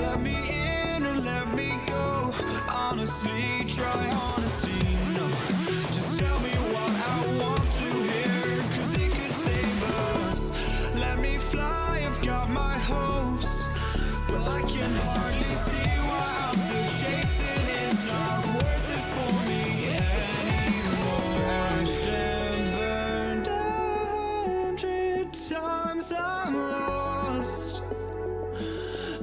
Let me in or let me go. Honestly, try honesty. No, just tell me what I want to hear, 'cause it could save us. Let me fly, I've got my hopes, but I can hardly see why I'm still chasing. It's not worth it for me anymore. Crashed and burned 100 times, I'm lost.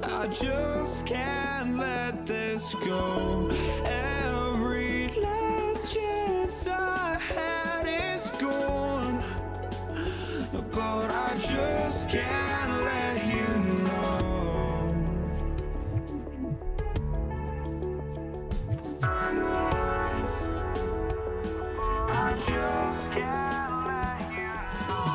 I just can't let this go. Every last chance I had is gone, but I just can't let you know. I just can't let you know.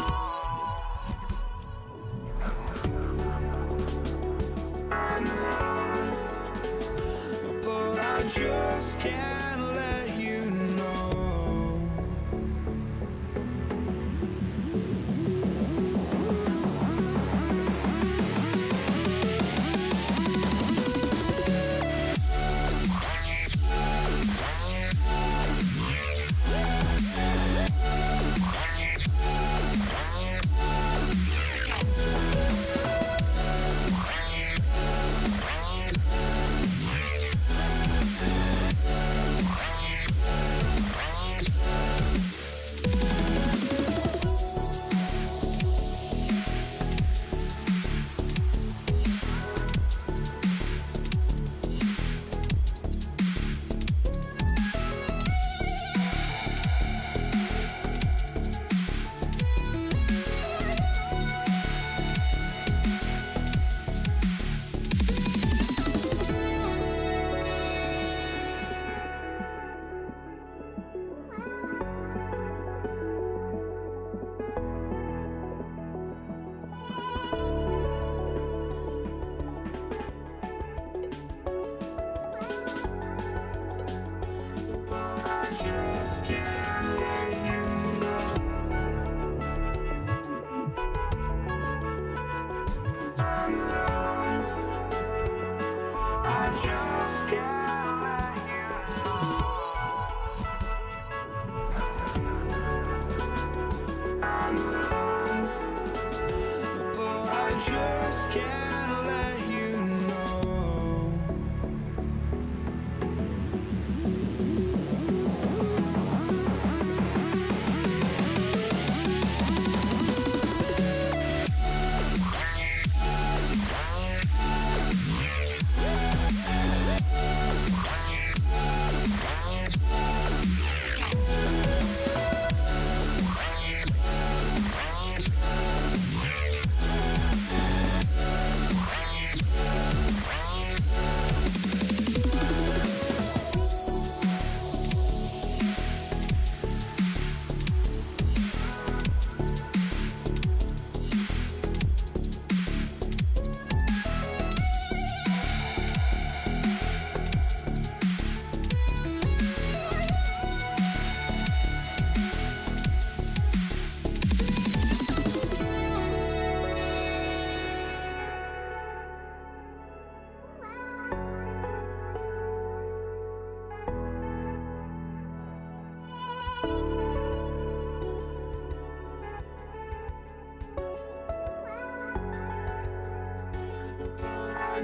But I just can't let you know.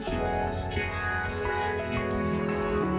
just can't let you know.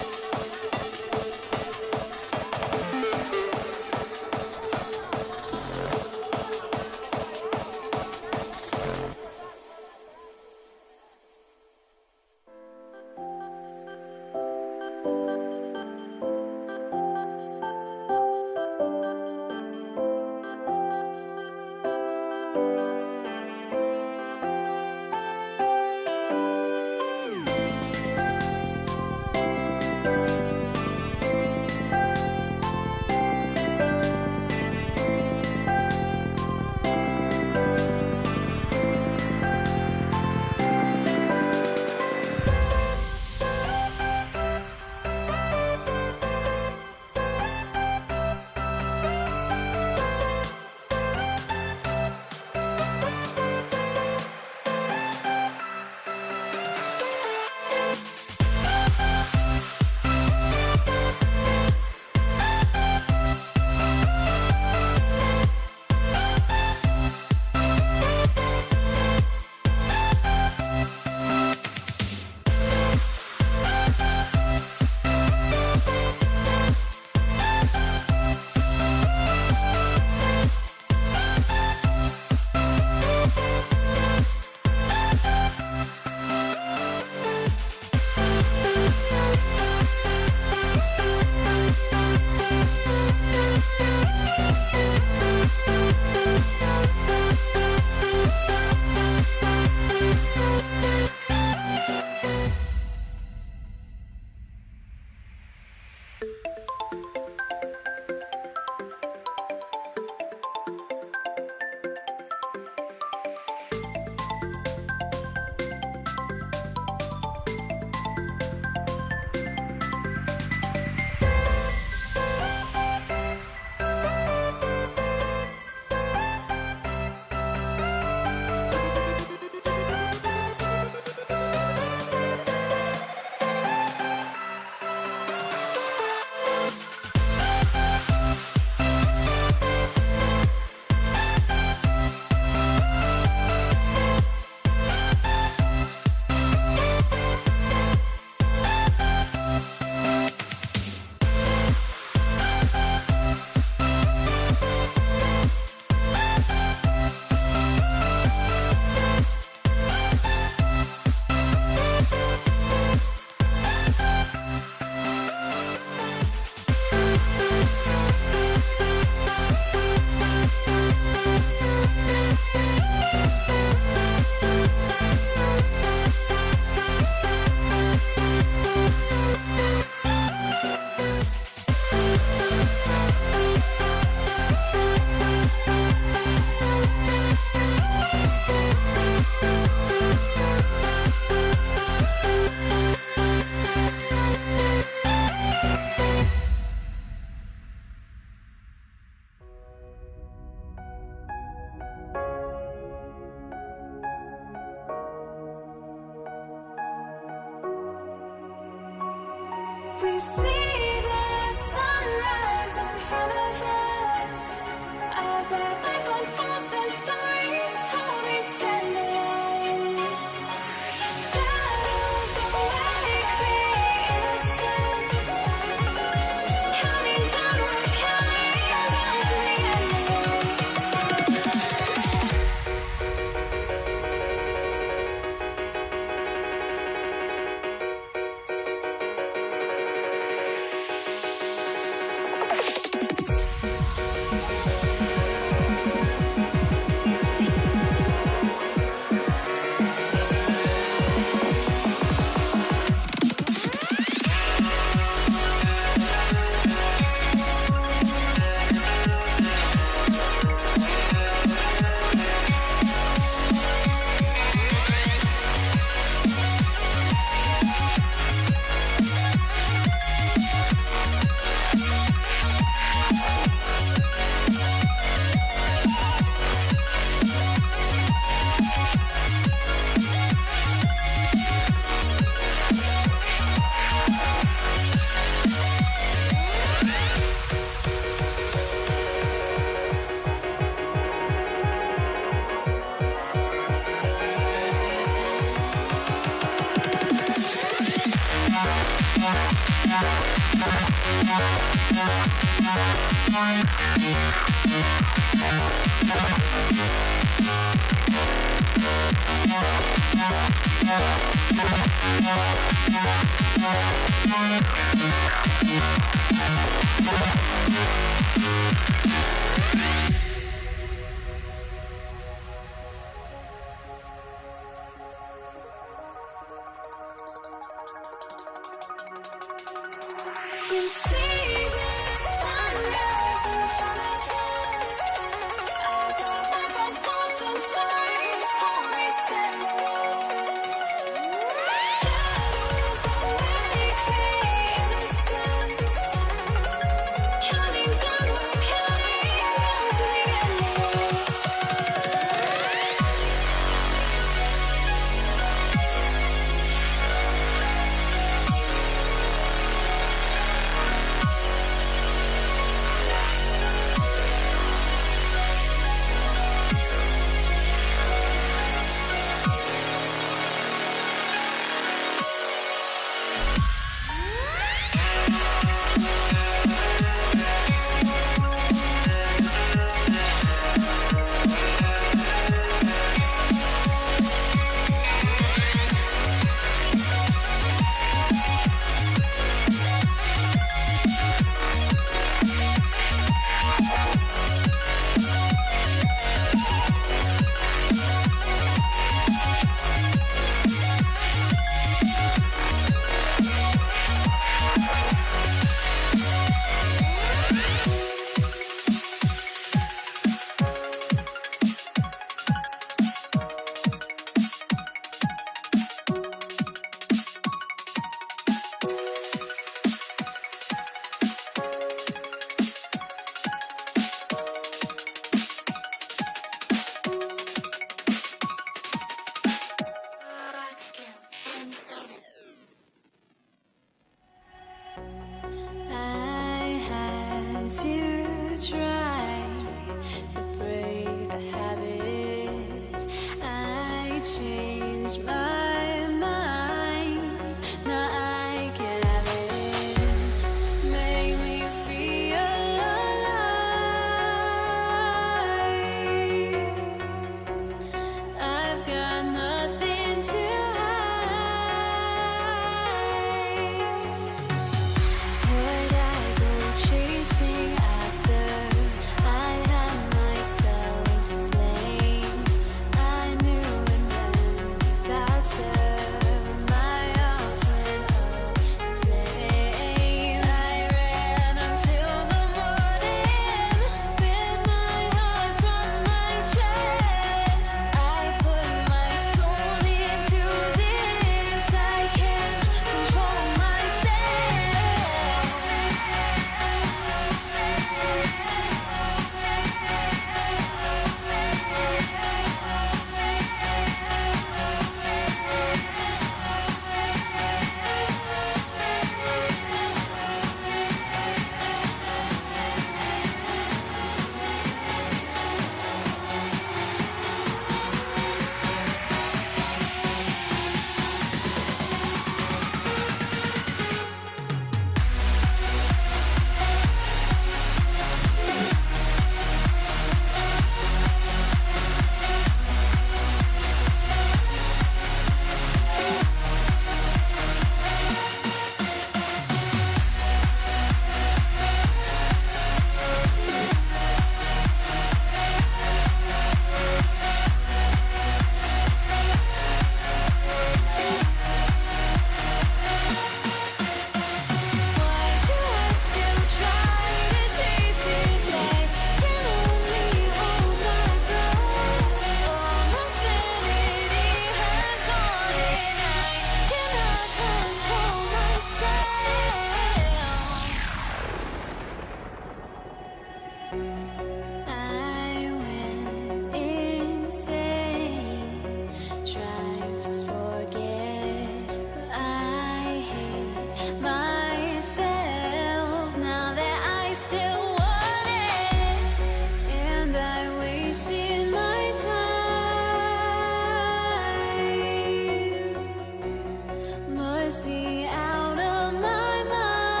must be out of my mind.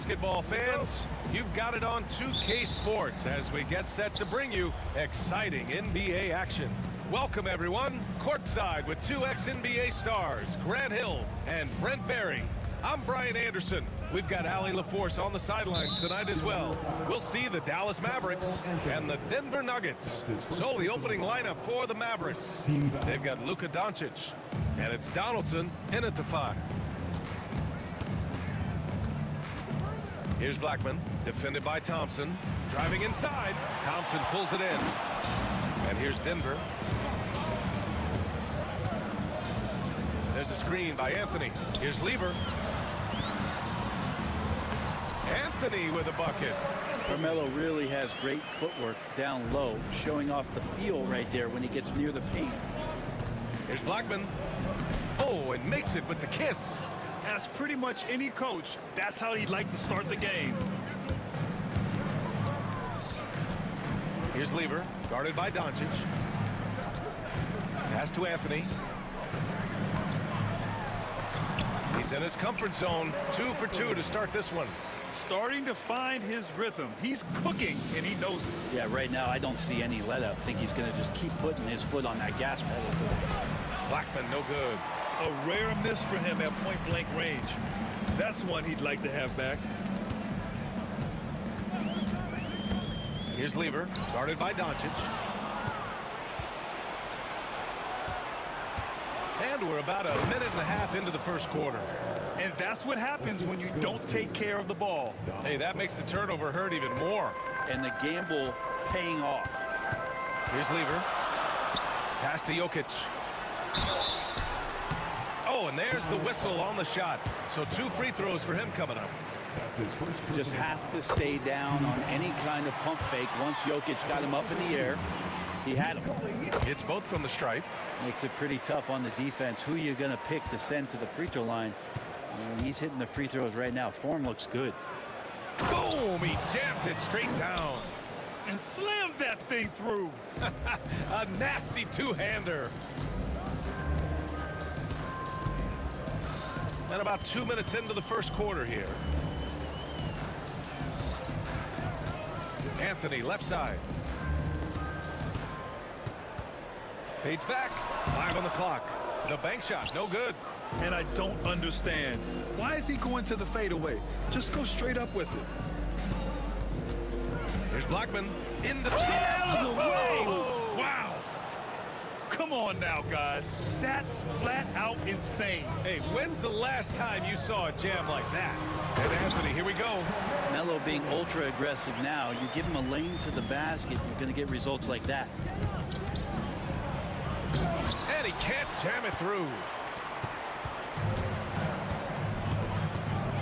basketball fans, you've got it on 2K Sports as we get set to bring you exciting NBA action. Welcome, everyone, courtside with two ex-NBA stars, Grant Hill and Brent Barry. I'm Brian Anderson. We've got Allie LaForce on the sidelines tonight as well. We'll see the Dallas Mavericks and the Denver Nuggets. So the opening lineup for the Mavericks. They've got Luka Doncic, and it's Donaldson in at the 5. Here's Blackman, defended by Thompson. Driving inside, Thompson pulls it in. And here's Denver. There's a screen by Anthony. Here's Lever. Anthony with a bucket. Carmelo really has great footwork down low, showing off the feel right there when he gets near the paint. Here's Blackman. Oh, and makes it with the kiss. Ask pretty much any coach, that's how he'd like to start the game. Here's Lever, guarded by Doncic. Pass to Anthony. He's in his comfort zone. 2 for 2 to start this one. Starting to find his rhythm. He's cooking, and he knows it. Yeah, right now I don't see any let up. I think he's going to just keep putting his foot on that gas pedal today. Blackman, no good. A rare miss for him at point-blank range. That's one he'd like to have back. Here's Lever, guarded by Doncic. And we're about a minute and a half into the first quarter. And that's what happens when you don't take care of the ball. Hey, that makes the turnover hurt even more. And the gamble paying off. Here's Lever. Pass to Jokic. Oh, and there's the whistle on the shot. So 2 free throws for him coming up. Just have to stay down on any kind of pump fake. Once Jokic got him up in the air, he had him. It's both from the stripe. Makes it pretty tough on the defense. Who you're going to pick to send to the free throw line. He's hitting the free throws right now. Form looks good. Boom! He jams it straight down. And slammed that thing through. A nasty two-hander. And about 2 minutes into the first quarter here. Anthony, left side. Fades back. 5 on the clock. The bank shot, no good. And I don't understand. Why is he going to the fadeaway? Just go straight up with it. Here's Blackman in the out of the way. Wow. Come on now, guys. That's flat out insane. Hey, when's the last time you saw a jam like that? And Anthony, here we go. Melo being ultra aggressive now. You give him a lane to the basket, you're going to get results like that. And he can't jam it through.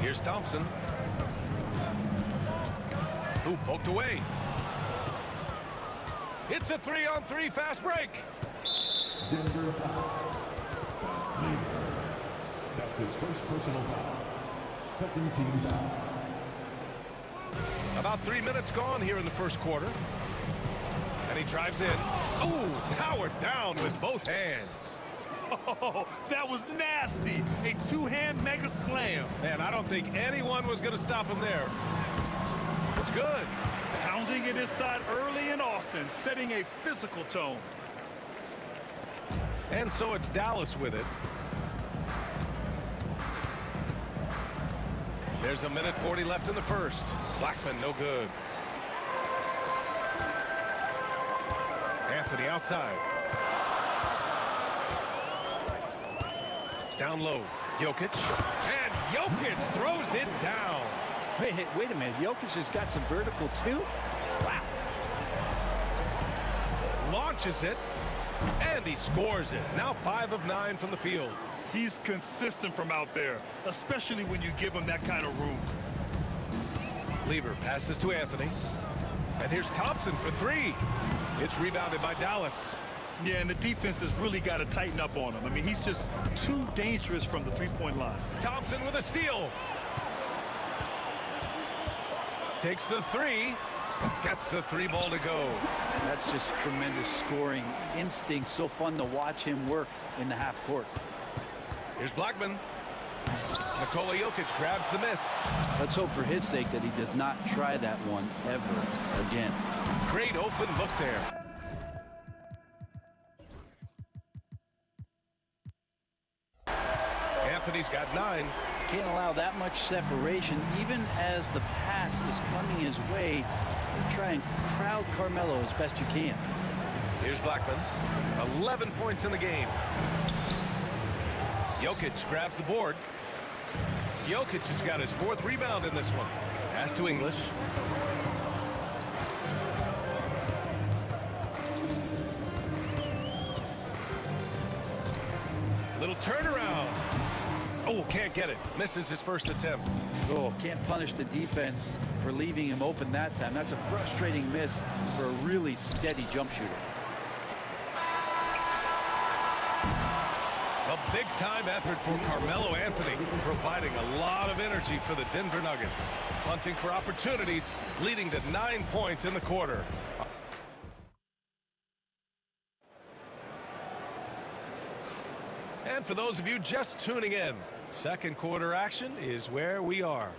Here's Thompson. Who poked away. It's a 3-on-3 fast break. Denver foul. That's his first personal foul. Second team foul. About 3 minutes gone here in the first quarter. And he drives in. Oh, powered down with both hands. Oh, that was nasty. A two-hand mega slam. Man, I don't think anyone was going to stop him there. It's good. Pounding it inside early and often, setting a physical tone. And so it's Dallas with it. There's a minute 40 left in the first. Blackman, no good. Anthony outside. Down low, Jokic. And Jokic throws it down. Wait a minute. Jokic has got some vertical too? Wow. Launches it. And he scores it. Now 5 of 9 from the field. He's consistent from out there, especially when you give him that kind of room. Lever passes to Anthony. And here's Thompson for 3. It's rebounded by Dallas. Yeah, and the defense has really got to tighten up on him. I mean, he's just too dangerous from the three-point line. Thompson with a steal. Takes the 3. Gets the 3 ball to go. That's just tremendous scoring instinct. So fun to watch him work in the half court. Here's Blackman. Nikola Jokic grabs the miss. Let's hope for his sake that he does not try that one ever again. Great open look there. Anthony's got 9. Can't allow that much separation. Even as the pass is coming his way, you try and crowd Carmelo as best you can. Here's Blackman. 11 points in the game. Jokic grabs the board. Jokic has got his 4th rebound in this one. Pass to English. Little turnaround. Oh, can't get it. Misses his first attempt. Oh, can't punish the defense for leaving him open that time. That's a frustrating miss for a really steady jump shooter. A big-time effort for Carmelo Anthony, providing a lot of energy for the Denver Nuggets. Hunting for opportunities, leading to 9 points in the quarter. And for those of you just tuning in, second quarter action is where we are.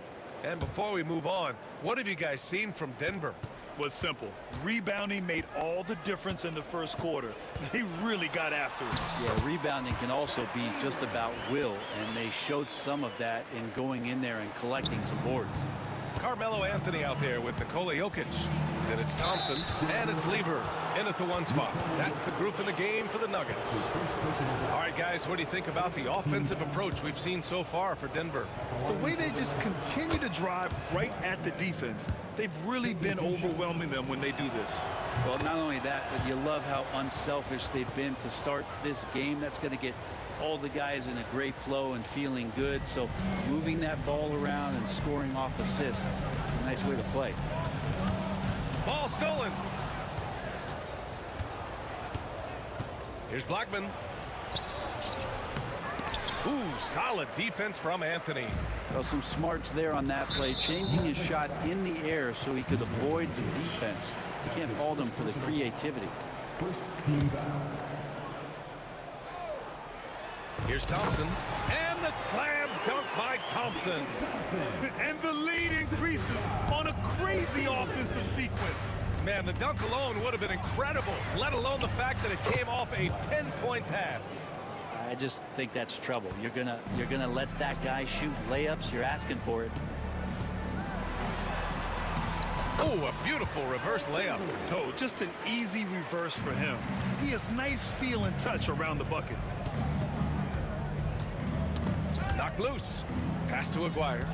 And before we move on, what have you guys seen from Denver? Was simple. Rebounding made all the difference in the first quarter. They really got after it. Yeah, rebounding can also be just about will, and they showed some of that in going in there and collecting some boards. Carmelo Anthony out there with Nikola Jokic. Then it's Thompson, and it's Lever in at the 1 spot. That's the group in the game for the Nuggets. All right, guys, what do you think about the offensive approach we've seen so far for Denver? The way they just continue to drive right at the defense, they've really been overwhelming them when they do this. Well, not only that, but you love how unselfish they've been to start this game. That's going to get all the guys in a great flow and feeling good. So moving that ball around and scoring off assists is a nice way to play. Ball stolen. Here's Blackman. Ooh, solid defense from Anthony. Well, some smarts there on that play, changing his shot in the air so he could avoid the defense. You can't fault him for the creativity. First team foul. Here's Thompson. And the slam dunk by Thompson. And the lead increases on a crazy offensive sequence. Man, the dunk alone would have been incredible, let alone the fact that it came off a pinpoint pass. I just think that's trouble. You're gonna let that guy shoot layups. You're asking for it. Oh, a beautiful reverse layup. Oh, just an easy reverse for him. He has nice feel and touch around the bucket. Knocked loose. Pass to Aguirre.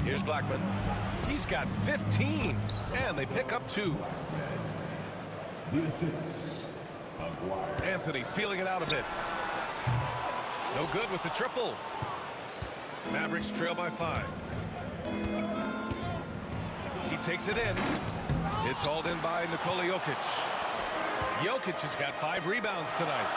Here's Blackman. He's got 15, and they pick up 2. The assist. Aguirre. Anthony feeling it out a bit. No good with the triple. Mavericks trail by 5. He takes it in. It's hauled in by Nikola Jokic. Jokic has got 5 rebounds tonight.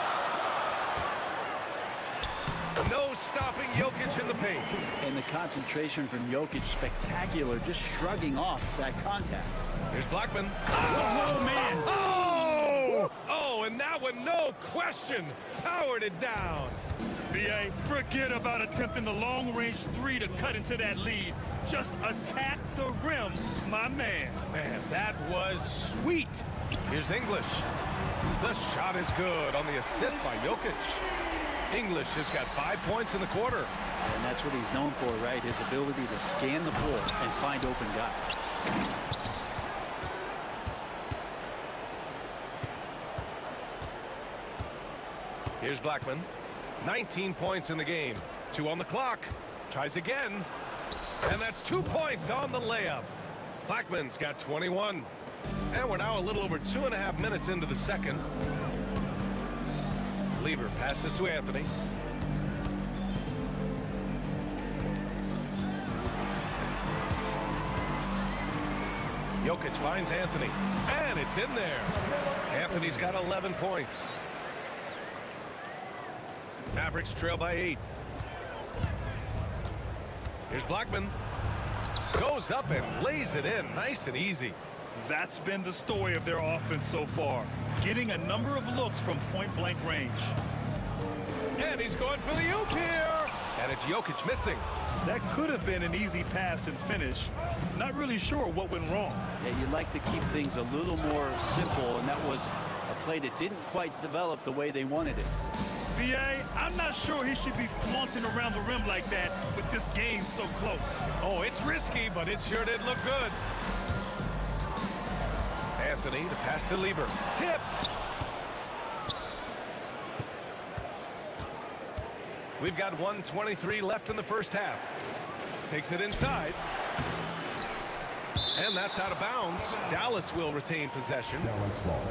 No stopping Jokic in the paint. And the concentration from Jokic, spectacular, just shrugging off that contact. Here's Blackman. Oh, man. Oh! Oh, and that one, no question, powered it down. B.A., forget about attempting the long-range 3 to cut into that lead. Just attack the rim, my man. Man, that was sweet. Here's English. The shot is good on the assist by Jokic. English has got 5 points in the quarter. And that's what he's known for, right? His ability to scan the floor and find open guys. Here's Blackman. 19 points in the game. 2 on the clock. Tries again. And that's 2 points on the layup. Blackman's got 21. And we're now a little over 2.5 minutes into the second. Lever passes to Anthony. Jokic finds Anthony. And it's in there. Anthony's got 11 points. Mavericks trail by 8. Here's Blackman. Goes up and lays it in. Nice and easy. That's been the story of their offense so far. Getting a number of looks from point-blank range. And he's going for the oop here. And it's Jokic missing. That could have been an easy pass and finish. Not really sure what went wrong. Yeah, you'd like to keep things a little more simple, and that was a play that didn't quite develop the way they wanted it. BA, I'm not sure he should be flaunting around the rim like that with this game so close. Oh, it's risky, but it sure did look good. Anthony, the pass to Lieber. Tipped. We've got 1:23 left in the first half. Takes it inside. And that's out of bounds. Dallas will retain possession. Dallas ball.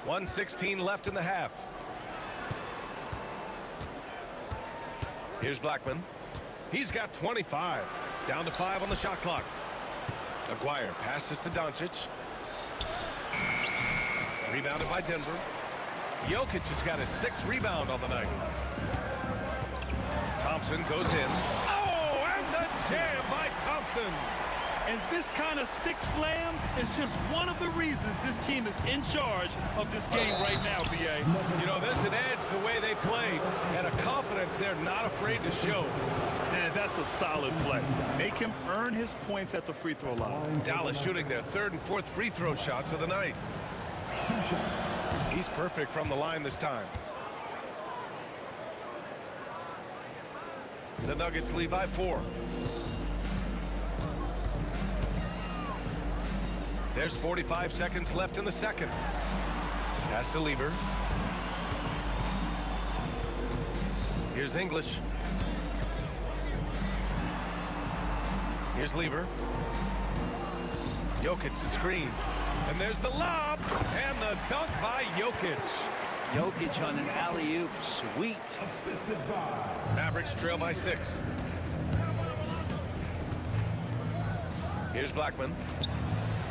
1:16 left in the half. Here's Blackman. He's got 25. Down to 5 on the shot clock. Aguirre passes to Doncic. Rebounded by Denver. Jokic has got his 6th rebound on the night. Thompson goes in. Oh, and the jam by Thompson. And this kind of six slam is just one of the reasons this team is in charge of this game right now, BA. You know, there's an edge the way they play and a confidence they're not afraid to show. And that's a solid play. Make him earn his points at the free throw line. Dallas shooting their 3rd and 4th free throw shots of the night. 2 shots. He's perfect from the line this time. The Nuggets lead by 4. There's 45 seconds left in the second. Pass to Lieber. Here's English. Here's Lieber. Jokic the screen. And there's the lob. And the dunk by Jokic. Jokic on an alley-oop. Sweet. Assisted by. Mavericks trail by 6. Here's Blackman.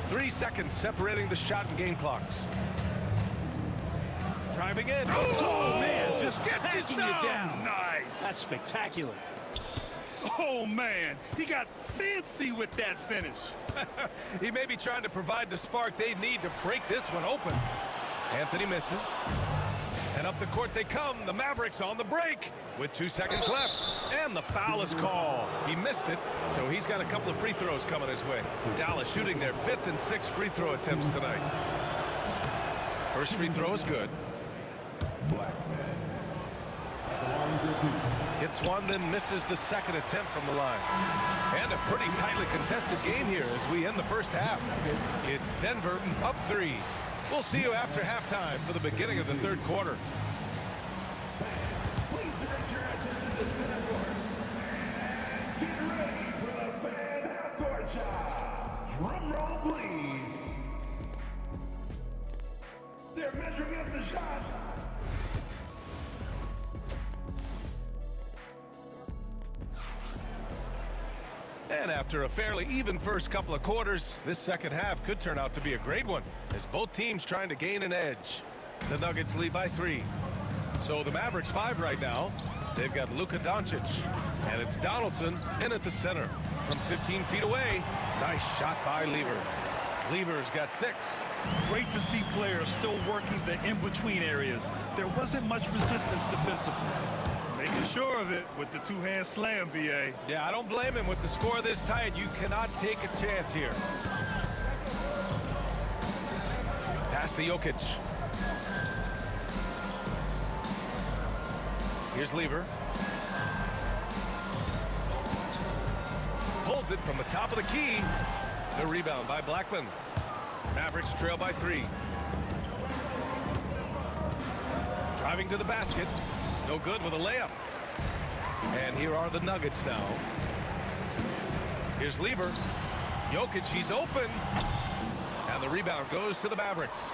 3 seconds separating the shot and game clocks. Driving in. Oh, man, just gets hacking you down. Nice. That's spectacular. Oh, man, he got fancy with that finish. He may be trying to provide the spark they need to break this one open. Anthony misses. And up the court they come. The Mavericks on the break with 2 seconds left. And the foul is called. He missed it, so he's got a couple of free throws coming his way. Dallas shooting their 5th and 6th free throw attempts tonight. First free throw is good. Blackman. At the line for 2. Hits one, then misses the 2nd attempt from the line. And a pretty tightly contested game here as we end the first half. It's Denver up 3. We'll see you after halftime for the beginning of the 3rd quarter. Please direct your attention to center court. Get ready for the fan half-court shot. Drum roll, please. They're measuring up the shot. And after a fairly even first couple of quarters, this second half could turn out to be a great one as both teams trying to gain an edge. The Nuggets lead by 3. So the Mavericks 5 right now. They've got Luka Doncic, and it's Donaldson in at the center from 15 feet away. Nice shot by Lieber. Lieber's got 6. Great to see players still working the in-between areas. There wasn't much resistance defensively. Making sure of it with the 2-hand slam, BA. Yeah, I don't blame him with the score this tight. You cannot take a chance here. Pass to Jokic. Here's Lieber. Pulls it from the top of the key. The rebound by Blackman. Mavericks trail by 3. Driving to the basket. No good with a layup. And here are the Nuggets now. Here's Lieber. Jokic, he's open. And the rebound goes to the Mavericks.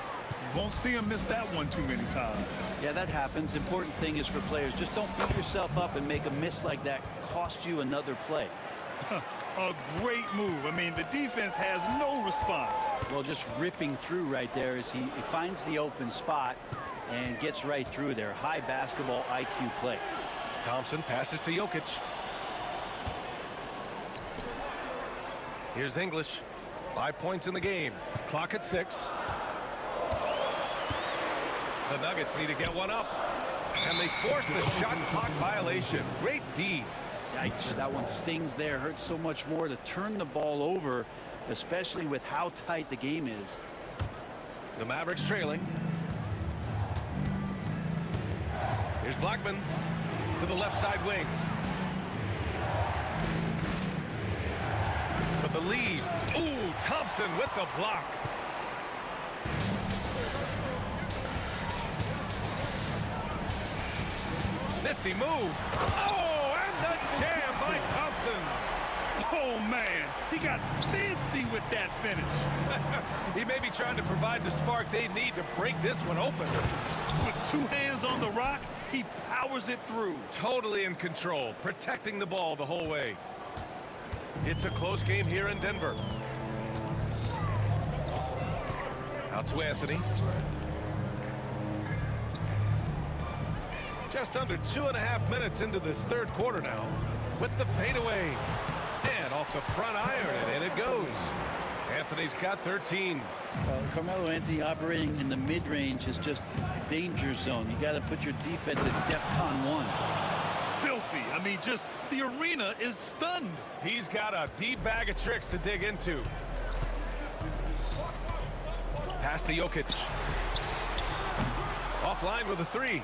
You won't see him miss that one too many times. Yeah, that happens. Important thing is for players, just don't beat yourself up and make a miss like that cost you another play. A great move. I mean, the defense has no response. Well, just ripping through right there as he finds the open spot and gets right through there. High basketball IQ play. Thompson passes to Jokic. Here's English. 5 points in the game. Clock at 6. The Nuggets need to get one up. And they force the shot clock violation. Great D. Yikes, that one stings there. Hurts so much more to turn the ball over, especially with how tight the game is. The Mavericks trailing. Here's Blackman to the left side wing. For the lead. Ooh, Thompson with the block. Nifty move. Oh, and the jam by Thompson. Oh, man. He got fancy with that finish. He may be trying to provide the spark they need to break this one open. With two hands on the rock, he powers it through. Totally in control, protecting the ball the whole way. It's a close game here in Denver. Out to Anthony. Just under 2.5 minutes into this third quarter now. With the fadeaway. And off the front iron, and in it goes. Anthony's got 13. Carmelo Anthony operating in the mid-range is just danger zone. You got to put your defense at DEFCON 1. Filthy. I mean, just the arena is stunned. He's got a deep bag of tricks to dig into. Pass to Jokic. Offline with a three.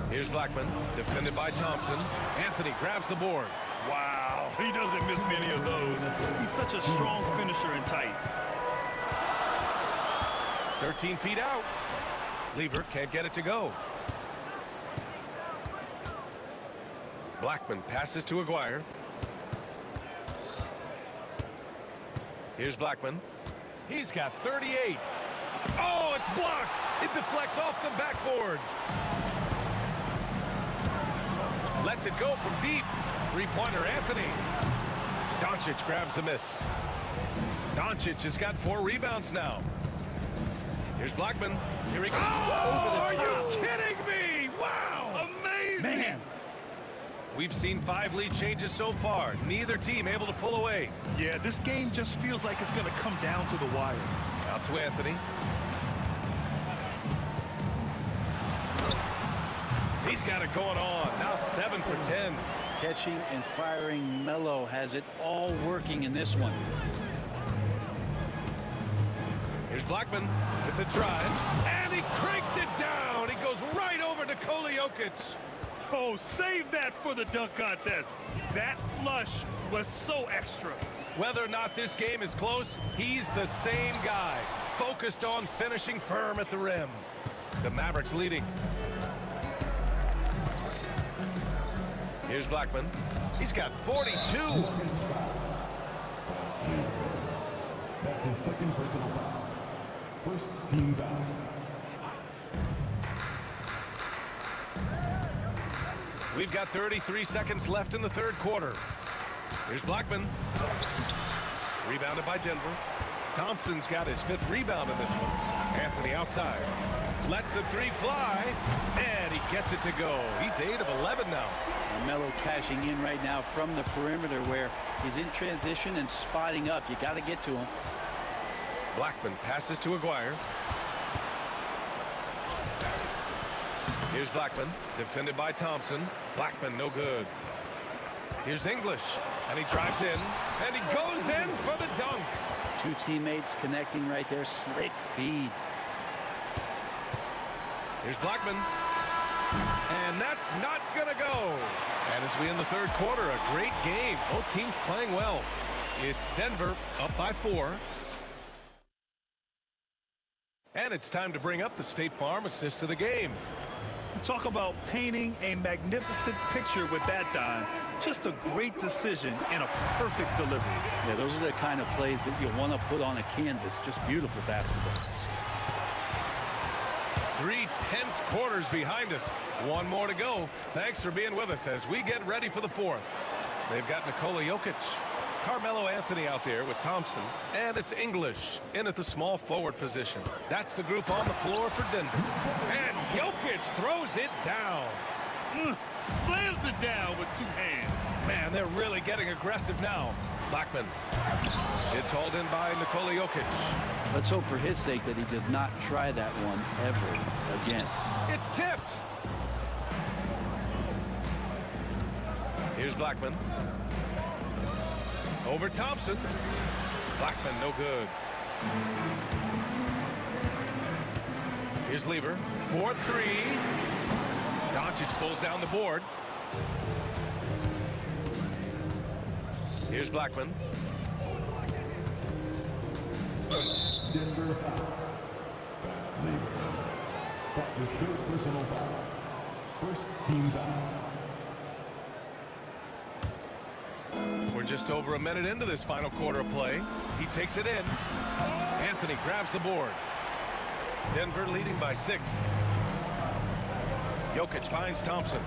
Here's Blackman, defended by Thompson. Anthony grabs the board. Wow, he doesn't miss many of those. He's such a strong finisher and tight. 13 feet out. Lever can't get it to go. Blackman passes to Aguirre. Here's Blackman. He's got 38. Oh, it's blocked. It deflects off the backboard. Lets it go from deep. Three-pointer, Anthony. Doncic grabs the miss. Doncic has got 4 rebounds now. Here's Blackman. Here he goes. Oh, are you kidding me? Wow. Amazing. Man. We've seen 5 lead changes so far. Neither team able to pull away. Yeah, this game just feels like it's going to come down to the wire. Out to Anthony. He's got it going on. Now 7 for 10. Catching and firing. Melo has it all working in this one. Here's Blackman with the drive. And he cranks it down. He goes right over to Nikola Jokic. Oh, save that for the dunk contest. That flush was so extra. Whether or not this game is close, he's the same guy. Focused on finishing firm at the rim. The Mavericks leading. Here's Blackman. He's got 42. That's his second personal foul. First team foul. We've got 33 seconds left in the third quarter. Here's Blackman. Rebounded by Denver. Thompson's got his 5th rebound in this one. Anthony outside. Lets the three fly. And he gets it to go. He's 8 of 11 now. Melo cashing in right now from the perimeter where he's in transition and spotting up. You got to get to him. Blackman passes to Aguirre. Here's Blackman, defended by Thompson. Blackman, no good. Here's English, and he drives in, and he goes in for the dunk. 2 teammates connecting right there. Slick feed. Here's Blackman, and that's not gonna go. And as we end the third quarter, a great game. Both teams playing well. It's Denver up by 4. And it's time to bring up the State Farm assist to the game. Talk about painting a magnificent picture with that dime. Just a great decision and a perfect delivery. Yeah, those are the kind of plays that you want to put on a canvas. Just beautiful basketball. 3 tense quarters behind us. 1 more to go. Thanks for being with us as we get ready for the 4th. They've got Nikola Jokic, Carmelo Anthony out there with Thompson, and it's English in at the small forward position. That's the group on the floor for Denver. And Jokic throws it down. slams it down with two hands. Man, they're really getting aggressive now. Blackman. It's hauled in by Nikola Jokic. Let's hope for his sake that he does not try that one ever again. It's tipped. Here's Blackman. Over Thompson. Blackman, no good. Here's Lever. 4-3. Doncic pulls down the board. Here's Blackman. Denver foul. That's his third personal foul. First team foul. We're just over a minute into this final quarter of play. He takes it in. Anthony grabs the board. Denver leading by 6. Jokic finds Thompson.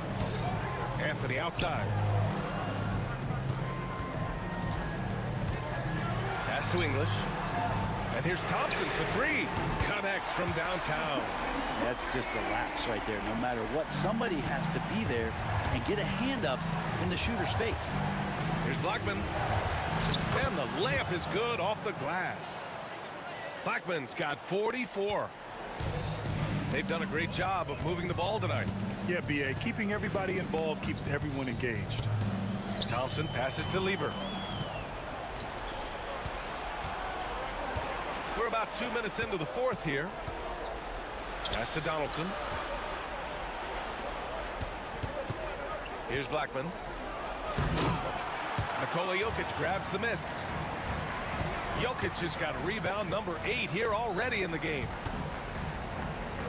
Anthony outside. Pass to English. And here's Thompson for 3. Connects from downtown. That's just a lapse right there. No matter what, somebody has to be there and get a hand up in the shooter's face. Here's Blackman. And the layup is good off the glass. Blackman's got 44. They've done a great job of moving the ball tonight. Yeah, B.A., keeping everybody involved keeps everyone engaged. Thompson passes to Lever. We're about 2 minutes into the fourth here. Pass to Donaldson. Here's Blackman. Nikola Jokic grabs the miss. Jokic has got rebound number 8 here already in the game.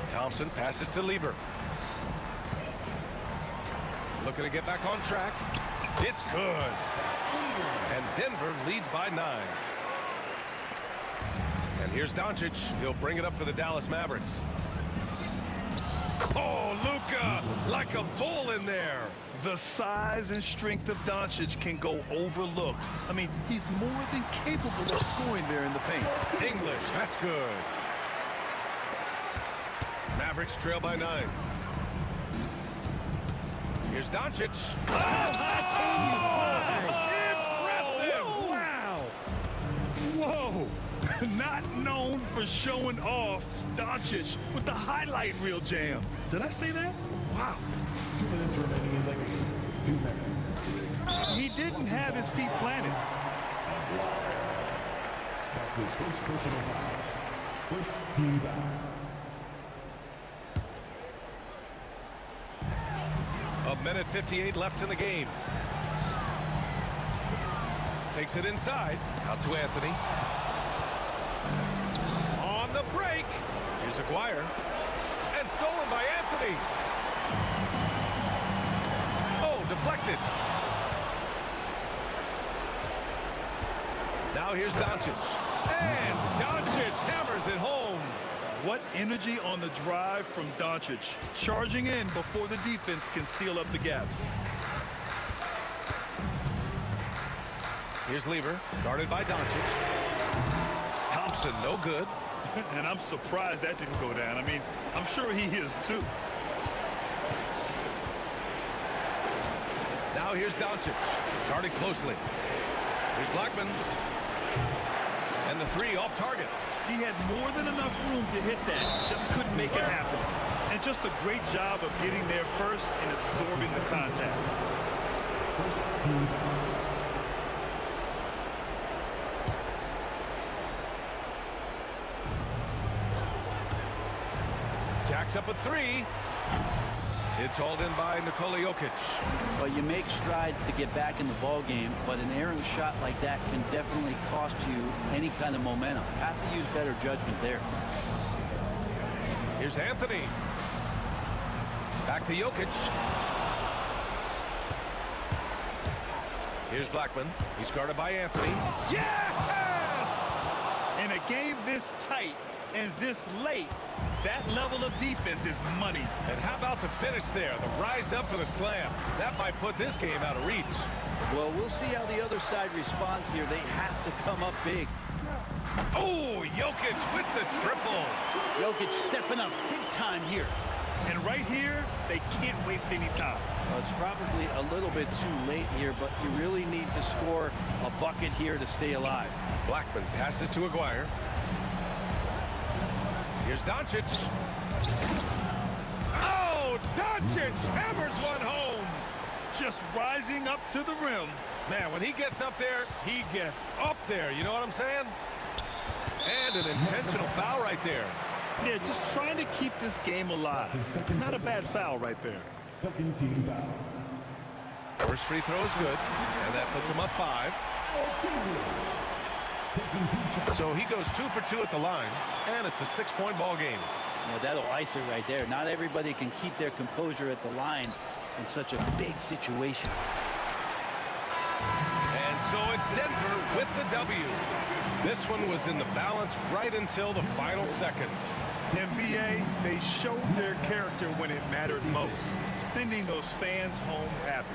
Thompson passes to Lever. Looking to get back on track. It's good. And Denver leads by 9. And here's Doncic. He'll bring it up for the Dallas Mavericks. Oh, Luka, like a bull in there. The size and strength of Doncic can go overlooked. I mean, he's more than capable of scoring there in the paint. English, that's good. Mavericks trail by 9. Here's Doncic. Impressive! Wow! Whoa! Not known for showing off, Doncic with the highlight reel jam. Did I say that? Wow. 2 minutes remaining in the game. 2 minutes. He didn't have his feet planted. That's his first personal foul. First team foul. A minute 58 left in the game. Takes it inside. Out to Anthony. On the break. Here's Aguirre. And stolen by Anthony. Oh, deflected. Now here's Doncic. And Doncic hammers it home. What energy on the drive from Doncic. Charging in before the defense can seal up the gaps. Here's Lever, guarded by Doncic. Thompson, no good. And I'm surprised that didn't go down. I mean, I'm sure he is too. Now here's Doncic, guarded closely. Here's Blackman. And the 3 off target. He had more than enough room to hit that. Just couldn't make it happen. And just a great job of getting there first and absorbing the contact. First team foul. Jacks up a 3. It's hauled in by Nikola Jokic. Well, you make strides to get back in the ball game, but an errant shot like that can definitely cost you any kind of momentum. Have to use better judgment there. Here's Anthony. Back to Jokic. Here's Blackman. He's guarded by Anthony. Yes! In a game this tight and this late, that level of defense is money. And how about the finish there? The rise up for the slam. That might put this game out of reach. Well, we'll see how the other side responds here. They have to come up big. Oh, Jokic with the triple. Jokic stepping up big time here. And right here, they can't waste any time. Well, it's probably a little bit too late here, but you really need to score a bucket here to stay alive. Blackman passes to Aguirre. Here's Doncic. Oh, Doncic hammers one home. Just rising up to the rim. Man, when he gets up there, he gets up there. You know what I'm saying? And an intentional foul right there. Yeah, just trying to keep this game alive. Not a bad foul right there. Second team foul. First free throw is good, and that puts him up 5. Taking 2 shots. So he goes 2 for 2 at the line, and it's a 6-point ball game. Yeah, that'll ice it right there. Not everybody can keep their composure at the line in such a big situation. And so it's Denver with the W. This one was in the balance right until the final seconds. NBA, they showed their character when it mattered most, sending those fans home happy.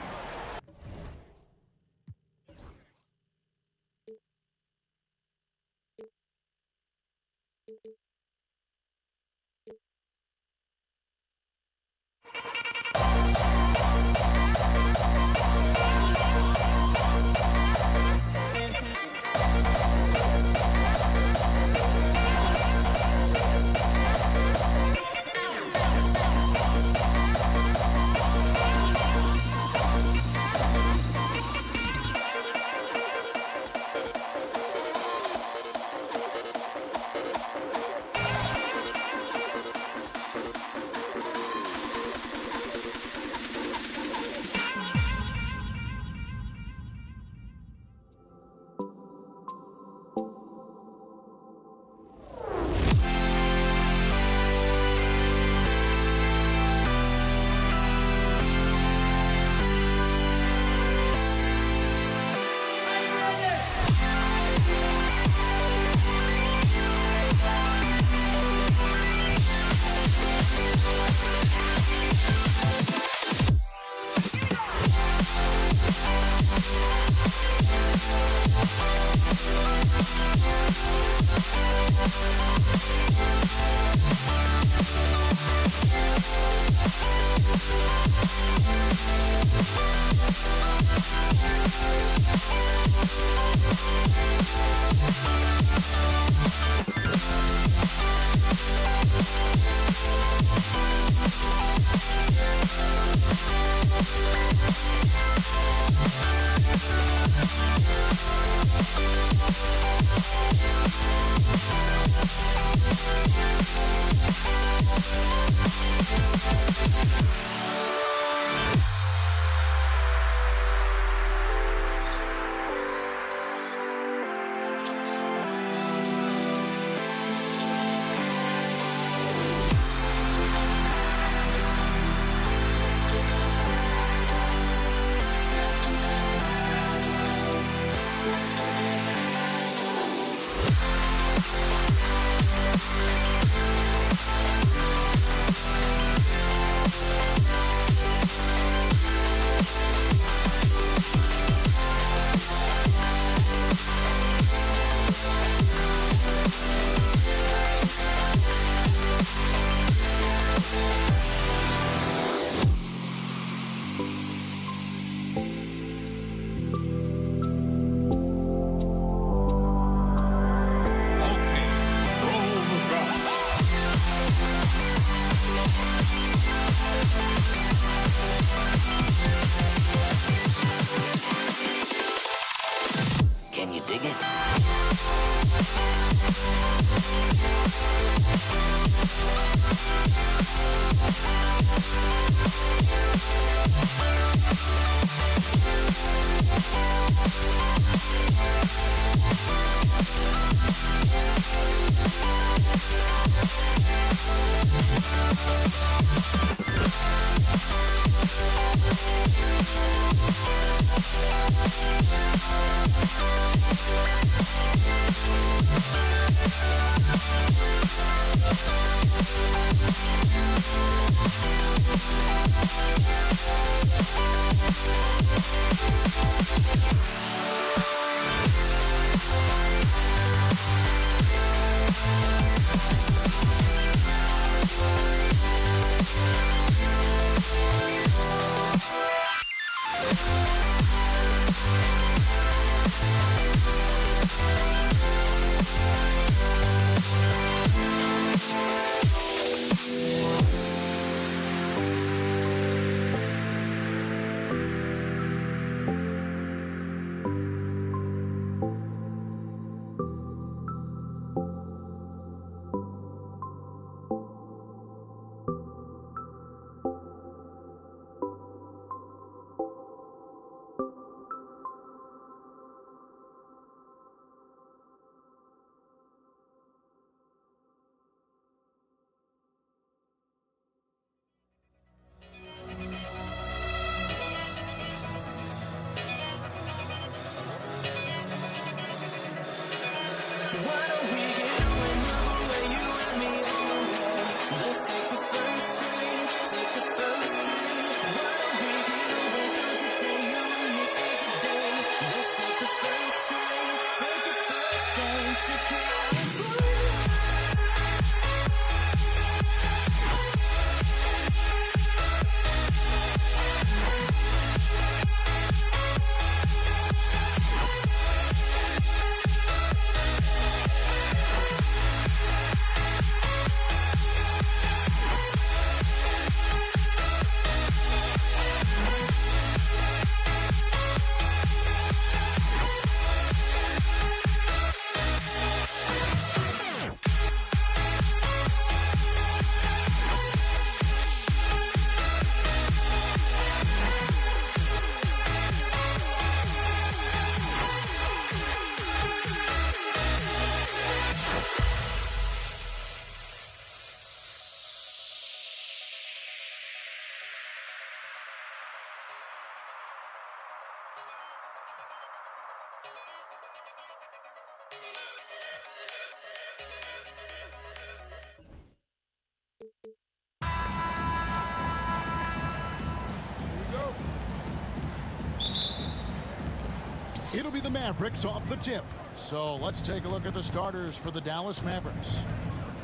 It'll be the Mavericks off the tip. So let's take a look at the starters for the Dallas Mavericks.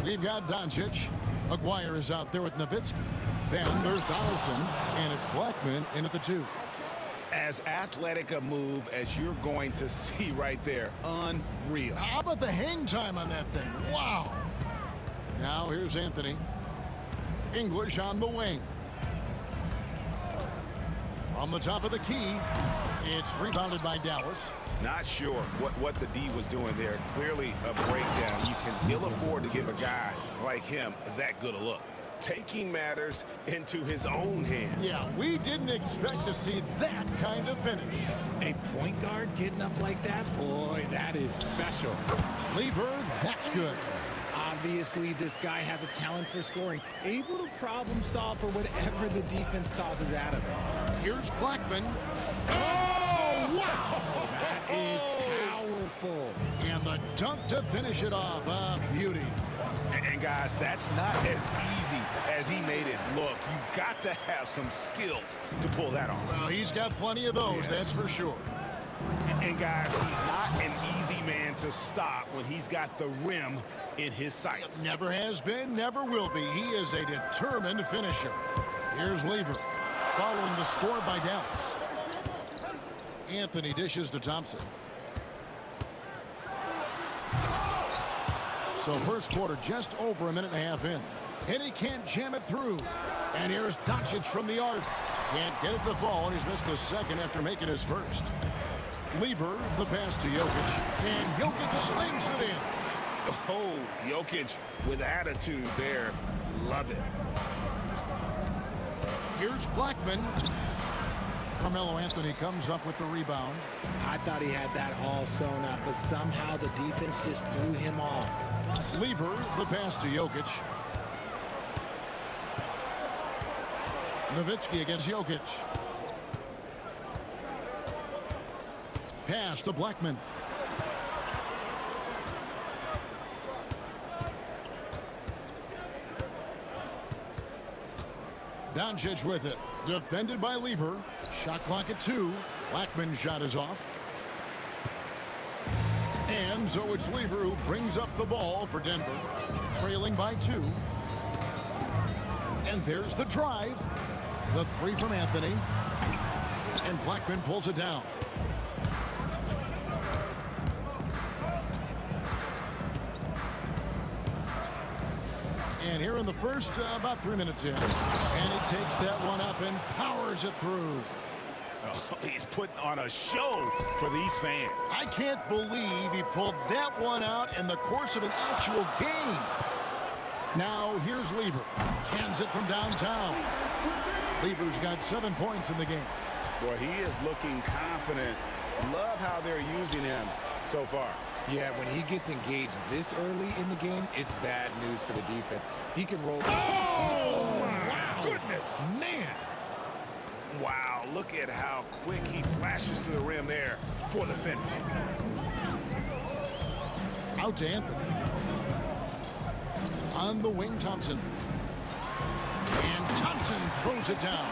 We've got Doncic. Aguirre is out there with Nowitzki. Then there's Donaldson, and it's Blackman in at the 2. As athletic a move as you're going to see right there. Unreal. How about the hang time on that thing? Wow. Now here's Anthony. English on the wing. From the top of the key, it's rebounded by Dallas. Not sure what the D was doing there. Clearly a breakdown. You can ill afford to give a guy like him that good a look. Taking matters into his own hands. Yeah, we didn't expect to see that kind of finish. A point guard getting up like that? Boy, that is special. Lever, that's good. Obviously, this guy has a talent for scoring, able to problem solve for whatever the defense tosses at him. Here's Blackman. Oh, wow! That is powerful. And the dunk to finish it off. A beauty. And guys, that's not as easy as he made it look. You've got to have some skills to pull that off. Well, he's got plenty of those, that's for sure. And guys, he's not an easy man to stop when he's got the rim in his sights. Never has been, never will be. He is a determined finisher. Here's Lever, following the score by Dallas. Anthony dishes to Thompson. So first quarter just over a minute and a half in. And he can't jam it through. And here's Doncic from the arc. Can't get it to fall, and he's missed the second after making his first. Lever, the pass to Jokic. And Jokic slings it in. Oh, Jokic with attitude there. Love it. Here's Blackman. Carmelo Anthony comes up with the rebound. I thought he had that all sewn up, but somehow the defense just threw him off. Lever, the pass to Jokic. Nowitzki against Jokic. Pass to Blackman. Doncic with it. Defended by Lever. Shot clock at 2. Blackman's shot is off. And so it's Lever who brings up the ball for Denver. Trailing by 2. And there's the drive. The 3 from Anthony. And Blackman pulls it down. And here in the first, about 3 minutes in. And he takes that one up and powers it through. Oh, he's putting on a show for these fans. I can't believe he pulled that one out in the course of an actual game. Now here's Lever. Cans it from downtown. Lever's got 7 points in the game. Boy, he is looking confident. Love how they're using him so far. Yeah, when he gets engaged this early in the game, it's bad news for the defense. He can roll. Oh, my Goodness, man. Wow, look at how quick he flashes to the rim there for the finish. Out to Anthony. On the wing, Thompson. And Thompson throws it down.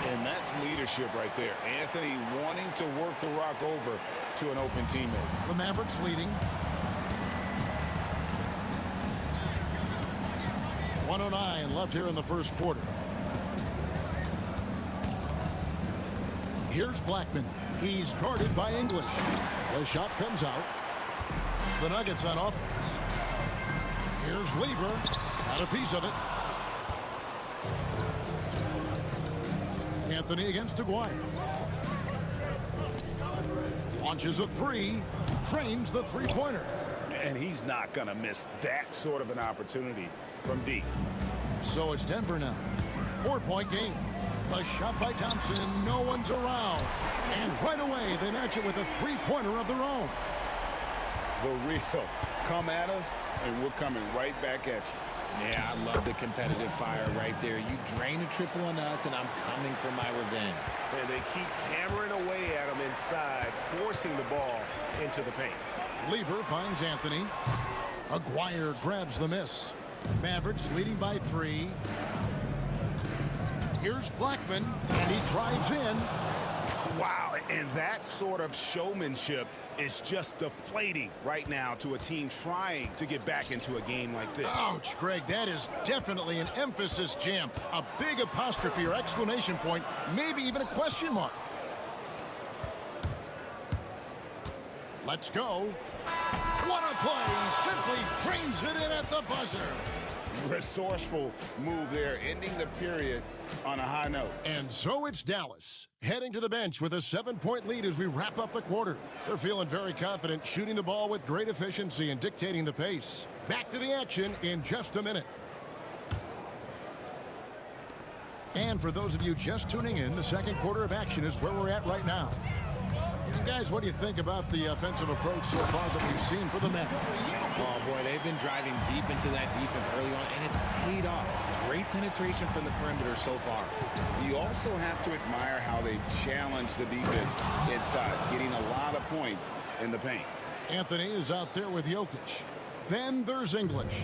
And that's leadership right there. Anthony wanting to work the rock over to an open teammate. The Mavericks leading. 1:09 left here in the first quarter. Here's Blackman. He's guarded by English. The shot comes out. The Nuggets on offense. Here's Lever. Got a piece of it. Anthony against Aguirre. Launches a 3. Trains the three-pointer. And he's not going to miss that sort of an opportunity from deep. So it's Denver now. 4-point game. A shot by Thompson. No one's around. And right away, they match it with a three-pointer of their own. The real come at us, and we're coming right back at you. Yeah, I love the competitive fire right there. You drain a triple on us, and I'm coming for my revenge. And they keep hammering away at him inside, forcing the ball into the paint. Lever finds Anthony. Aguirre grabs the miss. Mavericks leading by 3. Here's Blackman, and he drives in. Wow, and that sort of showmanship is just deflating right now to a team trying to get back into a game like this. Ouch, Greg, that is definitely an emphasis jam. A big apostrophe or exclamation point, maybe even a question mark. Let's go. What a play! Simply drains it in at the buzzer. Resourceful move there, ending the period on a high note. And so it's Dallas, heading to the bench with a 7-point lead as we wrap up the quarter. They're feeling very confident, shooting the ball with great efficiency and dictating the pace. Back to the action in just a minute. And for those of you just tuning in, the second quarter of action is where we're at right now. And guys, what do you think about the offensive approach so far that we've seen for the Mavericks? Oh, boy, they've been driving deep into that defense early on, and it's paid off. Great penetration from the perimeter so far. You also have to admire how they've challenged the defense inside, getting a lot of points in the paint. Anthony is out there with Jokic. Then there's English.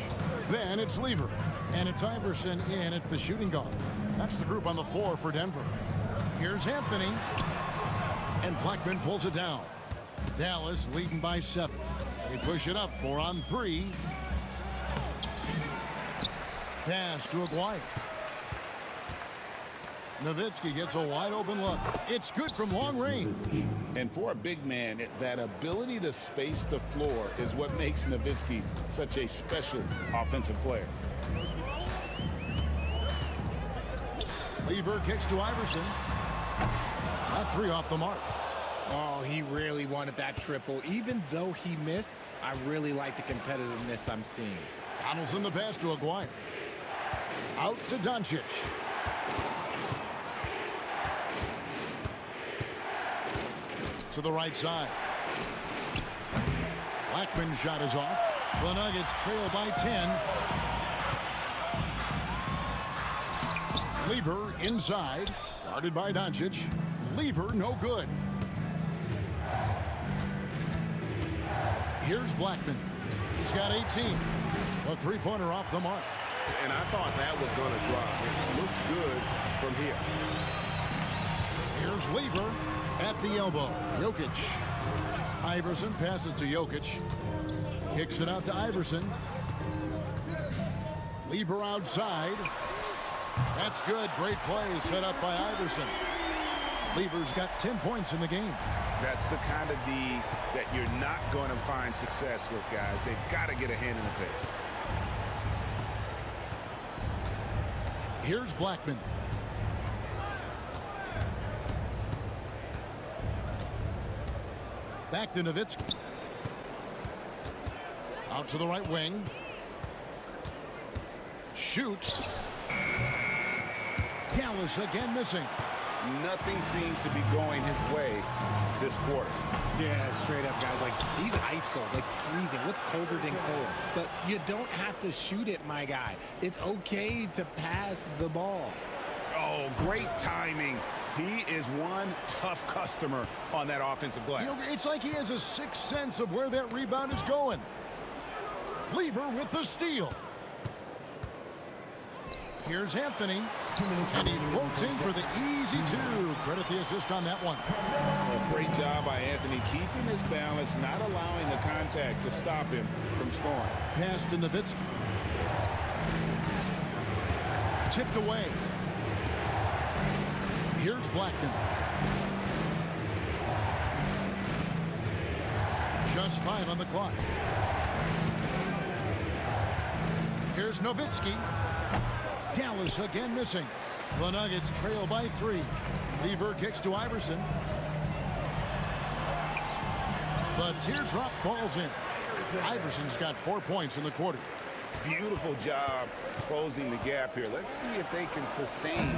Then it's Lever. And it's Iverson in at the shooting guard. That's the group on the floor for Denver. Here's Anthony. And Blackman pulls it down. Dallas leading by 7. They push it up 4 on 3. Pass to Aguirre. Nowitzki gets a wide open look. It's good from long range. And for a big man, that ability to space the floor is what makes Nowitzki such a special offensive player. Lever kicks to Iverson. Not 3 off the mark. Oh, he really wanted that triple. Even though he missed, I really like the competitiveness I'm seeing. Donaldson the pass to Aguirre. Out to Doncic. To the right side. Blackman's shot is off. The Nuggets trail by 10. Lever inside. Guarded by Doncic. Lever no good. Here's Blackman. He's got 18. A 3-pointer off the mark. And I thought that was going to drop. It looked good from here. Here's Lever at the elbow. Jokic. Iverson passes to Jokic. Kicks it out to Iverson. Lever outside. That's good. Great play set up by Iverson. Lever's got 10 points in the game. That's the kind of D that you're not going to find success with, guys. They've got to get a hand in the face. Here's Blackman. Back to Nowitzki. Out to the right wing. Shoots. Dallas again missing. Nothing seems to be going his way this quarter. Yeah, straight up, guys. Like, he's ice cold, like freezing. What's colder than cold? But you don't have to shoot it, my guy. It's okay to pass the ball. Oh, great timing. He is one tough customer on that offensive glass. You know, it's like he has a sixth sense of where that rebound is going. Lever with the steal. Here's Anthony. And he floats in for the easy 2. Credit the assist on that one. A great job by Anthony keeping his balance, not allowing the contact to stop him from scoring. Pass to Nowitzki. Tipped away. Here's Blackman. Just 5 on the clock. Here's Nowitzki. Dallas again missing. The Nuggets trail by 3. Lever kicks to Iverson. The teardrop falls in. Iverson's got 4 points in the quarter. Beautiful job closing the gap here. Let's see if they can sustain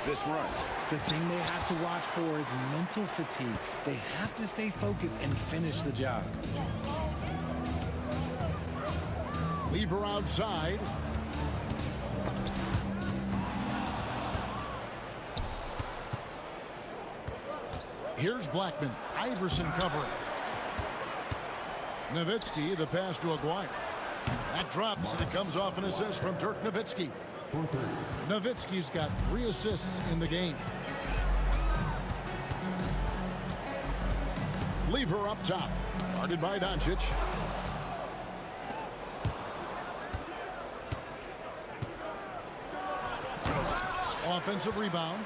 this run. The thing they have to watch for is mental fatigue. They have to stay focused and finish the job. Lever outside. Here's Blackman. Iverson covering. Nowitzki, the pass to Aguirre. That drops, and it comes off an assist from Dirk Nowitzki. Nowitzki's got 3 assists in the game. Lever up top. Guarded by Doncic. Offensive rebound.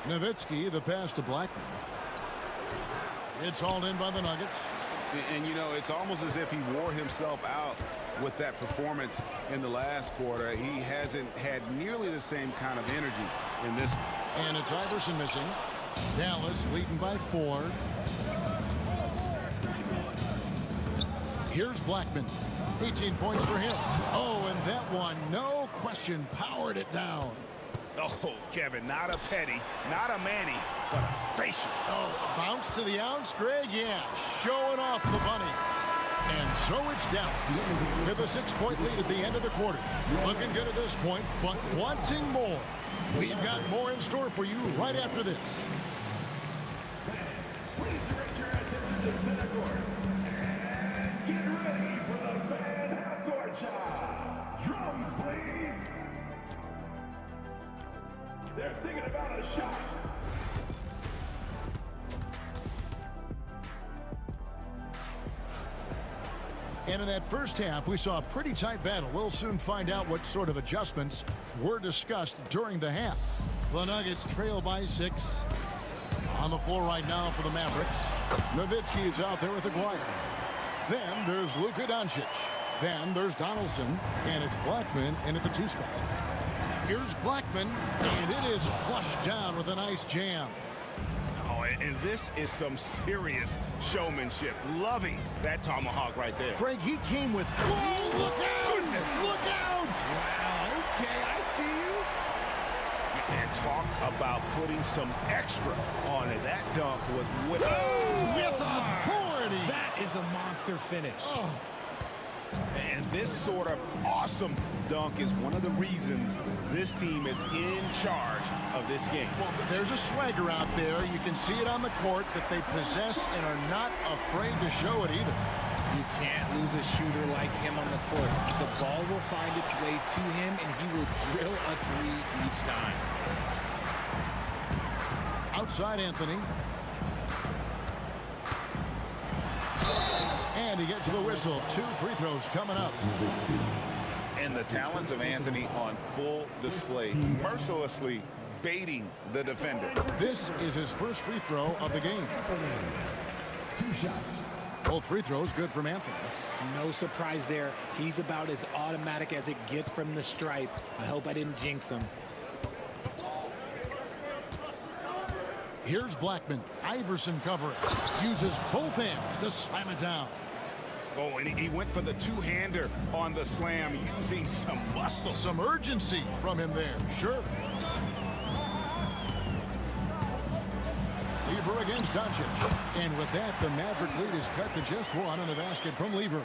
Nowitzki, the pass to Blackman. It's hauled in by the Nuggets. And, you know, it's almost as if he wore himself out with that performance in the last quarter. He hasn't had nearly the same kind of energy in this one. And it's Iverson missing. Dallas leading by 4. Here's Blackman. 18 points for him. Oh, and that one, no question, powered it down. Oh, Kevin, not a petty, not a Manny, but a facial. Oh, bounce to the ounce, Greg? Yeah, showing off the bunny. And so it's Dallas with a 6-point lead at the end of the quarter. Looking good at this point, but wanting more. We've got more in store for you right after this. Please direct your attention to center court. And get ready for the fan half-court shot. Drums, please. They're thinking about a shot. And in that first half, we saw a pretty tight battle. We'll soon find out what sort of adjustments were discussed during the half. The Nuggets trail by 6. On the floor right now for the Mavericks. Nowitzki is out there with Aguirre. Then there's Luka Doncic. Then there's Donaldson. And it's Blackman in at the 2 spot. Here's Blackman, and it is flushed down with a nice jam. Oh, and this is some serious showmanship. Loving that tomahawk right there. Craig, he came with... Whoa, look out! Look out! Wow, okay, I see you. And talk about putting some extra on it. That dunk was with authority. That is a monster finish. Oh. And this sort of awesome dunk is one of the reasons this team is in charge of this game. Well, there's a swagger out there. You can see it on the court that they possess and are not afraid to show it either. You can't lose a shooter like him on the court. The ball will find its way to him, and he will drill a 3 each time. Outside Anthony. And he gets the whistle. 2 free throws coming up. And the talents of Anthony on full display, mercilessly baiting the defender. This is his first free throw of the game. 2 shots. Both free throws good from Anthony. No surprise there. He's about as automatic as it gets from the stripe. I hope I didn't jinx him. Here's Blackman. Iverson covering. Uses both hands to slam it down. Oh, and he went for the 2-hander on the slam, using some muscle. Some urgency from him there, sure. Lever against Doncic. And with that, the Maverick lead is cut to just 1 on the basket from Lever.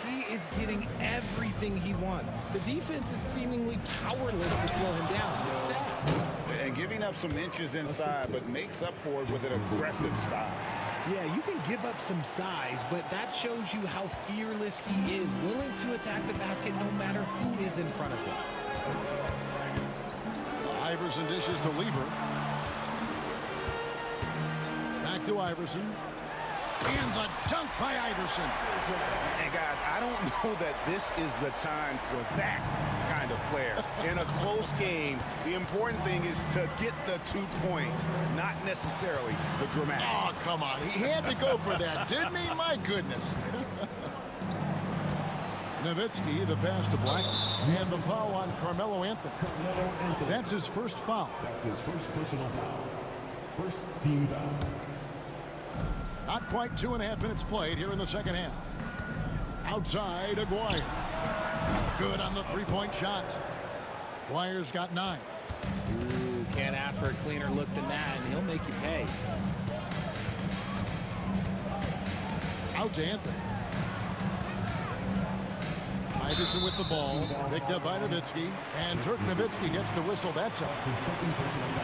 He is getting everything he wants. The defense is seemingly powerless to slow him down. It's sad. And giving up some inches inside, but makes up for it with an aggressive style. Yeah, you can give up some size, but that shows you how fearless he is, willing to attack the basket no matter who is in front of him. Iverson dishes to Lever. Back to Iverson. And the dunk by Iverson. And guys, I don't know that this is the time for that kind of flair. In a close game, the important thing is to get the 2 points, not necessarily the dramatics. Oh, come on. He had to go for that, didn't he? My goodness. Nowitzki, the pass to Blackman. And the foul on Carmelo Anthony. That's his first foul. That's his first personal foul. First team foul. Not quite 2.5 minutes played here in the second half. Outside, Aguirre. Good on the 3-point shot. Aguirre's got 9. Ooh, can't ask for a cleaner look than that, and he'll make you pay. Out to Anthony. Iverson with the ball, picked up by Nowitzki, and Dirk Nowitzki gets the whistle that time.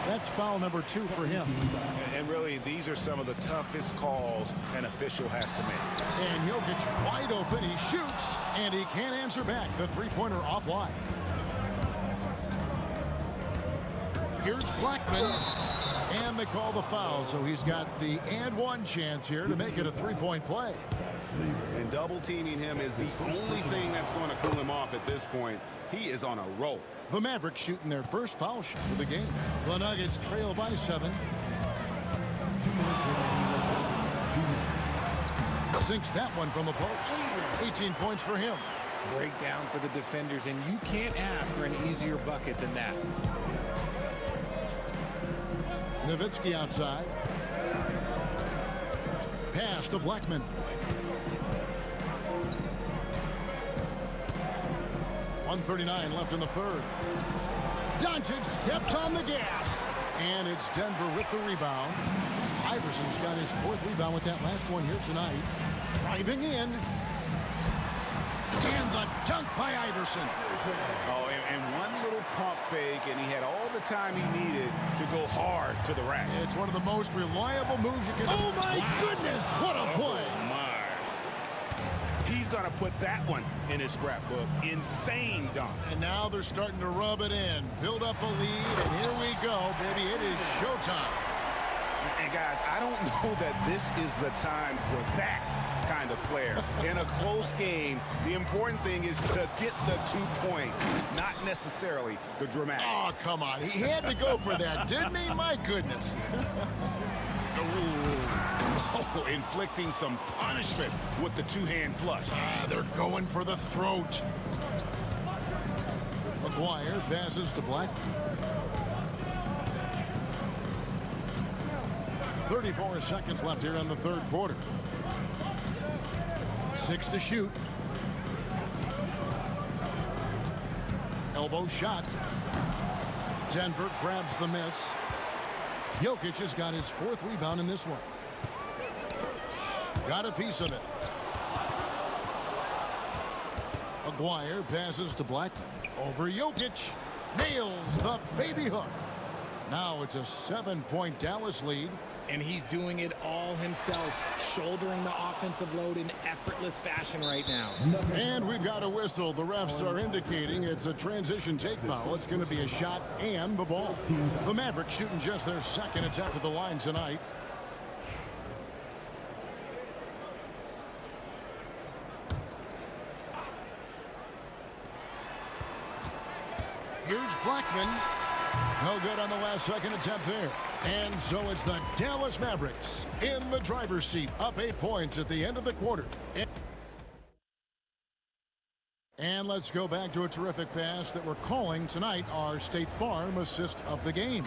That's foul number 2 for him. And really, these are some of the toughest calls an official has to make. And Jokic wide open, he shoots, and he can't answer back. The three-pointer offline. Here's Blackman, and they call the foul, so he's got the and one chance here to make it a three-point play. And double teaming him is the only thing that's going to cool him off at this point. He is on a roll. The Mavericks shooting their first foul shot of the game. The Nuggets trail by 7. Sinks that one from the post. 18 points for him. Breakdown for the defenders, and you can't ask for an easier bucket than that. Nowitzki outside. Pass to Blackman. .139 left in the third. Doncic steps on the gas. And it's Denver with the rebound. Iverson's got his 4th rebound with that last one here tonight. Driving in. And the dunk by Iverson. Oh, and one little pump fake, and he had all the time he needed to go hard to the rack. It's one of the most reliable moves you can... Oh, my goodness! What a play! Oh, my. He's going to put that one in his scrapbook. Insane dunk. And now they're starting to rub it in. Build up a lead, and here we go, baby. It is showtime. And, guys, I don't know that this is the time for that kind of flair. In a close game, the important thing is to get the 2 points, not necessarily the dramatics. Oh, come on. He had to go for that, didn't he? My goodness. Oh, inflicting some punishment with the two-hand flush. They're going for the throat. McGuire passes to Black. 34 seconds left here in the third quarter. 6 to shoot. Elbow shot. Denver grabs the miss. Jokic has got his 4th rebound in this one. Got a piece of it. McGuire passes to Blackman. Over Jokic. Nails the baby hook. Now it's a 7-point Dallas lead. And he's doing it all himself, shouldering the offensive load in effortless fashion right now. And we've got a whistle. The refs are indicating it's a transition take foul. It's going to be a shot and the ball. The Mavericks shooting just their 2nd attempt at the line tonight. Here's Blackman. No good on the last 2nd attempt there. And so it's the Dallas Mavericks in the driver's seat, up 8 points at the end of the quarter. And let's go back to a terrific pass that we're calling tonight our State Farm assist of the game.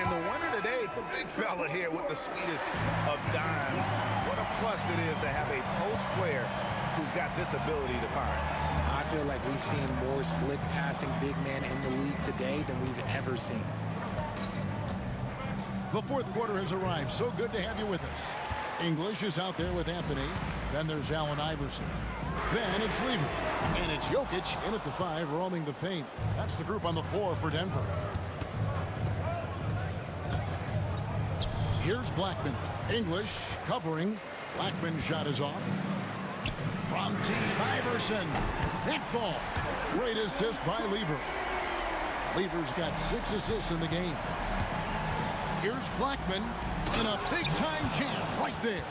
And the winner today, the big fella here with the sweetest of dimes. What a plus it is to have a post player who's got this ability to find. I feel like we've seen more slick passing big men in the league today than we've ever seen. The 4th quarter has arrived. So good to have you with us. English is out there with Anthony. Then there's Allen Iverson. Then it's Lever. And it's Jokic in at the 5, roaming the paint. That's the group on the floor for Denver. Here's Blackman. English covering. Blackman's shot is off. From Team Iverson. That ball. Great assist by Lever. Lever's got 6 assists in the game. Here's Blackman in a big-time jam right there.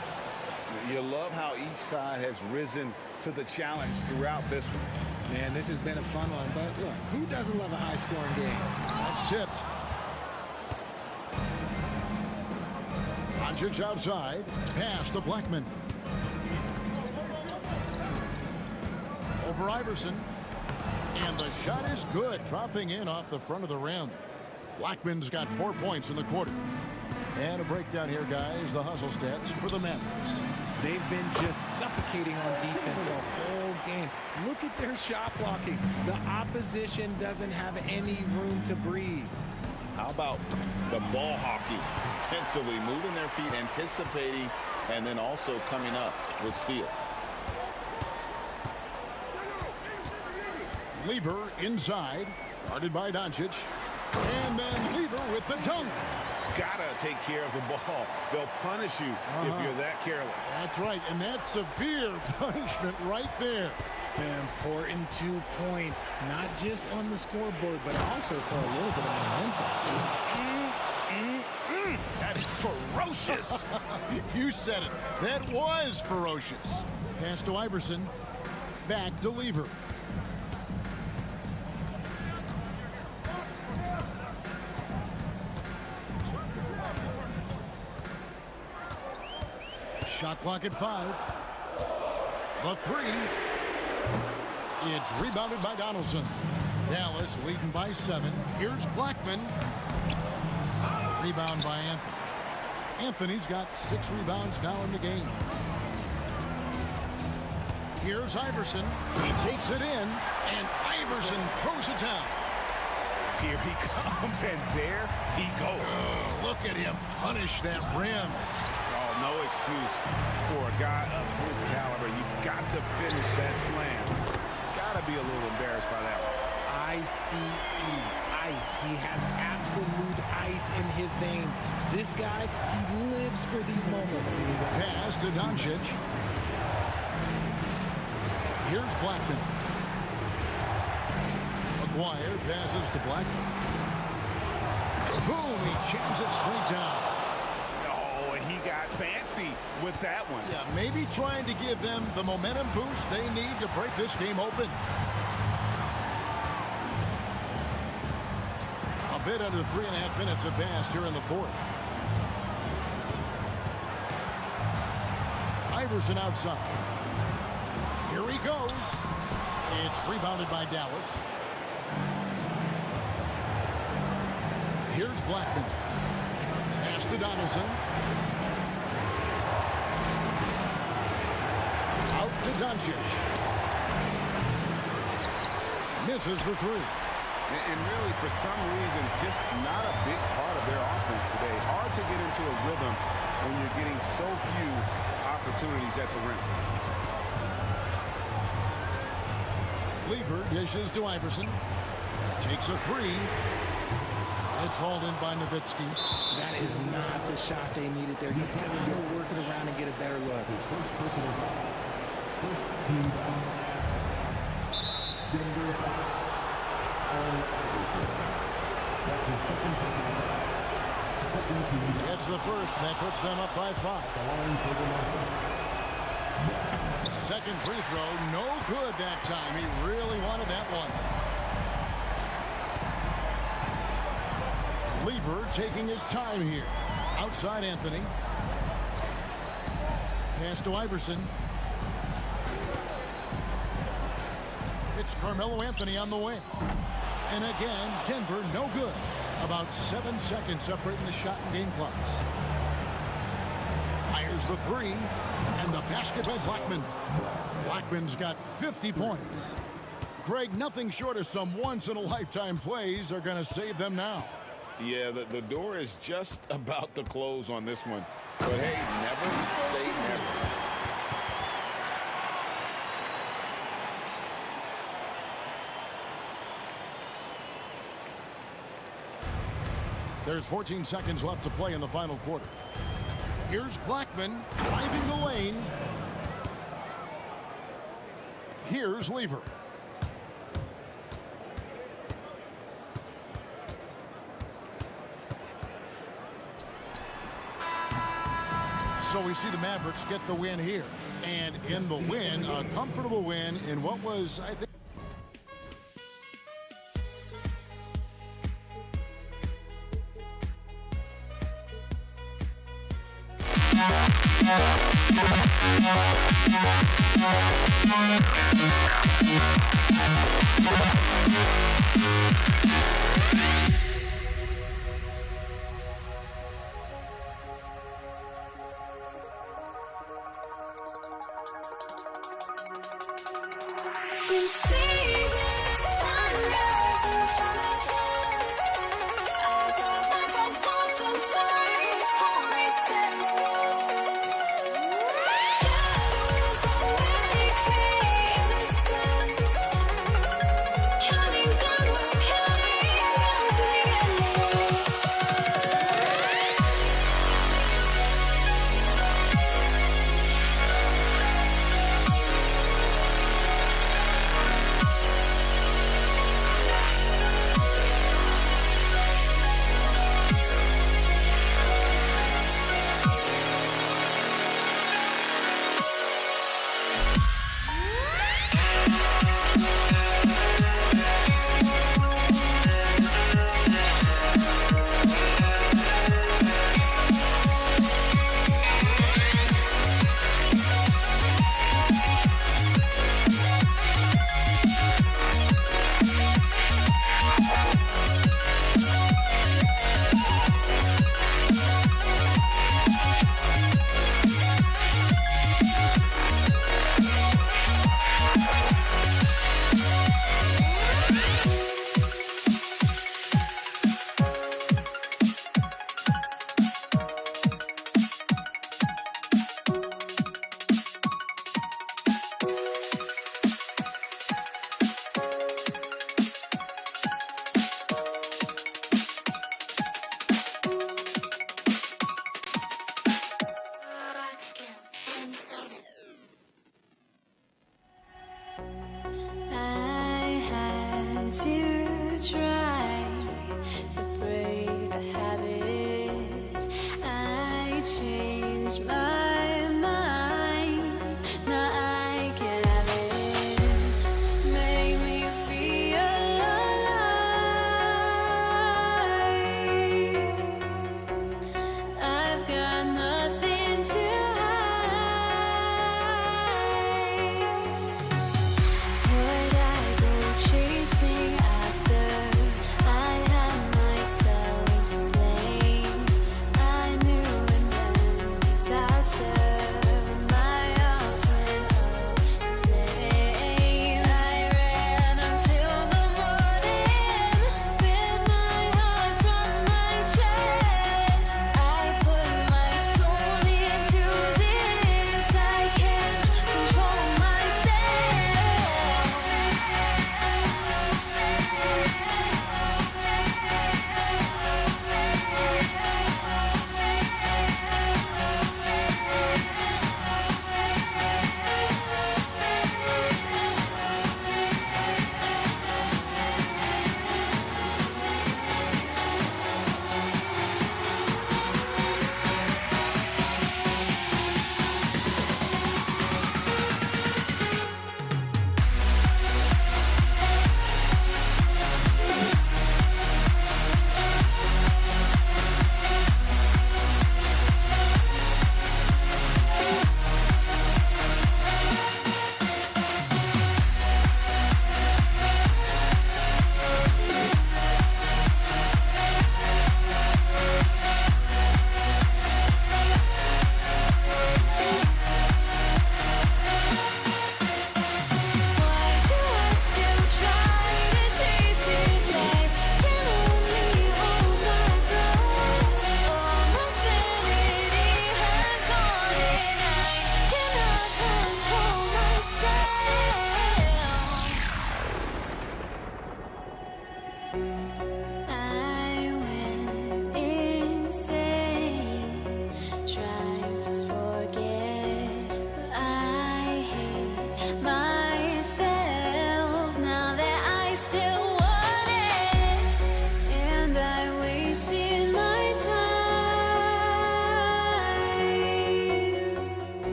You love how each side has risen to the challenge throughout this one. Man, this has been a fun one, but look, who doesn't love a high-scoring game? That's tipped. Doncic outside. Pass to Blackman. Over Iverson. And the shot is good, dropping in off the front of the rim. Blackman's got 4 points in the quarter. And a breakdown here, guys. The hustle stats for the Mavericks. They've been just suffocating on defense the whole game. Look at their shot blocking. The opposition doesn't have any room to breathe. How about the ball hockey defensively, moving their feet, anticipating, and then also coming up with steal. Lever inside, guarded by Doncic. And then Lever with the dunk. Gotta take care of the ball. They'll punish you if you're that careless. That's right, and that's severe punishment right there. An important 2 points, not just on the scoreboard, but also for a little bit of momentum. That is ferocious. You said it. That was ferocious. Pass to Iverson. Back to Lever. Shot clock at 5. The 3. It's rebounded by Donaldson. Dallas leading by 7. Here's Blackman. Rebound by Anthony. Anthony's got 6 rebounds now in the game. Here's Iverson. He takes it in, and Iverson throws it down. Here he comes, and there he goes. Oh, look at him punish that rim. Oh, no excuse for a guy of his caliber. You got to finish that slam. Gotta be a little embarrassed by that one. ICE, ice. He has absolute ice in his veins. This guy, he lives for these moments. Pass to Doncic. Here's Blackman. McGuire passes to Blackman. Boom, he jams it straight down. Oh, and he got fancy with that one. Yeah, maybe trying to give them the momentum boost they need to break this game open. A bit under 3.5 minutes have passed here in the 4th. Iverson outside. Here he goes. It's rebounded by Dallas. Here's Blackman. Pass to Donaldson. Out to Doncic. Misses the 3. And really, for some reason, just not a big part of their offense today. Hard to get into a rhythm when you're getting so few opportunities at the rim. Lever dishes to Iverson. Takes a 3. It's hauled in by Nowitzki. That is not the shot they needed there. You got to work it around and get a better look. His first personal foul. First team foul. Denver foul. Iverson. That's his second personal foul. Second team. Gets the first, and that puts them up by 5. The line for the offense. Second free throw, no good that time. He really wanted that one. Lever taking his time here. Outside Anthony. Pass to Iverson. It's Carmelo Anthony on the wing. And again, Denver no good. About 7 seconds separating the shot and game clocks. Fires the 3. And the basket by Blackman. Blackman's got 50 points. Greg, nothing short of some once-in-a-lifetime plays are going to save them now. Yeah, the door is just about to close on this one. But hey, never say never. There's 14 seconds left to play in the final quarter. Here's Blackman driving the lane. Here's Lever. So we see the Mavericks get the win here. And in the win, a comfortable win in what was, I think,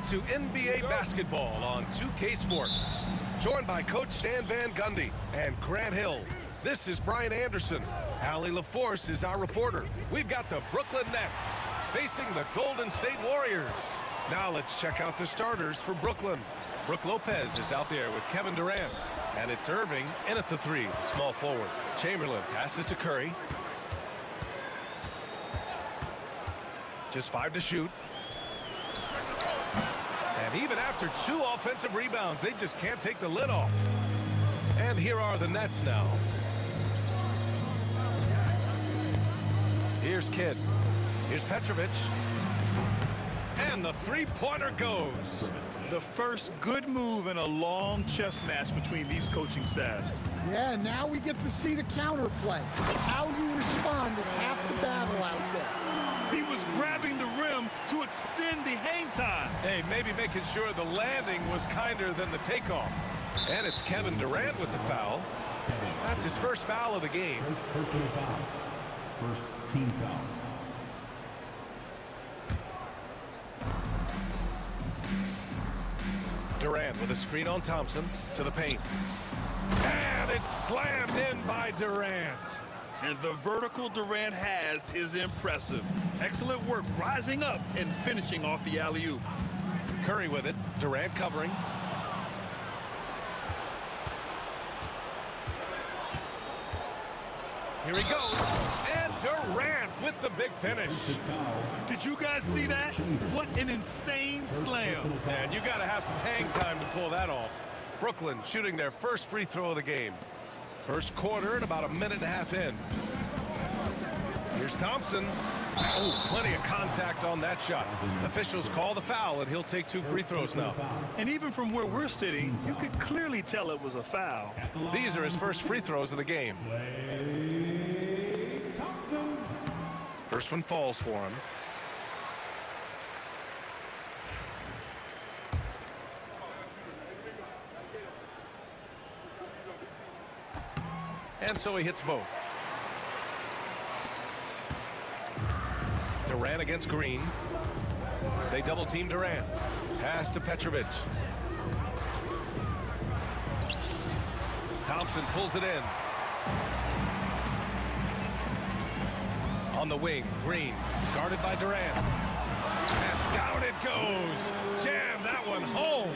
to NBA basketball on 2K Sports. Joined by Coach Stan Van Gundy and Grant Hill. This is Brian Anderson. Allie LaForce is our reporter. We've got the Brooklyn Nets facing the Golden State Warriors. Now let's check out the starters for Brooklyn. Brook Lopez is out there with Kevin Durant. And it's Irving in at the 3, small forward. Chamberlain passes to Curry. Just 5 to shoot. And even after 2 offensive rebounds, they just can't take the lid off. And here are the Nets now. Here's Kidd. Here's Petrovic. And the three-pointer goes. The first good move in a long chess match between these coaching staffs. Yeah, now we get to see the counterplay. How you respond is half the battle out there. He was grabbing the rim to extend the hang time. Hey, maybe making sure the landing was kinder than the takeoff. And it's Kevin Durant with the foul. That's his first foul of the game. Personal foul. First team foul. Durant with a screen on Thompson to the paint. And it's slammed in by Durant. And the vertical Durant has is impressive. Excellent work rising up and finishing off the alley-oop. Curry with it. Durant covering. Here he goes. And Durant with the big finish. Did you guys see that? What an insane slam. And you got to have some hang time to pull that off. Brooklyn shooting their first free throw of the game. First quarter and about a minute and a half in. Here's Thompson. Oh, plenty of contact on that shot. Officials call the foul, and he'll take 2 free throws now. And even from where we're sitting, you could clearly tell it was a foul. These are his first free throws of the game. First one falls for him. And so he hits both. Durant against Green. They double team Durant. Pass to Petrovic. Thompson pulls it in. On the wing, Green, guarded by Durant. And down it goes. Jam that one home.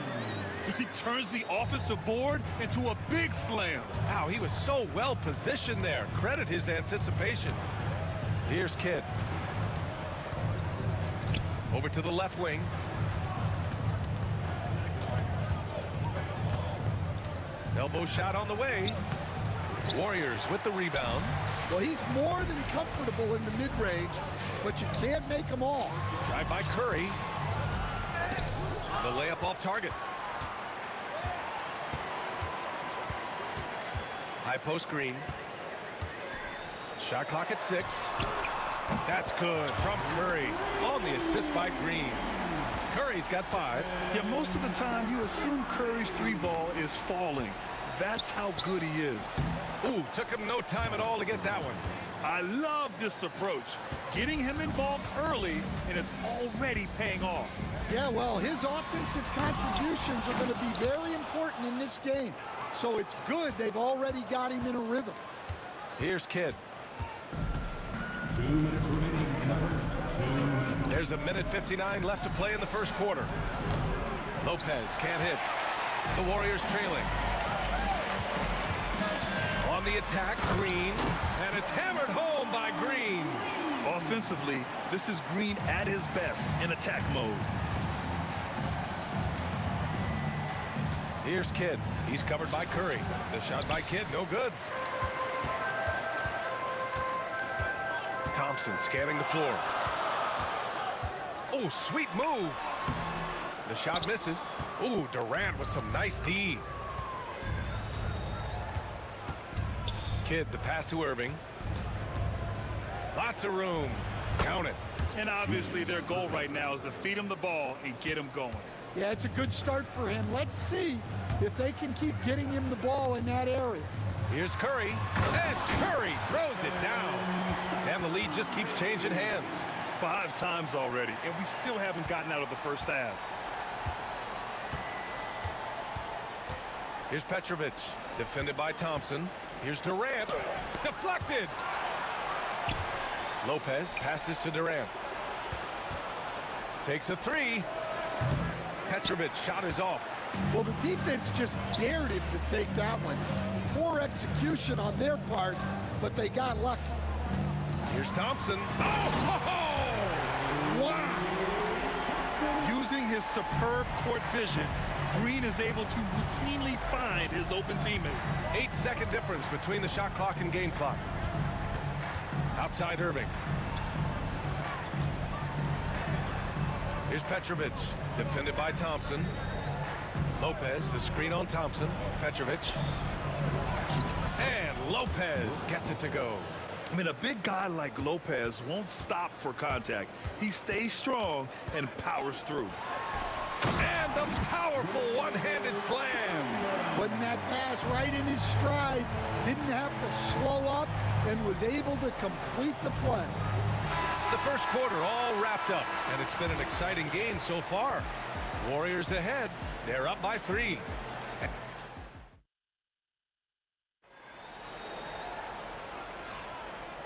He turns the offensive board into a big slam. Wow, he was so well positioned there. Credit his anticipation. Here's Kidd. Over to the left wing. Elbow shot on the way. Warriors with the rebound. Well, he's more than comfortable in the mid-range, but you can't make them all. Drive by Curry. The layup off target. High post Green. Shot clock at 6. That's good from Curry on the assist by Green. Curry's got 5. Yeah, most of the time you assume Curry's 3-ball is falling. That's how good he is. Ooh, took him no time at all to get that one. I love this approach. Getting him involved early, and it's already paying off. Yeah, well, his offensive contributions are going to be very important in this game. So it's good they've already got him in a rhythm. Here's Kidd. 2 minutes remaining in the first. 2 minutes. There's a minute 59 left to play in the first quarter. Lopez can't hit. The Warriors trailing. On the attack, Green. And it's hammered home by Green. Offensively, this is Green at his best in attack mode. Here's Kidd. He's covered by Curry. The shot by Kidd, no good. Thompson scanning the floor. Oh, sweet move. The shot misses. Ooh, Durant with some nice D. Kidd, the pass to Irving. Lots of room. Count it. And obviously their goal right now is to feed him the ball and get him going. Yeah, it's a good start for him. Let's see if they can keep getting him the ball in that area. Here's Curry. And Curry throws it down. And the lead just keeps changing hands. 5 times already, and we still haven't gotten out of the first half. Here's Petrovic, defended by Thompson. Here's Durant, deflected. Lopez passes to Durant. Takes a three. Petrovic shot is off. Well, the defense just dared him to take that one. Poor execution on their part, but they got lucky. Here's Thompson. Oh! Wow! Using his superb court vision, Green is able to routinely find his open teammate. 8-second difference between the shot clock and game clock. Outside Irving. Here's Petrovic, defended by Thompson. Lopez, the screen on Thompson. Petrovic. And Lopez gets it to go. I mean, a big guy like Lopez won't stop for contact. He stays strong and powers through. And the powerful one-handed slam. Putting that pass right in his stride, didn't have to slow up, and was able to complete the play. The first quarter all wrapped up, and it's been an exciting game so far. Warriors ahead. They're up by 3.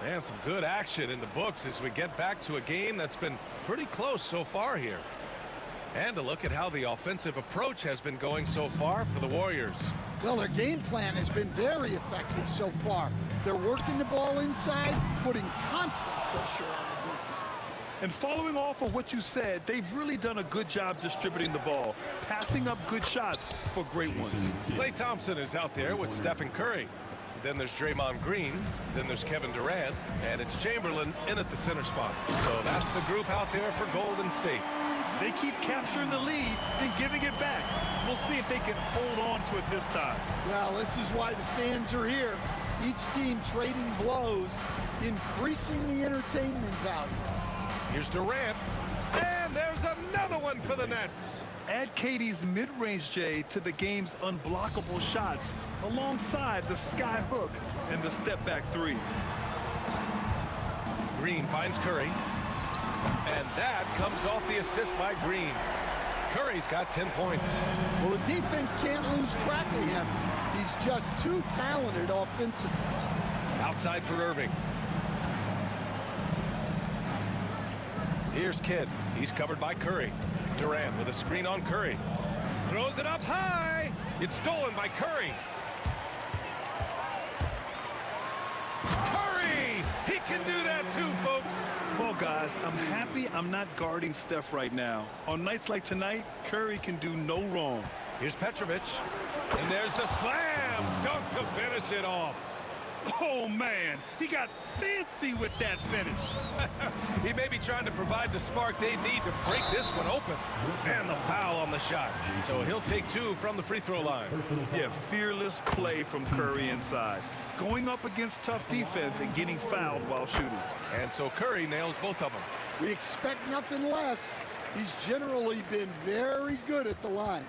And some good action in the books as we get back to a game that's been pretty close so far here. And a look at how the offensive approach has been going so far for the Warriors. Well, their game plan has been very effective so far. They're working the ball inside, putting constant pressure on the defense. And following off of what you said, they've really done a good job distributing the ball, passing up good shots for great ones. Klay Thompson is out there with Stephen Curry. Then there's Draymond Green. Then there's Kevin Durant. And it's Chamberlain in at the center spot. So that's the group out there for Golden State. They keep capturing the lead and giving it back. We'll see if they can hold on to it this time. Well, this is why the fans are here. Each team trading blows, increasing the entertainment value. Here's Durant. And there's another one for the Nets. Add KD's mid-range J to the game's unblockable shots alongside the sky hook and the step-back 3. Green finds Curry. And that comes off the assist by Green. Curry's got 10 points. Well, the defense can't lose track of him. He's just too talented offensively. Outside for Irving. Here's Kidd. He's covered by Curry. Durant with a screen on Curry. Throws it up high. It's stolen by Curry. Curry! He can do that too, folks. Well, guys, I'm happy I'm not guarding Steph right now. On nights like tonight, Curry can do no wrong. Here's Petrovic. And there's the slam. Dunk to finish it off. Oh, man, he got fancy with that finish. He may be trying to provide the spark they need to break this one open. And the foul on the shot. So he'll take 2 from the free throw line. Yeah, fearless play from Curry inside. Going up against tough defense and getting fouled while shooting. And so Curry nails both of them. We expect nothing less. He's generally been very good at the line.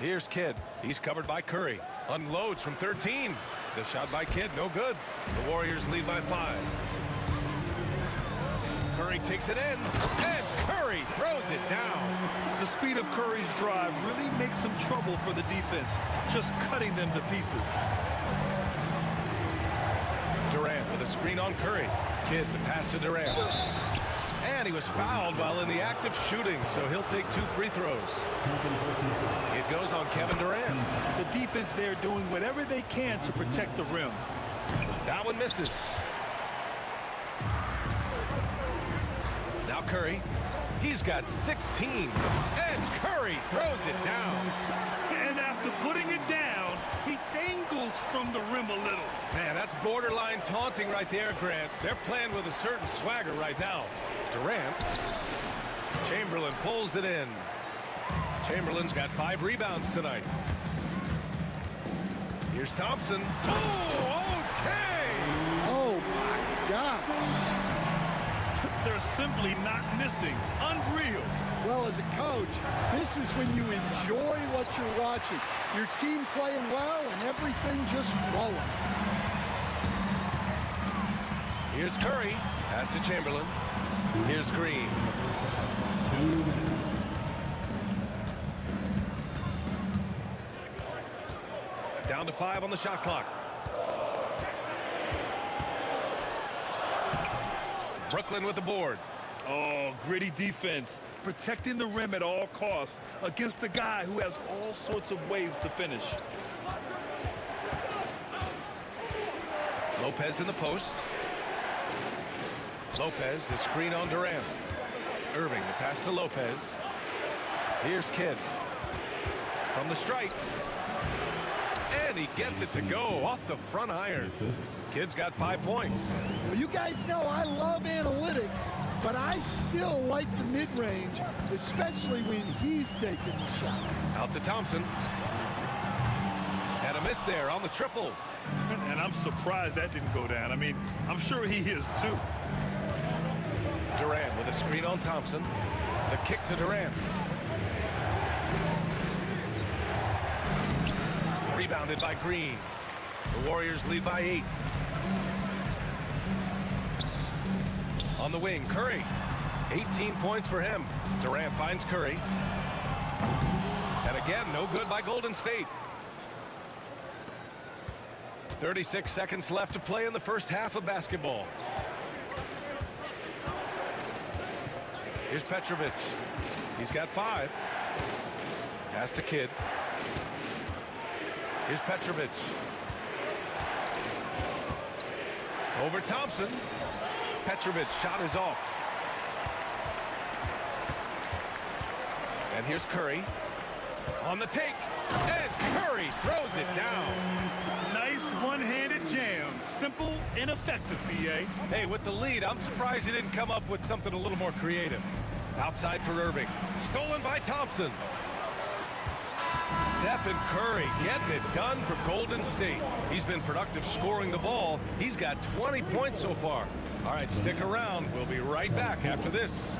Here's Kidd. He's covered by Curry. Unloads from 13. The shot by Kidd, no good. The Warriors lead by 5. Curry takes it in. And Curry throws it down. The speed of Curry's drive really makes some trouble for the defense, just cutting them to pieces. Durant with a screen on Curry. Kidd, the pass to Durant. And he was fouled while in the act of shooting, so he'll take 2 free throws. It goes on Kevin Durant. The defense there doing whatever they can to protect the rim. That one misses. Now Curry. He's got 16. And Curry throws it down. And after putting it down, he dangles from the rim a little. Man, that's borderline taunting right there, Grant. They're playing with a certain swagger right now. Durant. Chamberlain pulls it in. Chamberlain's got 5 rebounds tonight. Here's Thompson. Oh, okay! Oh, my God. They're simply not missing. Unreal. Well, as a coach, this is when you enjoy what you're watching. Your team playing well and everything just flowing. Here's Curry. Pass to Chamberlain. Here's Green. Down to 5 on the shot clock. Brooklyn with the board. Oh, gritty defense. Protecting the rim at all costs against a guy who has all sorts of ways to finish. Lopez in the post. Lopez, the screen on Durant. Irving, the pass to Lopez. Here's Kidd. From the strike. And he gets it to go off the front iron. Kidd's got 5 points. Well, you guys know I love analytics, but I still like the mid-range, especially when he's taking the shot. Out to Thompson. And a miss there on the triple. And I'm surprised that didn't go down. I mean, I'm sure he is too. Durant with a screen on Thompson. The kick to Durant. Rebounded by Green. The Warriors lead by 8. On the wing, Curry. 18 points for him. Durant finds Curry. And again, no good by Golden State. 36 seconds left to play in the first half of basketball. Here's Petrovic. He's got 5. Pass to Kidd. Here's Petrovic. Over Thompson. Petrovic shot is off. And here's Curry. On the take. And Curry throws it down. Nice one-handed jam. Simple and effective, B.A. Hey, with the lead, I'm surprised he didn't come up with something a little more creative. Outside for Irving. Stolen by Thompson. Stephen Curry getting it done for Golden State. He's been productive scoring the ball. He's got 20 points so far. All right, stick around. We'll be right back after this.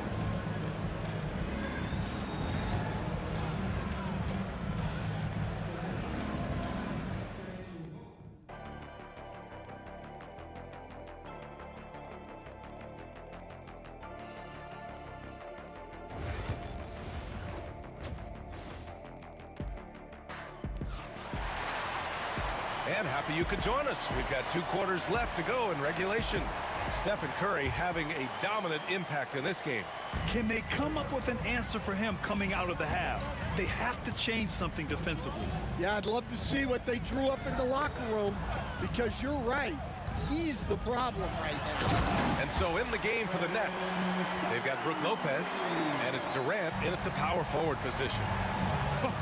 And happy you could join us. We've got 2 quarters left to go in regulation. Stephen Curry having a dominant impact in this game. Can they come up with an answer for him coming out of the half? They have to change something defensively. Yeah, I'd love to see what they drew up in the locker room, because you're right. He's the problem right now. And so in the game for the Nets, they've got Brook Lopez, and it's Durant in at the power forward position.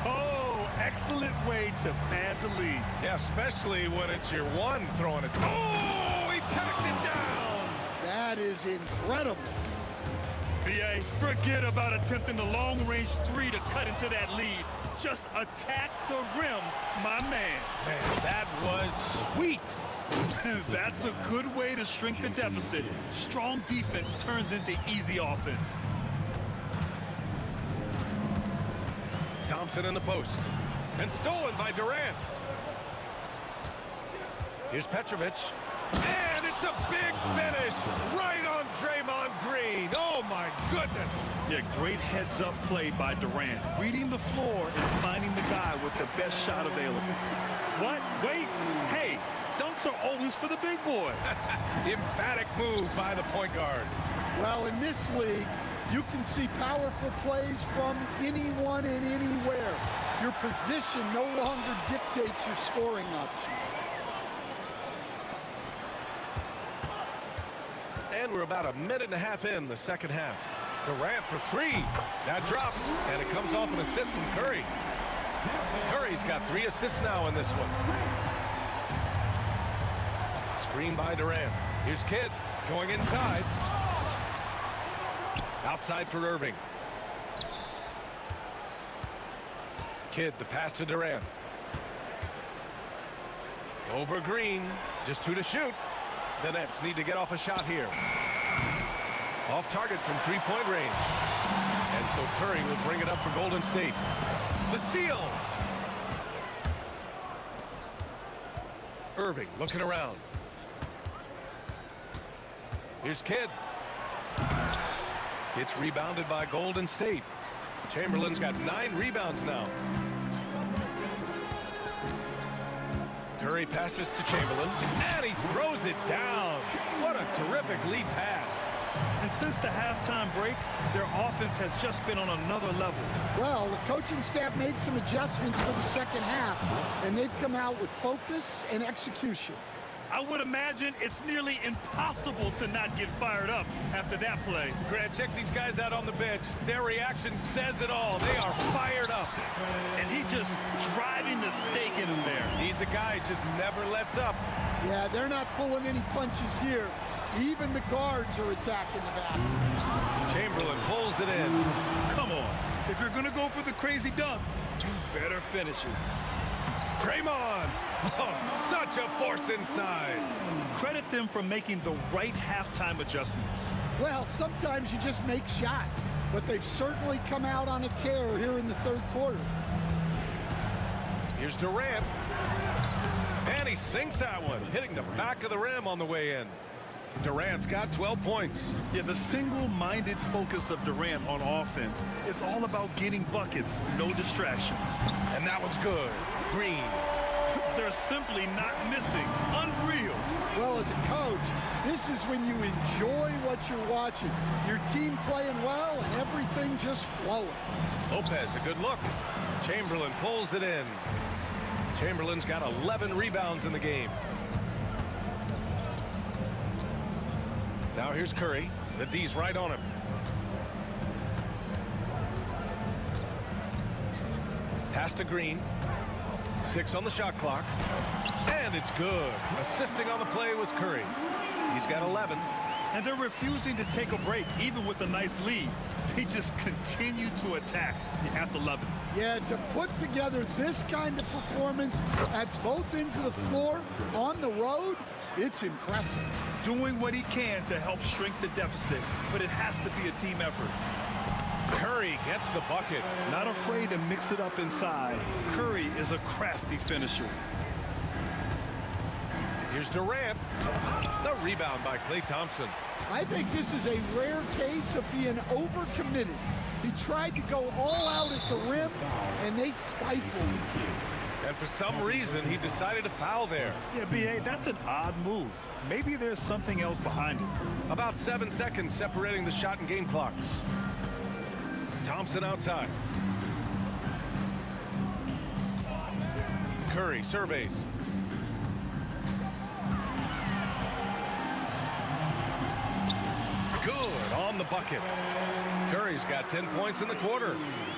Oh, excellent way to pad the lead. Yeah, especially when it's your one throwing it. Oh, he packs it down. That is incredible. B.A., forget about attempting the long-range 3 to cut into that lead. Just attack the rim, my man. Man, that was sweet. That's a good way to shrink the deficit. Strong defense turns into easy offense. Thompson in the post. And stolen by Durant. Here's Petrovic. And it's a big finish right on Draymond Green. Oh, my goodness. Yeah, great heads-up play by Durant. Reading the floor and finding the guy with the best shot available. What? Wait. Hey, dunks are always for the big boy. Emphatic move by the point guard. Well, in this league, you can see powerful plays from anyone and anywhere. Your position no longer dictates your scoring options. And we're about a minute and a half in the second half. Durant for 3. That drops, and it comes off an assist from Curry. Curry's got 3 assists now in this one. Screen by Durant. Here's Kidd going inside. Outside for Irving. Kidd, the pass to Durant. Over Green. Just 2 to shoot. The Nets need to get off a shot here. Off target from 3-point range. And so Curry will bring it up for Golden State. The steal. Irving looking around. Here's Kidd. Gets rebounded by Golden State. Chamberlain's got 9 rebounds now. Curry passes to Chamberlain, and he throws it down. What a terrific lead pass. And since the halftime break, their offense has just been on another level. Well, the coaching staff made some adjustments for the second half, and they've come out with focus and execution. I would imagine it's nearly impossible to not get fired up after that play. Grant, check these guys out on the bench. Their reaction says it all. They are fired up. And he just driving the stake in him there. He's a guy who just never lets up. Yeah, they're not pulling any punches here. Even the guards are attacking the basket. Chamberlain pulls it in. Come on. If you're going to go for the crazy dunk, you better finish it. Draymond! Oh, such a force inside. Credit them for making the right halftime adjustments. Well, sometimes you just make shots, but they've certainly come out on a tear here in the third quarter. Here's Durant. And he sinks that one, hitting the back of the rim on the way in. Durant's got 12 points. Yeah, the single-minded focus of Durant on offense, it's all about getting buckets, no distractions. And that one's good. Green. They're simply not missing. Unreal. Well, as a coach, this is when you enjoy what you're watching. Your team playing well and everything just flowing. Lopez, a good look. Chamberlain pulls it in. Chamberlain's got 11 rebounds in the game. Now here's Curry. The D's right on him. Pass to Green. 6 on the shot clock. And it's good. Assisting on the play was Curry. He's got 11. And they're refusing to take a break, even with a nice lead. They just continue to attack. You have to love it. Yeah, to put together this kind of performance at both ends of the floor on the road, it's impressive. Doing what he can to help shrink the deficit, but it has to be a team effort. Curry gets the bucket. Not afraid to mix it up inside. Curry is a crafty finisher. Here's Durant. The rebound by Klay Thompson. I think this is a rare case of being overcommitted. He tried to go all out at the rim, and they stifled him. And for some reason, he decided to foul there. Yeah, B.A., that's an odd move. Maybe there's something else behind it. About 7 seconds separating the shot and game clocks. Thompson outside. Curry surveys. Good on the bucket. Curry's got 10 points in the quarter.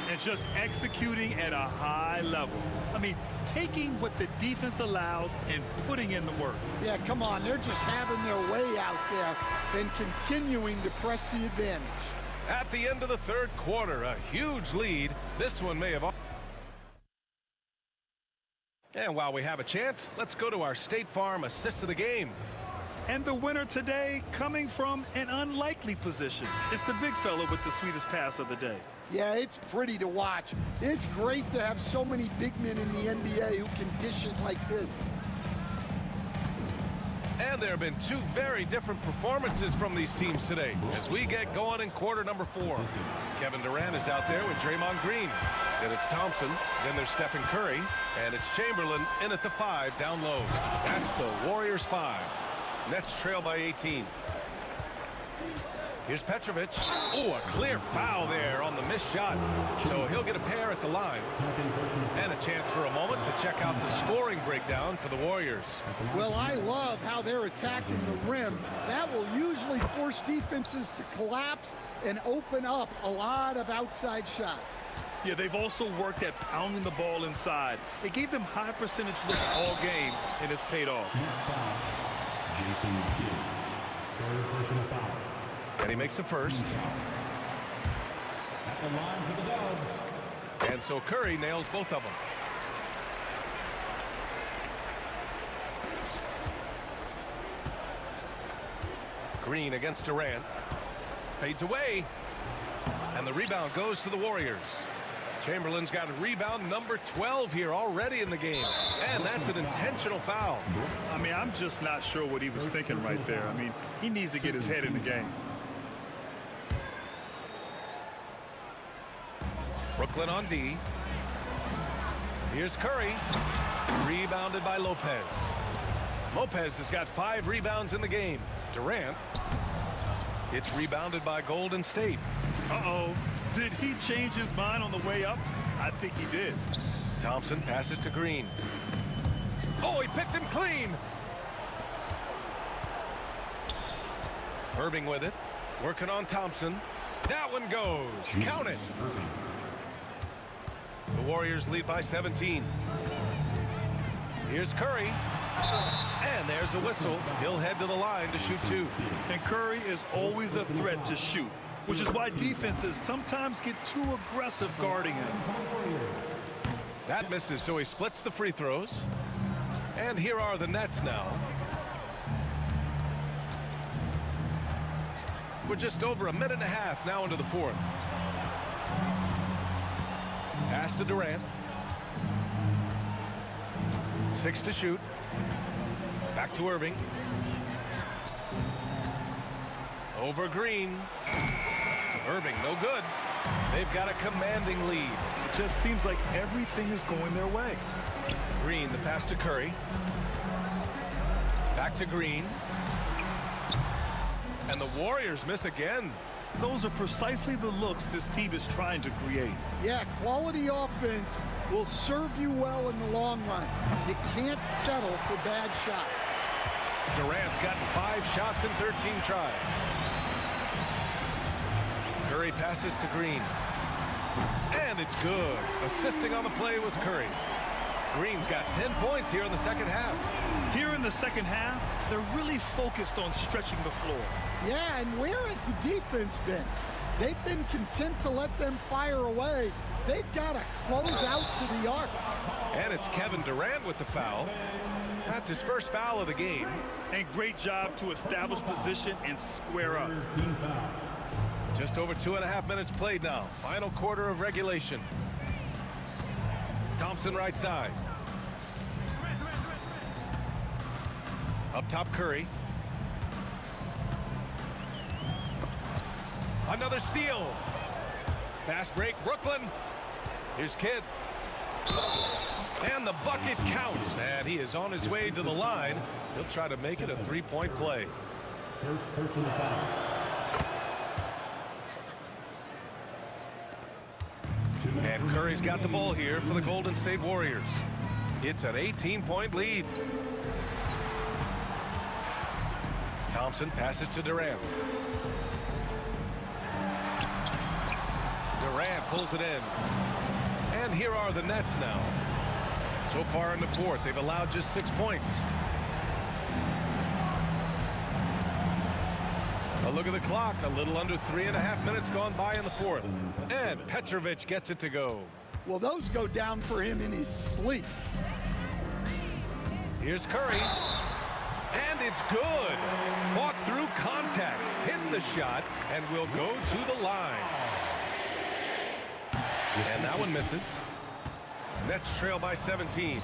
And just executing at a high level. I mean, taking what the defense allows and putting in the work. Yeah, come on. They're just having their way out there and continuing to press the advantage. At the end of the third quarter, a huge lead. This one may have... And while we have a chance, let's go to our State Farm assist of the game. And the winner today coming from an unlikely position. It's the big fella with the sweetest pass of the day. Yeah, it's pretty to watch. It's great to have so many big men in the NBA who can dish it like this. And there have been 2 very different performances from these teams today as we get going in quarter number 4. Kevin Durant is out there with Draymond Green. Then it's Thompson. Then there's Stephen Curry. And it's Chamberlain in at the 5 down low. That's the Warriors 5. Nets trail by 18. Here's Petrovic. Oh, a clear foul there on the missed shot. So he'll get a pair at the line. And a chance for a moment to check out the scoring breakdown for the Warriors. Well, I love how they're attacking the rim. That will usually force defenses to collapse and open up a lot of outside shots. Yeah, they've also worked at pounding the ball inside. It gave them high percentage looks all game, and it's paid off. Jason Kidd, third personal foul. And he makes the first. At the line for the Dubs. And so Curry nails both of them. Green against Durant. Fades away. And the rebound goes to the Warriors. Chamberlain's got a rebound number 12 here already in the game. And that's an intentional foul. I mean, I'm just not sure what he was thinking right there. I mean, he needs to get his head in the game. Brooklyn on D. Here's Curry. Rebounded by Lopez. Lopez has got 5 rebounds in the game. Durant. It's rebounded by Golden State. Uh-oh. Did he change his mind on the way up? I think he did. Thompson passes to Green. Oh, he picked him clean. Irving with it. Working on Thompson. That one goes. Count it. The Warriors lead by 17. Here's Curry. And there's a whistle. He'll head to the line to shoot 2. And Curry is always a threat to shoot, which is why defenses sometimes get too aggressive guarding him. That misses, so he splits the free throws. And here are the Nets now. We're just over a minute and a half now into the 4th. Pass to Durant. 6 to shoot. Back to Irving. Over Green. Irving, no good. They've got a commanding lead. It just seems like everything is going their way. Green, the pass to Curry. Back to Green. And the Warriors miss again. Those are precisely the looks this team is trying to create. Yeah, quality offense will serve you well in the long run. You can't settle for bad shots. Durant's gotten 5 shots in 13 tries. Curry passes to Green. And it's good. Assisting on the play was Curry. Green's got 10 points here in the second half. Here in the second half, they're really focused on stretching the floor. Yeah, and where has the defense been? They've been content to let them fire away. They've got to close out to the arc. And it's Kevin Durant with the foul. That's his first foul of the game. And great job to establish position and square up. Just over 2.5 minutes played now. Final quarter of regulation. Thompson right side. Up top Curry. Another steal. Fast break Brooklyn. Here's Kidd. And the bucket counts. And he is on his way to the line. He'll try to make it a 3-point play. First personal foul. And Curry's got the ball here for the Golden State Warriors. It's an 18-point lead. Thompson passes to Durant. Durant pulls it in. And here are the Nets now. So far in the 4th, they've allowed just 6 points. A look at the clock. A little under 3.5 minutes gone by in the 4th. And Petrovic gets it to go. Well, those go down for him in his sleep. Here's Curry. And it's good. Fought through contact. Hit the shot. And will go to the line. And that one misses. Nets trail by 17.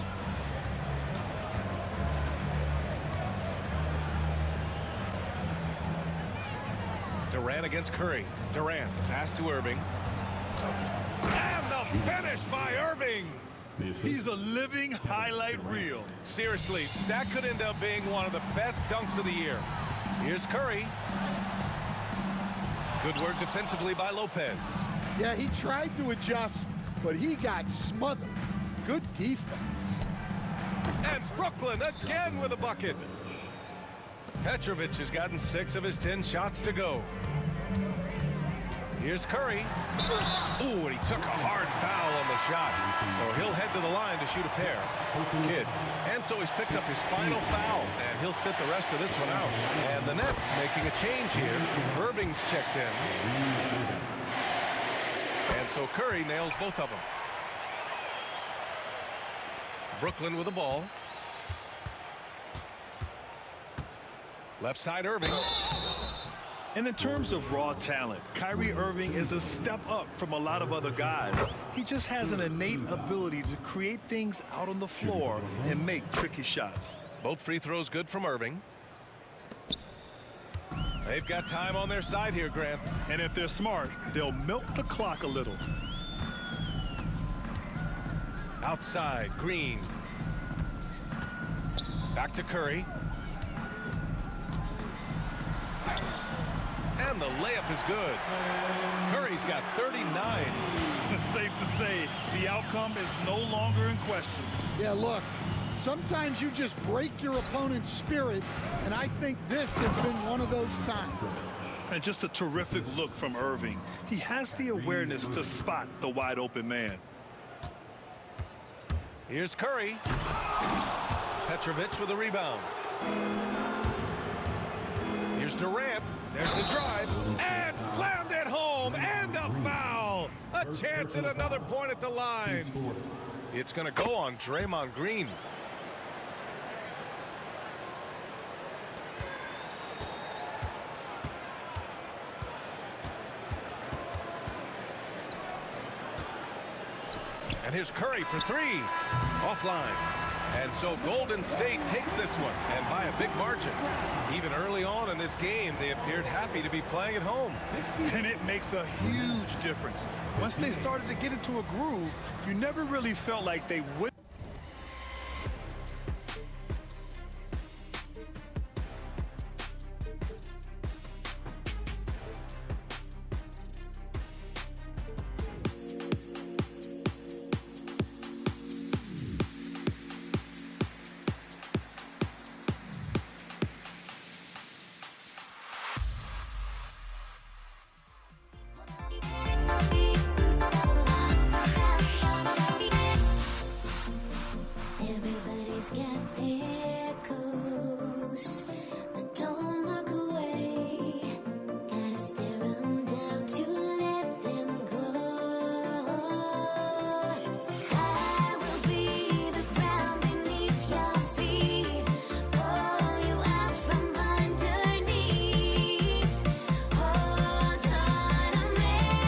Durant against Curry. Durant, pass to Irving. And the finish by Irving. He's a living highlight reel. Seriously, that could end up being one of the best dunks of the year. Here's Curry. Good work defensively by Lopez. Yeah, he tried to adjust, but he got smothered. Good defense. And Brooklyn again with a bucket. Petrovic has gotten 6 of his 10 shots to go. Here's Curry. Ooh, and he took a hard foul on the shot. So he'll head to the line to shoot a pair. Kidd. And so he's picked up his final foul, and he'll sit the rest of this one out. And the Nets making a change here. Irving's checked in. And so Curry nails both of them. Brooklyn with the ball. Left side Irving. And in terms of raw talent, Kyrie Irving is a step up from a lot of other guys. He just has an innate ability to create things out on the floor and make tricky shots. Both free throws good from Irving. They've got time on their side here, Grant. And if they're smart, they'll milk the clock a little. Outside, Green. Back to Curry. And the layup is good. Curry's got 39. It's safe to say the outcome is no longer in question. Yeah, look, sometimes you just break your opponent's spirit, and I think this has been one of those times. And just a terrific look from Irving. He has the awareness to spot the wide open man. Here's Curry. Petrovic with a rebound. Here's Durant. There's the drive. And slammed it home. And a foul. A chance at another point at the line. It's going to go on Draymond Green. And here's Curry for three. Offline. And so Golden State takes this one, and by a big margin. Even early on in this game, they appeared happy to be playing at home. And it makes a huge difference. Once they started to get into a groove, you never really felt like they would. Everybody's got their goals, but don't look away. Gotta stare 'em down to let them go. I will be the ground beneath your feet, pull you out from underneath. Hold on to me.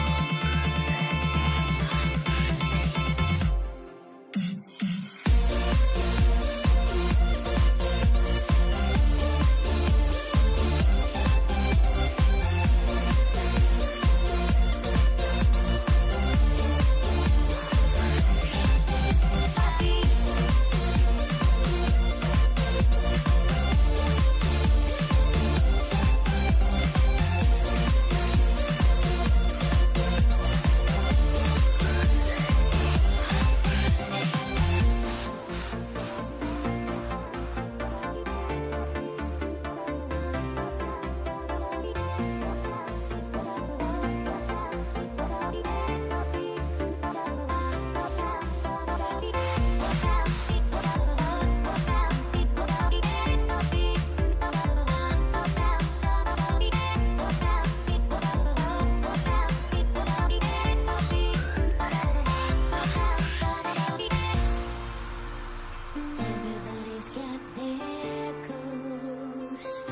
Everybody's got their goals,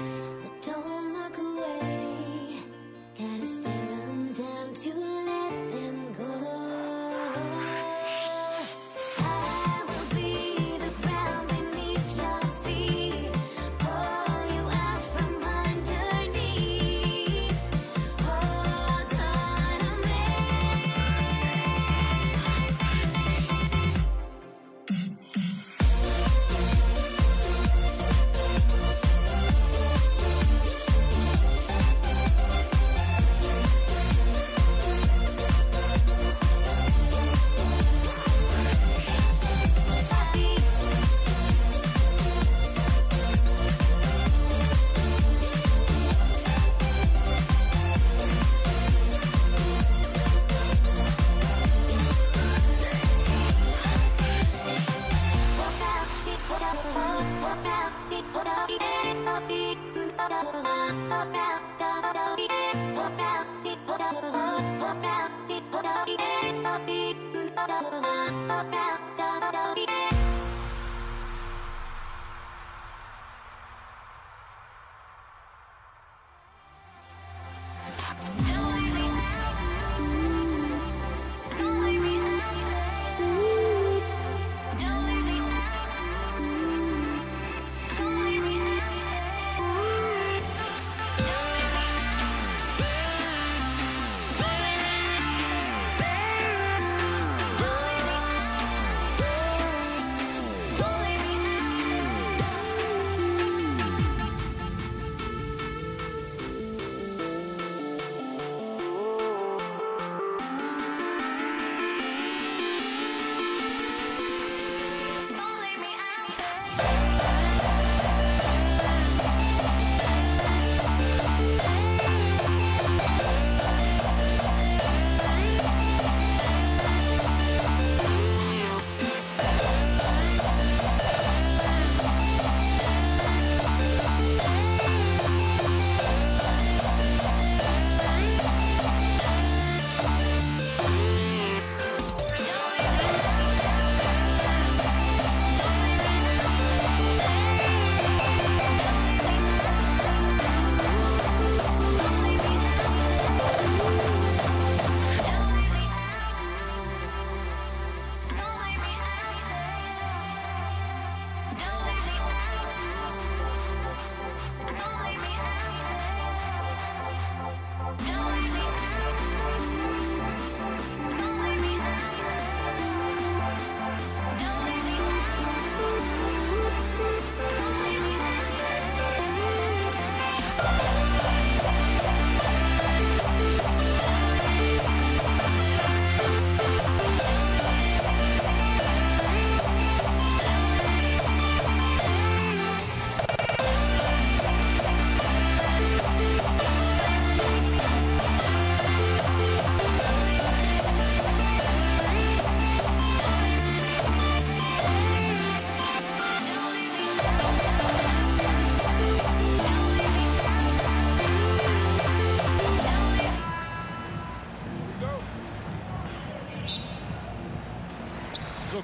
but don't look away. Gotta stare 'em down to let them go. I will be the ground beneath your feet, pull you out from underneath. Hold on to me.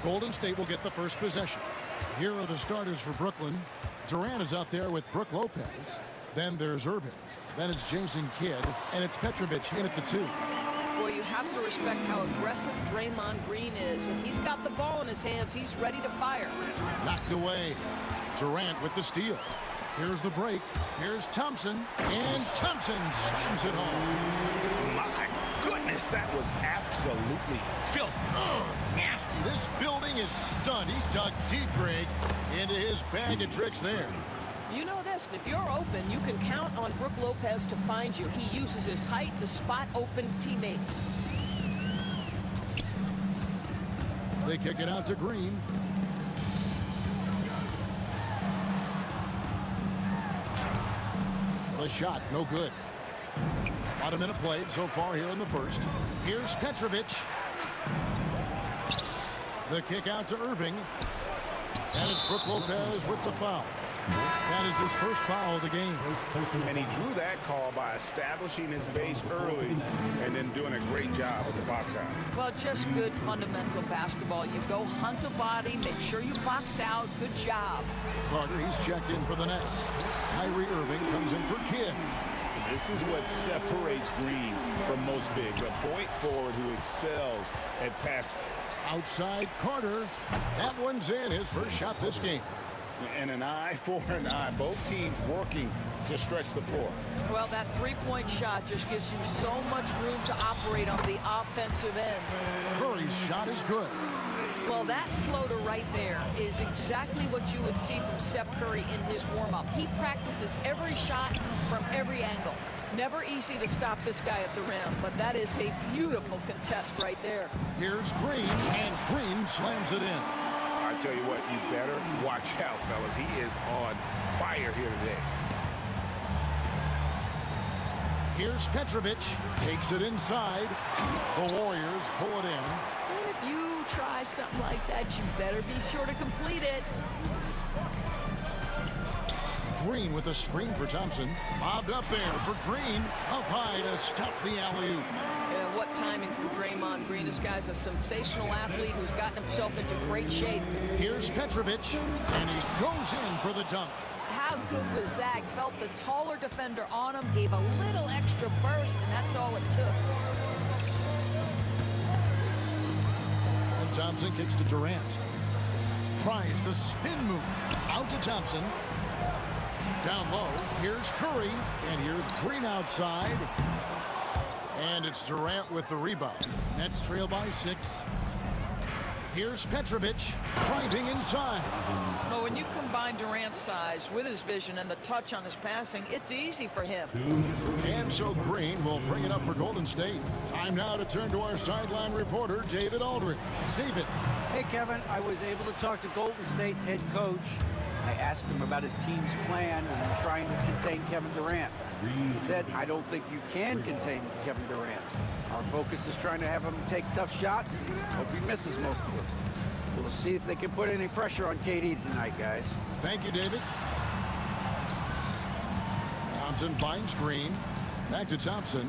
Golden State will get the first possession. Here are the starters for Brooklyn. Durant is out there with Brook Lopez. Then there's Irving. Then it's Jason Kidd. And it's Petrovic in at the 2. Well, you have to respect how aggressive Draymond Green is. If he's got the ball in his hands, he's ready to fire. Knocked away. Durant with the steal. Here's the break. Here's Thompson. And Thompson slams it home. My goodness, that was absolutely filthy. Oh, nasty. This building is stunned. He dug deep, Greg, into his bag of tricks there. You know this, if you're open, you can count on Brook Lopez to find you. He uses his height to spot open teammates. They kick it out to Green. The shot, no good. About a minute played so far here in the first. Here's Petrovic. The kick out to Irving. And it's Brook Lopez with the foul. That is his first foul of the game. And he drew that call by establishing his base early and then doing a great job with the box out. Well, just good fundamental basketball. You go hunt a body, make sure you box out. Good job. Carter, he's checked in for the Nets. Kyrie Irving comes in for Kidd. This is what separates Green from most bigs. A point forward who excels at passing. Outside Carter. That one's in. His first shot this game. And an eye for an eye. Both teams working to stretch the floor. Well, that three-point shot just gives you so much room to operate on the offensive end. Curry's shot is good. Well, that floater right there is exactly what you would see from Steph Curry in his warm-up. He practices every shot from every angle. Never easy to stop this guy at the rim, but that is a beautiful contest right there. Here's Green, and Green slams it in. I tell you what, you better watch out, fellas. He is on fire here today. Here's Petrovic. Takes it inside. The Warriors pull it in. And if you try something like that, you better be sure to complete it. Green with a screen for Thompson. Bobbed up there for Green. Up high to stuff the alley-oop. Yeah, what timing from Draymond Green. This guy's a sensational athlete who's gotten himself into great shape. Here's Petrovic, and he goes in for the dunk. How good was that? Felt the taller defender on him, gave a little extra burst, and that's all it took. And Thompson kicks to Durant. Tries the spin move. Out to Thompson. Down low, here's Curry, and here's Green outside. And it's Durant with the rebound. Nets trail by 6. Here's Petrovic, driving inside. Well, when you combine Durant's size with his vision and the touch on his passing, it's easy for him. And so Green will bring it up for Golden State. Time now to turn to our sideline reporter, David Aldridge. David. Hey, Kevin, I was able to talk to Golden State's head coach. I asked him about his team's plan and trying to contain Kevin Durant. He said, I don't think you can contain Kevin Durant. Our focus is trying to have him take tough shots. Hope he misses most of them. We'll see if they can put any pressure on KD tonight, guys. Thank you, David. Thompson finds Green. Back to Thompson.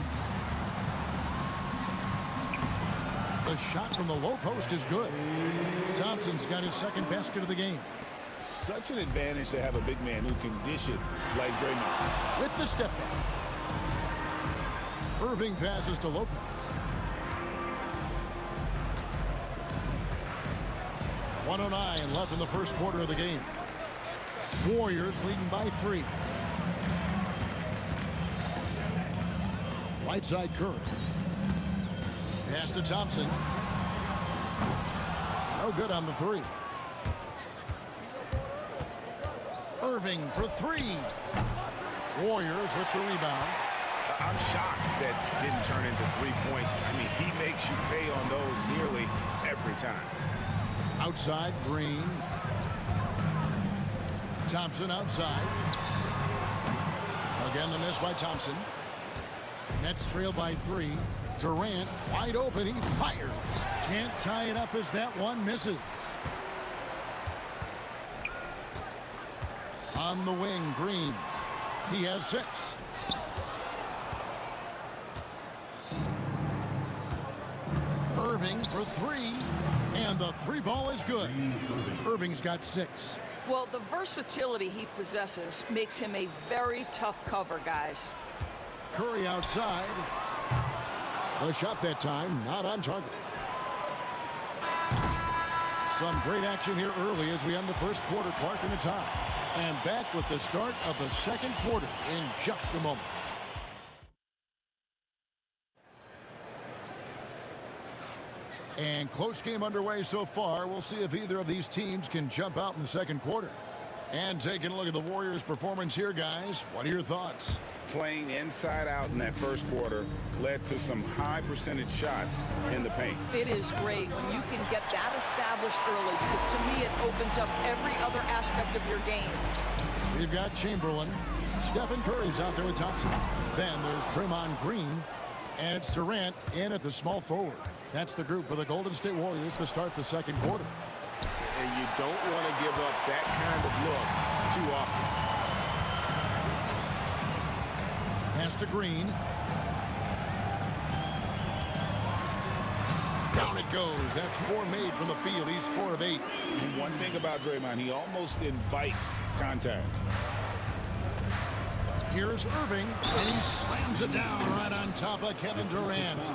The shot from the low post is good. Thompson's got his second basket of the game. Such an advantage to have a big man who can dish it like Draymond. With the step back. Irving passes to Lopez. .109 left in the first quarter of the game. Warriors leading by 3. Right side Curry. Pass to Thompson. No good on the 3. Irving for 3. Warriors with the rebound. I'm shocked that didn't turn into 3 points. I mean, he makes you pay on those nearly every time. Outside, Green. Thompson outside. Again, the miss by Thompson. Nets trail by 3. Durant wide open. He fires. Can't tie it up as that one misses. On the wing, Green. He has 6. Irving for 3. And the three ball is good. Irving's got 6. Well, the versatility he possesses makes him a very tough cover, guys. Curry outside. The shot that time, not on target. Some great action here early as we end the first quarter. Clark in a tie. And back with the start of the second quarter in just a moment. And close game underway so far. We'll see if either of these teams can jump out in the second quarter. And taking a look at the Warriors' performance here, guys. What are your thoughts? Playing inside out in that first quarter led to some high percentage shots in the paint. It is great when you can get that established early because to me it opens up every other aspect of your game. We've got Chamberlain. Stephen Curry's out there with Thompson. Then there's Draymond Green. And it's Durant in at the small forward. That's the group for the Golden State Warriors to start the second quarter. And you don't want to give up that kind of look too often. Pass to Green. Down it goes. That's 4 made from the field. He's 4 of 8. And one thing about Draymond, he almost invites contact. Here's Irving, and he slams it down right on top of Kevin Durant.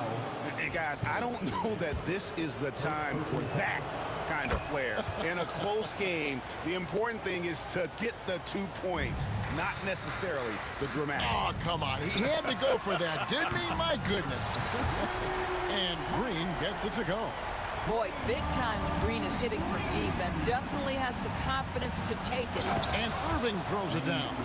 And guys, I don't know that this is the time for that kind of flair. In a close game, the important thing is to get the 2 points, not necessarily the dramatics. Oh, come on. He had to go for that, didn't he? My goodness. And Green gets it to go. Boy, big time when Green is hitting from deep and definitely has the confidence to take it. And Irving throws it down.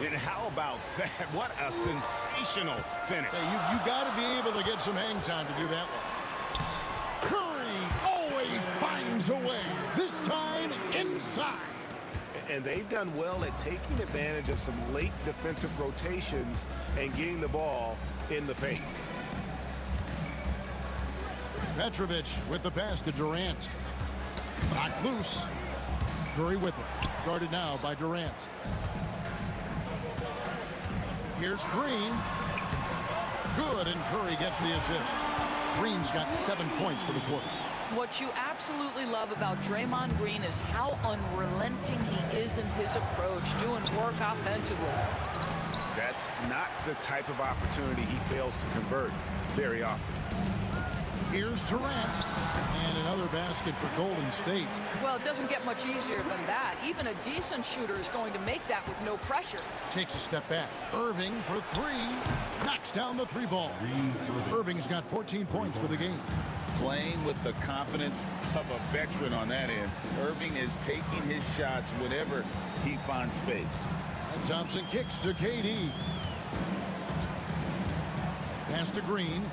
And how about that? What a sensational finish. Hey, you got to be able to get some hang time to do that one. Curry always finds a way. This time inside. And they've done well at taking advantage of some late defensive rotations and getting the ball in the paint. Petrovic with the pass to Durant. Knocked loose. Curry with it. Guarded now by Durant. Here's Green. Good, and Curry gets the assist. Green's got 7 points for the quarter. What you absolutely love about Draymond Green is how unrelenting he is in his approach, doing work offensively. That's not the type of opportunity he fails to convert very often. Here's Durant. And another basket for Golden State. Well, it doesn't get much easier than that. Even a decent shooter is going to make that with no pressure. Takes a step back. Irving for 3. Knocks down the 3 ball. Irving's got 14 points for the game. Playing with the confidence of a veteran on that end. Irving is taking his shots whenever he finds space. And Thompson kicks to KD. Pass to Green.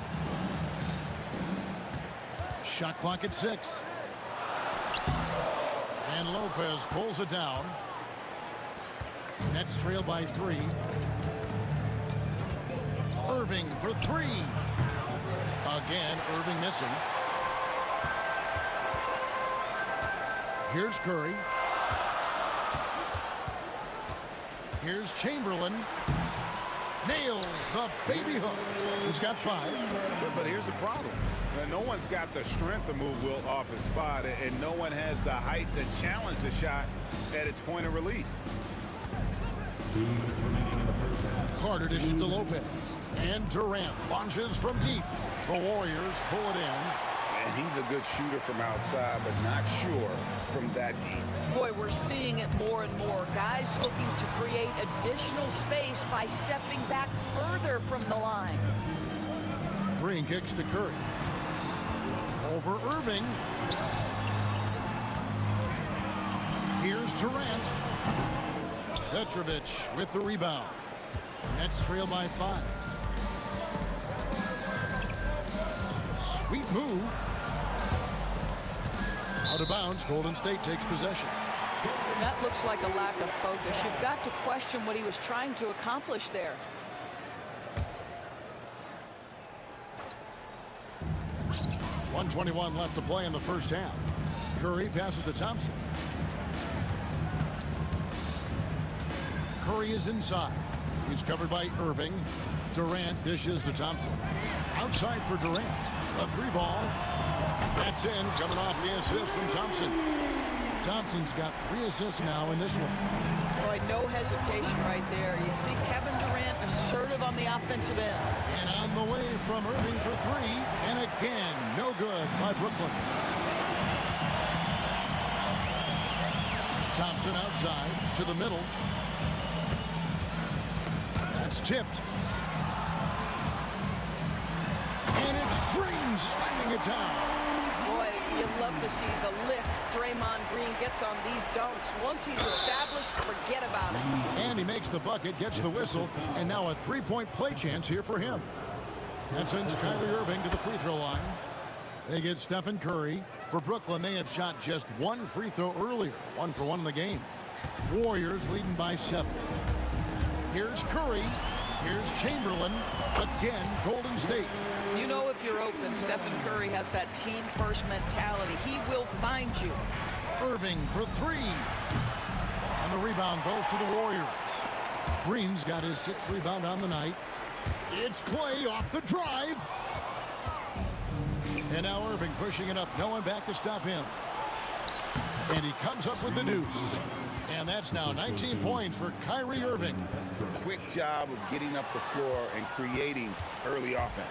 Shot clock at 6. And Lopez pulls it down. Nets trail by 3. Irving for 3. Again, Irving missing. Here's Curry. Here's Chamberlain. Nails the baby hook. He's got 5. But here's the problem. No one's got the strength to move Wilt off his spot, and no one has the height to challenge the shot at its point of release. Carter dishes to Lopez. And Durant launches from deep. The Warriors pull it in. And he's a good shooter from outside, but not sure from that deep. Boy, we're seeing it more and more. Guys looking to create additional space by stepping back further from the line. Green kicks to Curry. Over Irving. Here's Durant. Petrovic with the rebound. Nets trail by 5. Sweet move. Out of bounds. Golden State takes possession. That looks like a lack of focus. You've got to question what he was trying to accomplish there. .121 left to play in the first half. Curry passes to Thompson. Curry is inside. He's covered by Irving. Durant dishes to Thompson. Outside for Durant. A 3 ball. That's in, coming off the assist from Thompson. Thompson's got 3 assists now in this one. Boy, no hesitation right there. You see Kevin Durant assertive on the offensive end. And on the way from Irving for 3. And again, no good by Brooklyn. Thompson outside to the middle. That's tipped. And it's Green slamming it down. Boy, you love to see the lift Draymond Green gets on these dunks. Once he's established, forget about it. And he makes the bucket, gets the whistle, and now a 3-point play chance here for him. That sends Kyrie Irving to the free throw line. They get Stephen Curry. For Brooklyn, they have shot just 1 free throw earlier. 1 for 1 in the game. Warriors leading by 7. Here's Curry. Here's Chamberlain. Again, Golden State. You know if you're open, Stephen Curry has that team-first mentality. He will find you. Irving for 3. And the rebound goes to the Warriors. Green's got his 6th rebound on the night. It's Clay off the drive. And now Irving pushing it up. No one back to stop him. And he comes up with the deuce. And that's now 19 points for Kyrie Irving. Quick job of getting up the floor and creating early offense.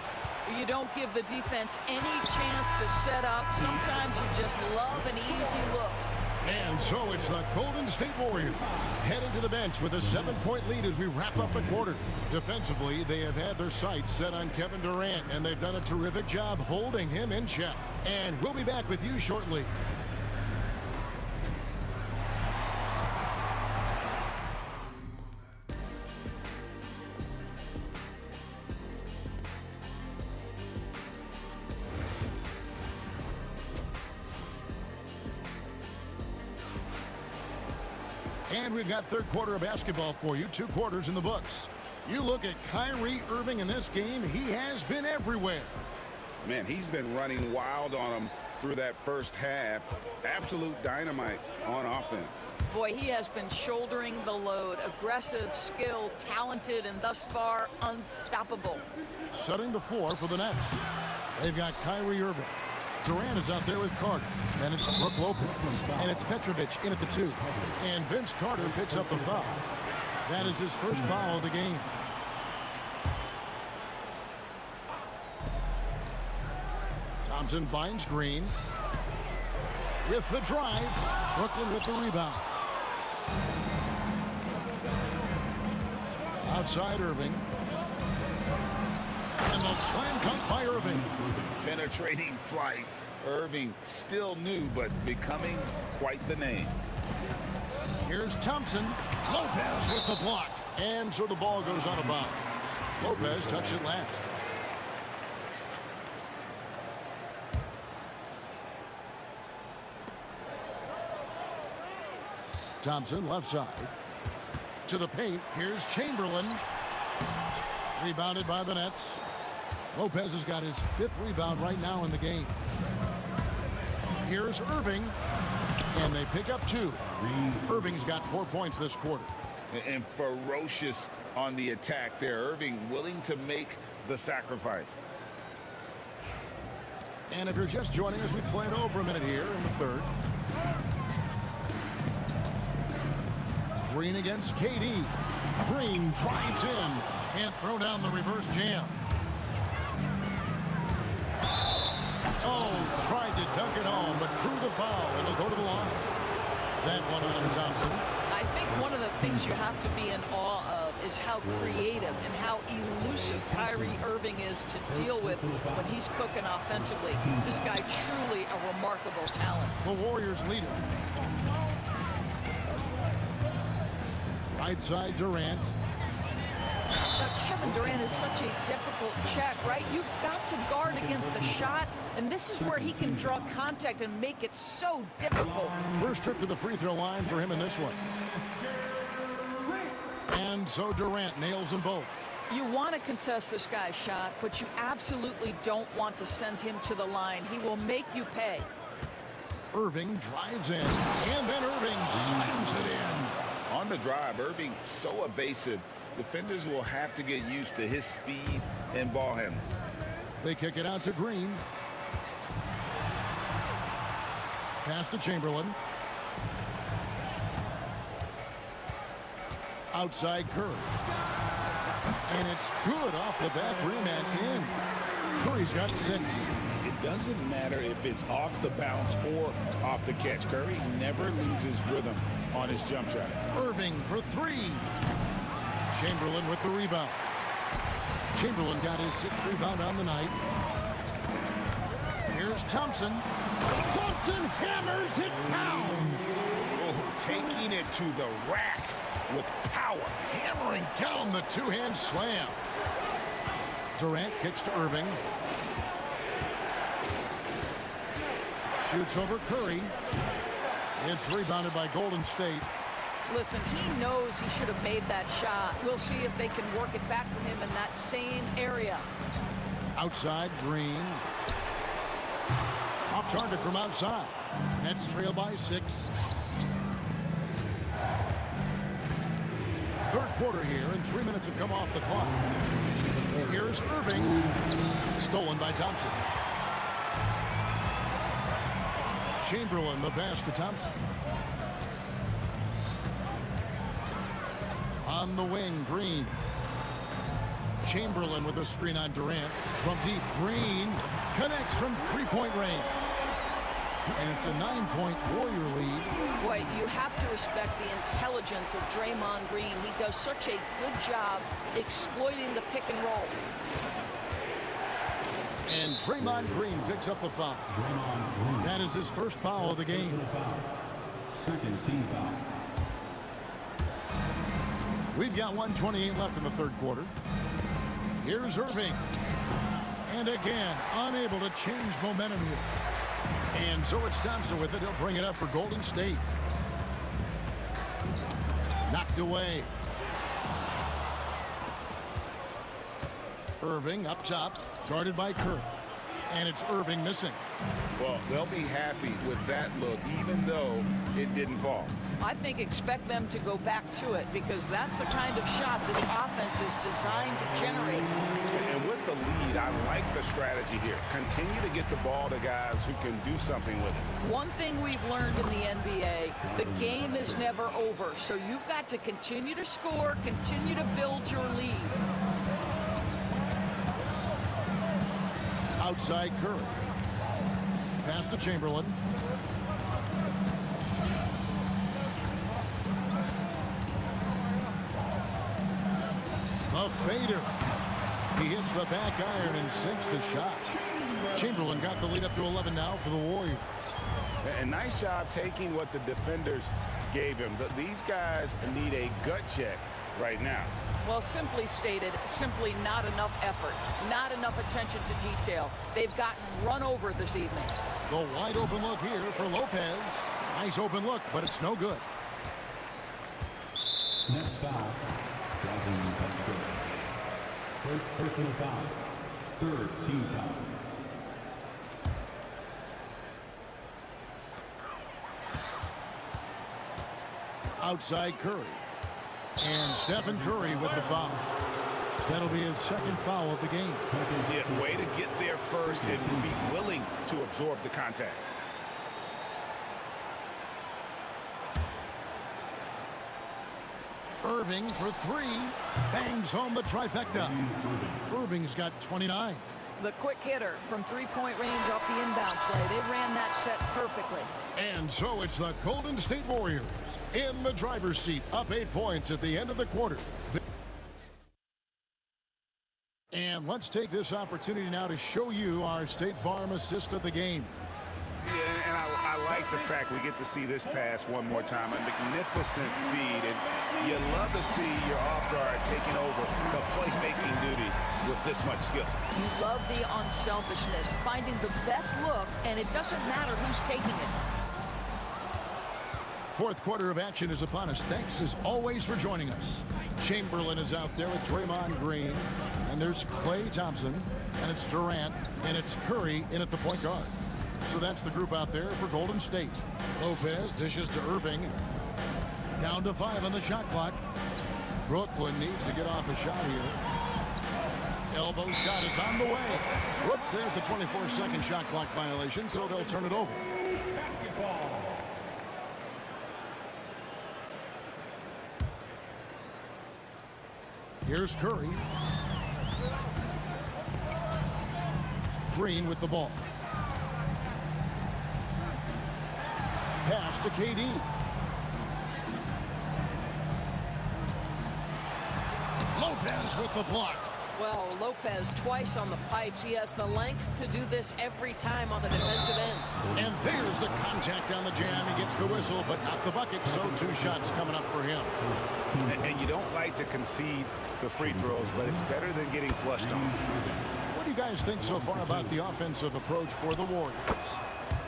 You don't give the defense any chance to set up. Sometimes you just love an easy look. And so it's the Golden State Warriors heading to the bench with a 7-point lead as we wrap up the quarter. Defensively, they have had their sights set on Kevin Durant, and they've done a terrific job holding him in check. And we'll be back with you shortly. And we've got third quarter of basketball for you. 2 quarters in the books. You look at Kyrie Irving in this game, he has been everywhere. Man, he's been running wild on him through that first half. Absolute dynamite on offense. Boy, he has been shouldering the load. Aggressive, skilled, talented, and thus far unstoppable. Setting the floor for the Nets. They've got Kyrie Irving. Durant is out there with Carter. And it's Brook Lopez. And it's Petrovic in at the 2. And Vince Carter picks up the foul. That is his first foul of the game. Thompson finds Green. With the drive. Brooklyn with the rebound. Outside Irving. And the slam dunk by Irving. Penetrating flight. Irving still new, but becoming quite the name. Here's Thompson. Lopez with the block. And so the ball goes out of bounds. Lopez touched it last. Thompson left side. To the paint. Here's Chamberlain. Rebounded by the Nets. Lopez has got his 5th rebound right now in the game. Here's Irving. And they pick up 2. Irving's got 4 points this quarter. And ferocious on the attack there. Irving willing to make the sacrifice. And if you're just joining us, we played over a minute here in the third. Green against KD. Green drives in. Can't throw down the reverse jam. Oh, tried to dunk it home, but drew the foul, and he'll go to the line. That one on Thompson. I think one of the things you have to be in awe of is how creative and how elusive Kyrie Irving is to deal with when he's cooking offensively. This guy truly a remarkable talent. The Warriors lead it. Right side Durant. Now, Kevin Durant is such a difficult check, right? You've got to guard against the shot, and this is where he can draw contact and make it so difficult. First trip to the free throw line for him in this one. And so Durant nails them both. You want to contest this guy's shot, but you absolutely don't want to send him to the line. He will make you pay. Irving drives in, and then Irving slams it in. On the drive, Irving so evasive. Defenders will have to get used to his speed and ball handling. They kick it out to Green. Pass to Chamberlain. Outside Curry. And it's good off the back rim and in. Curry's got 6. It doesn't matter if it's off the bounce or off the catch. Curry never loses rhythm on his jump shot. Irving for 3. Chamberlain with the rebound. Chamberlain got his 6th rebound on the night. Here's Thompson. Thompson hammers it down. Oh, taking it to the rack with power. Hammering down the two-hand slam. Durant kicks to Irving. Shoots over Curry. It's rebounded by Golden State. Listen, he knows he should have made that shot. We'll see if they can work it back to him in that same area. Outside, Green. Off target from outside. Nets trail by 6. Third quarter here, and 3 minutes have come off the clock. Here's Irving. Stolen by Thompson. Chamberlain, the pass to Thompson. On the wing, Green. Chamberlain with a screen on Durant. From deep, Green connects from three-point range. And it's a 9-point Warrior lead. Boy, you have to respect the intelligence of Draymond Green. He does such a good job exploiting the pick and roll. And Draymond Green picks up the foul. That is his first foul of the game. Second team foul. We've got 1:28 left in the third quarter. Here's Irving. And again, unable to change momentum here. And so it's Thompson with it. He'll bring it up for Golden State. Knocked away. Irving up top, guarded by Curry. And it's Irving missing. Well, they'll be happy with that look, even though it didn't fall. I think expect them to go back to it because that's the kind of shot this offense is designed to generate. And with the lead, I like the strategy here. Continue to get the ball to guys who can do something with it. One thing we've learned in the NBA, the game is never over. So you've got to continue to score, continue to build your lead. Outside Curry. Pass to Chamberlain. A fader. He hits the back iron and sinks the shot. Chamberlain got the lead up to 11 now for the Warriors. A nice job taking what the defenders gave him. These guys need a gut check right now. Well, simply stated, simply not enough effort, not enough attention to detail. They've gotten run over this evening. The wide open look here for Lopez. Nice open look, but it's no good. Next foul. First personal foul. Third team foul. Outside Curry. And Stephen Curry with the foul. That'll be his second foul of the game. Yeah, way to get there first and be willing to absorb the contact. Irving for 3. Bangs home the trifecta. Irving's got 29. The quick hitter from three-point range off the inbound play. They ran that set perfectly. And so it's the Golden State Warriors in the driver's seat, up 8 points at the end of the quarter. And let's take this opportunity now to show you our State Farm assist of the game. Yeah, and I like the fact we get to see this pass one more time. A magnificent feed, and you love to see your off guard taking over the playmaking duties with this much skill. You love the unselfishness, finding the best look, and it doesn't matter who's taking it. Fourth quarter of action is upon us. Thanks as always for joining us. Chamberlain is out there with Draymond Green, and there's Klay Thompson, and it's Durant, and it's Curry in at the point guard. So that's the group out there for Golden State. Lopez dishes to Irving. Down to 5 on the shot clock. Brooklyn needs to get off a shot here. Elbow shot is on the way. Whoops, there's the 24-second shot clock violation, so they'll turn it over. Basketball. Here's Curry. Green with the ball. Pass to KD. Lopez with the block. Well, Lopez twice on the pipes. He has the length to do this every time on the defensive end. And there's the contact on the jam. He gets the whistle, but not the bucket. So 2 shots coming up for him. And you don't like to concede the free throws, but it's better than getting flushed on. What do you guys think so far about the offensive approach for the Warriors?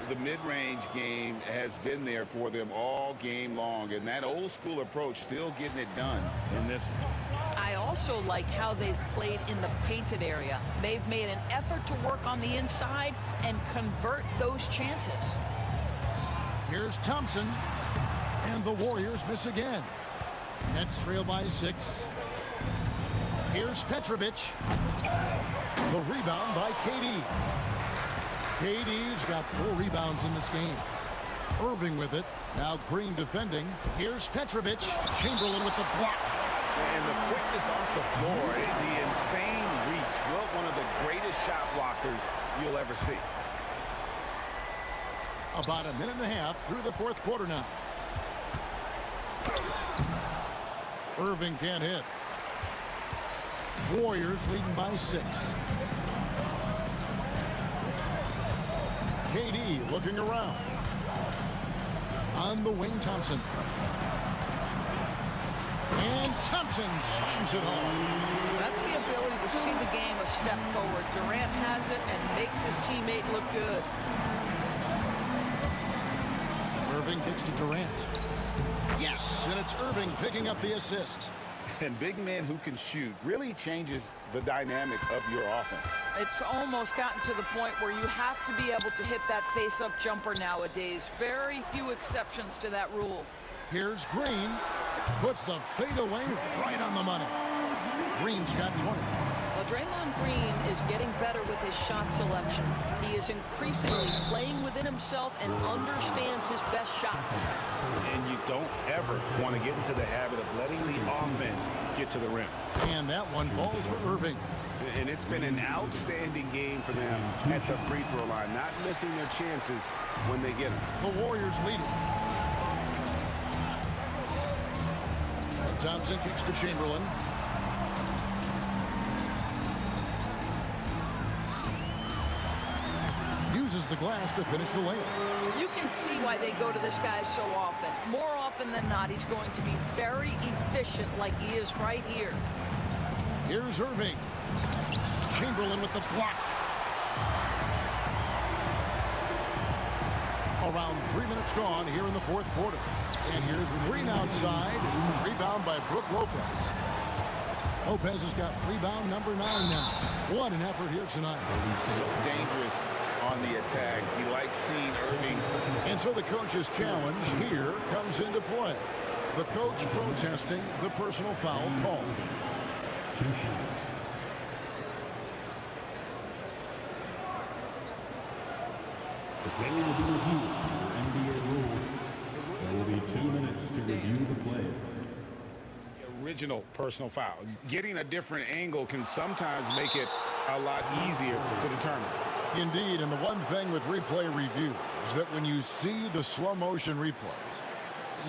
The mid-range game has been there for them all game long, and that old school approach still getting it done in this one. I also like how they've played in the painted area. They've made an effort to work on the inside and convert those chances. Here's Thompson, and the Warriors miss again. Nets trail by 6. Here's Petrovic. The rebound by KD. KD's got 4 rebounds in this game. Irving with it. Now Green defending. Here's Petrovic. Chamberlain with the block. And the quickness off the floor, the insane reach. Well, one of the greatest shot blockers you'll ever see. About a minute and a half through the 4th quarter now. Irving can't hit. Warriors leading by 6. KD looking around. On the wing, Thompson. And Thompson slams it home. That's the ability to see the game a step forward. Durant has it and makes his teammate look good. Irving kicks to Durant. Yes, and it's Irving picking up the assist. And big men who can shoot really changes the dynamic of your offense. It's almost gotten to the point where you have to be able to hit that face-up jumper nowadays. Very few exceptions to that rule. Here's Green. Puts the fadeaway right on the money. Green's got 20. Well, Draymond Green is getting better with his shot selection. He is increasingly playing within himself and understands his best shots. And you don't ever want to get into the habit of letting the offense get to the rim. And that one falls for Irving. And it's been an outstanding game for them at the free throw line, not missing their chances when they get them. The Warriors lead it. And Thompson kicks to Chamberlain. Uses the glass to finish the layup. You can see why they go to this guy so often. More often than not, he's going to be very efficient like he is right here. Here's Irving. Chamberlain with the block. Around 3 minutes gone here in the 4th quarter. And here's Green outside. Rebound by Brook Lopez. Lopez has got rebound number 9 now. What an effort here tonight. So dangerous on the attack. He likes seeing Irving. And so the coach's challenge here comes into play. The coach protesting the personal foul call. 2 shots. The play will be reviewed under NBA rules. There will be 2 minutes to review the play. Original personal foul. Getting a different angle can sometimes make it a lot easier to determine. Indeed, and the one thing with replay review is that when you see the slow motion replays,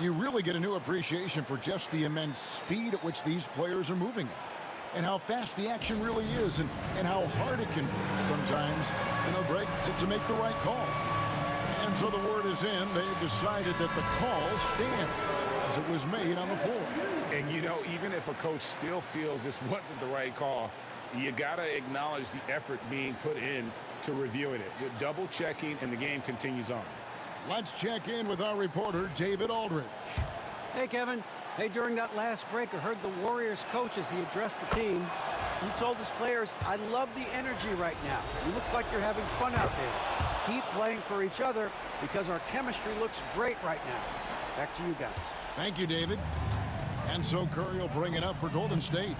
you really get a new appreciation for just the immense speed at which these players are moving at, and how fast the action really is, and how hard it can be sometimes, Greg, to make the right call. And so the word is in. They've decided that the call stands as it was made on the floor. And even if a coach still feels this wasn't the right call, you got to acknowledge the effort being put in to reviewing it. With double checking, and the game continues on. Let's check in with our reporter, David Aldridge. Hey, Kevin. Hey, during that last break, I heard the Warriors coach as he addressed the team. He told his players, I love the energy right now. You look like you're having fun out there. Keep playing for each other because our chemistry looks great right now. Back to you guys. Thank you, David. And so Curry will bring it up for Golden State.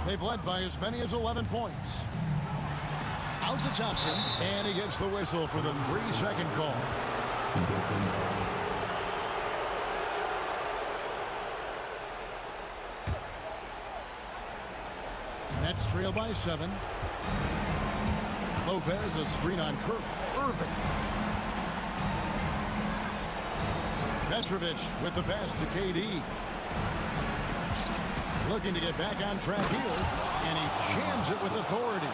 They've led by as many as 11 points. Out to Thompson, and he gets the whistle for the 3-second call. Nets trail by 7. Lopez, a screen on Curry. Irving. Petrovic with the pass to KD. Looking to get back on track here, and he jams it with authority.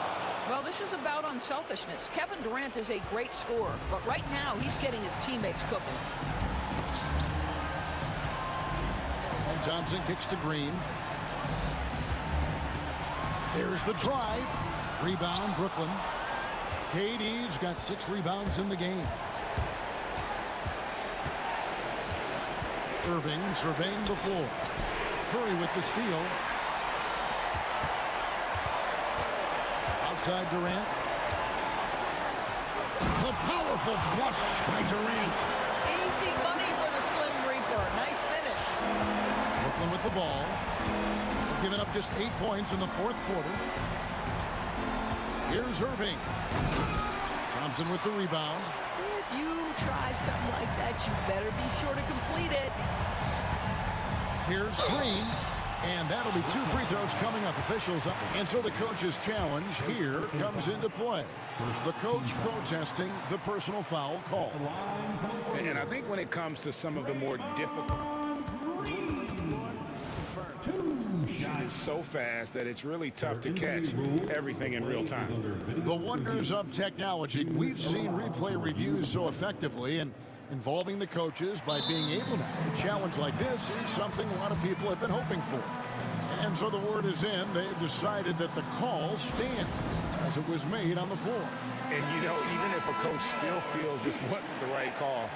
Well, this is about unselfishness. Kevin Durant is a great scorer, but right now he's getting his teammates cooking. And Thompson kicks to Green. There's the drive. Rebound, Brooklyn. KD's got 6 rebounds in the game. Irving surveying the floor. Curry with the steal. Outside Durant. The powerful flush by Durant. Easy money for the Slim Reaper. Nice finish. Brooklyn with the ball. Giving up just 8 points in the 4th quarter. Here's Irving. Thompson with the rebound. If you try something like that, you better be sure to complete it. Here's Green. And that'll be 2 free throws coming up. Officials up. And so the coach's challenge here comes into play. The coach protesting the personal foul call. And I think when it comes to some of the more difficult, it's so fast that it's really tough to catch everything in real time. The wonders of technology. We've seen replay reviews so effectively, and involving the coaches by being able to a challenge like this is something a lot of people have been hoping for. And so the word is in. They've decided that the call stands as it was made on the floor. And, you know, even if a coach still feels this wasn't the right call,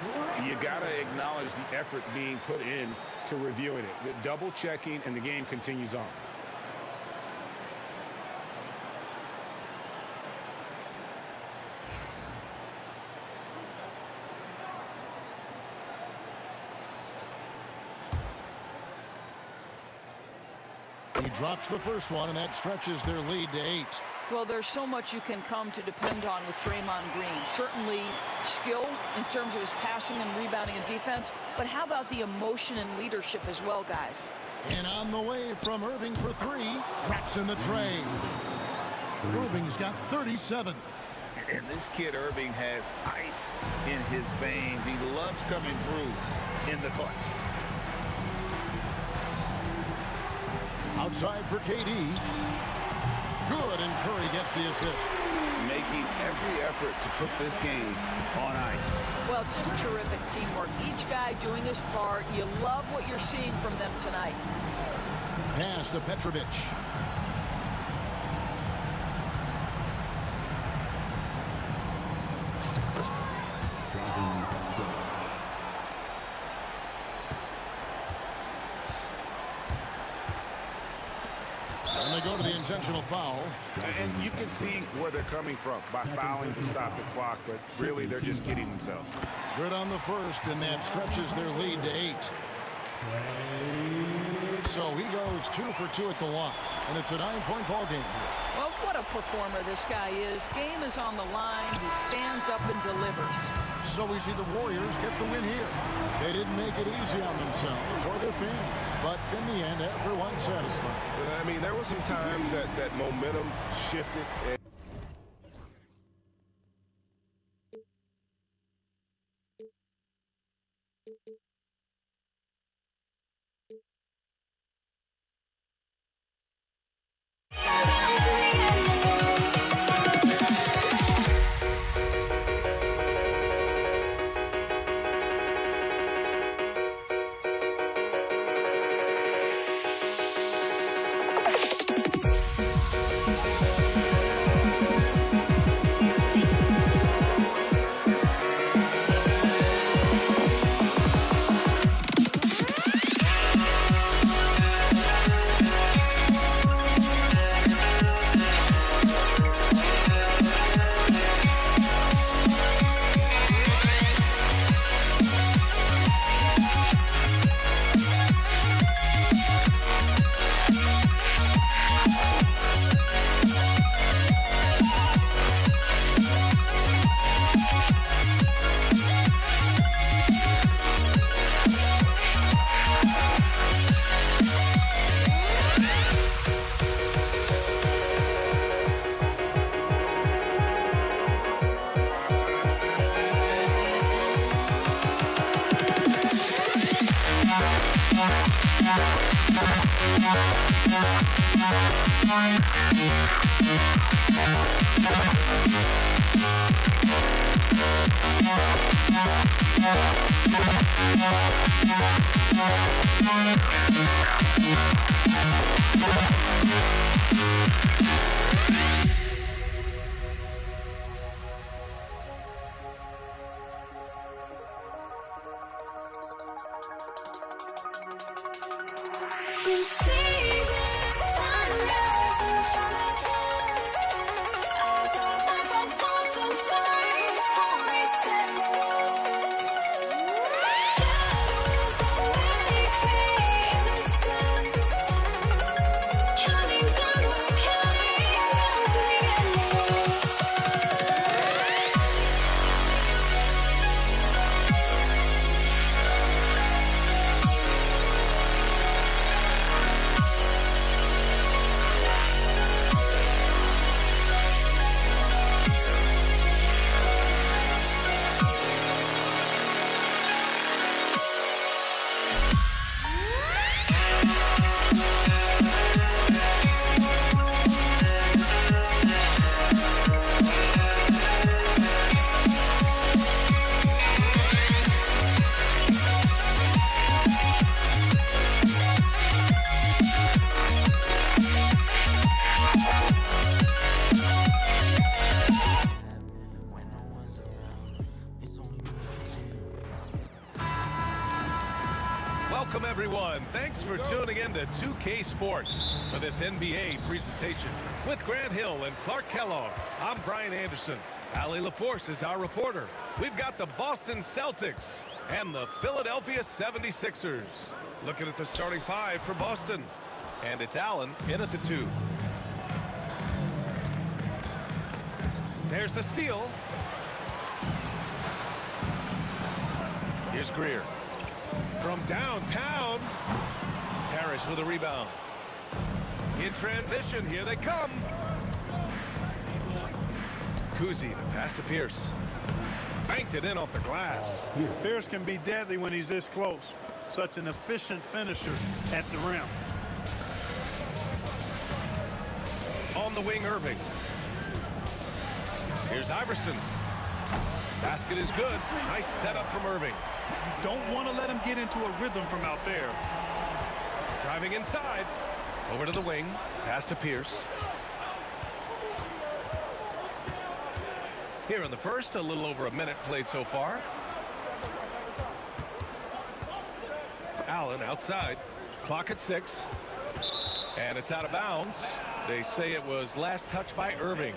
you got to acknowledge the effort being put in to reviewing it. The double checking, and the game continues on. He drops the first one, and that stretches their lead to 8. Well, there's so much you can come to depend on with Draymond Green. Certainly skill in terms of his passing and rebounding and defense, but how about the emotion and leadership as well, guys? And on the way from Irving for 3. Traps in the tray. Irving's got 37. And this kid Irving has ice in his veins. He loves coming through in the clutch. Outside for KD. Good, and Curry gets the assist. Making every effort to put this game on ice. Well, just terrific teamwork. Each guy doing his part. You love what you're seeing from them tonight. Pass to Petrovic. And they go to the intentional foul. And you can see where they're coming from by fouling to stop the clock, but really they're just kidding themselves. Good on the first, and that stretches their lead to 8. So he goes 2 for 2 at the line, and it's a 9-point ball game here. Well, what a performer this guy is. Game is on the line. He stands up and delivers. So we see the Warriors get the win here. They didn't make it easy on themselves or their fans, but in the end, everyone's satisfied. I mean, there were some times that momentum shifted. Welcome, everyone. Thanks for tuning in to 2K Sports for this NBA presentation. With Grant Hill and Clark Kellogg, I'm Brian Anderson. Allie LaForce is our reporter. We've got the Boston Celtics and the Philadelphia 76ers. Looking at the starting five for Boston. And it's Allen in at the 2. There's the steal. Here's Greer. From downtown, Harris with a rebound. In transition, here they come. Kuzi to pass to Pierce. Banked it in off the glass. Pierce can be deadly when he's this close. Such an efficient finisher at the rim. On the wing, Irving. Here's Iverson. Basket is good. Nice setup from Irving. You don't want to let him get into a rhythm from out there. Driving inside. Over to the wing. Pass to Pierce. Here in the first, a little over a minute played so far. Allen outside. Clock at 6. And it's out of bounds. They say it was last touched by Irving.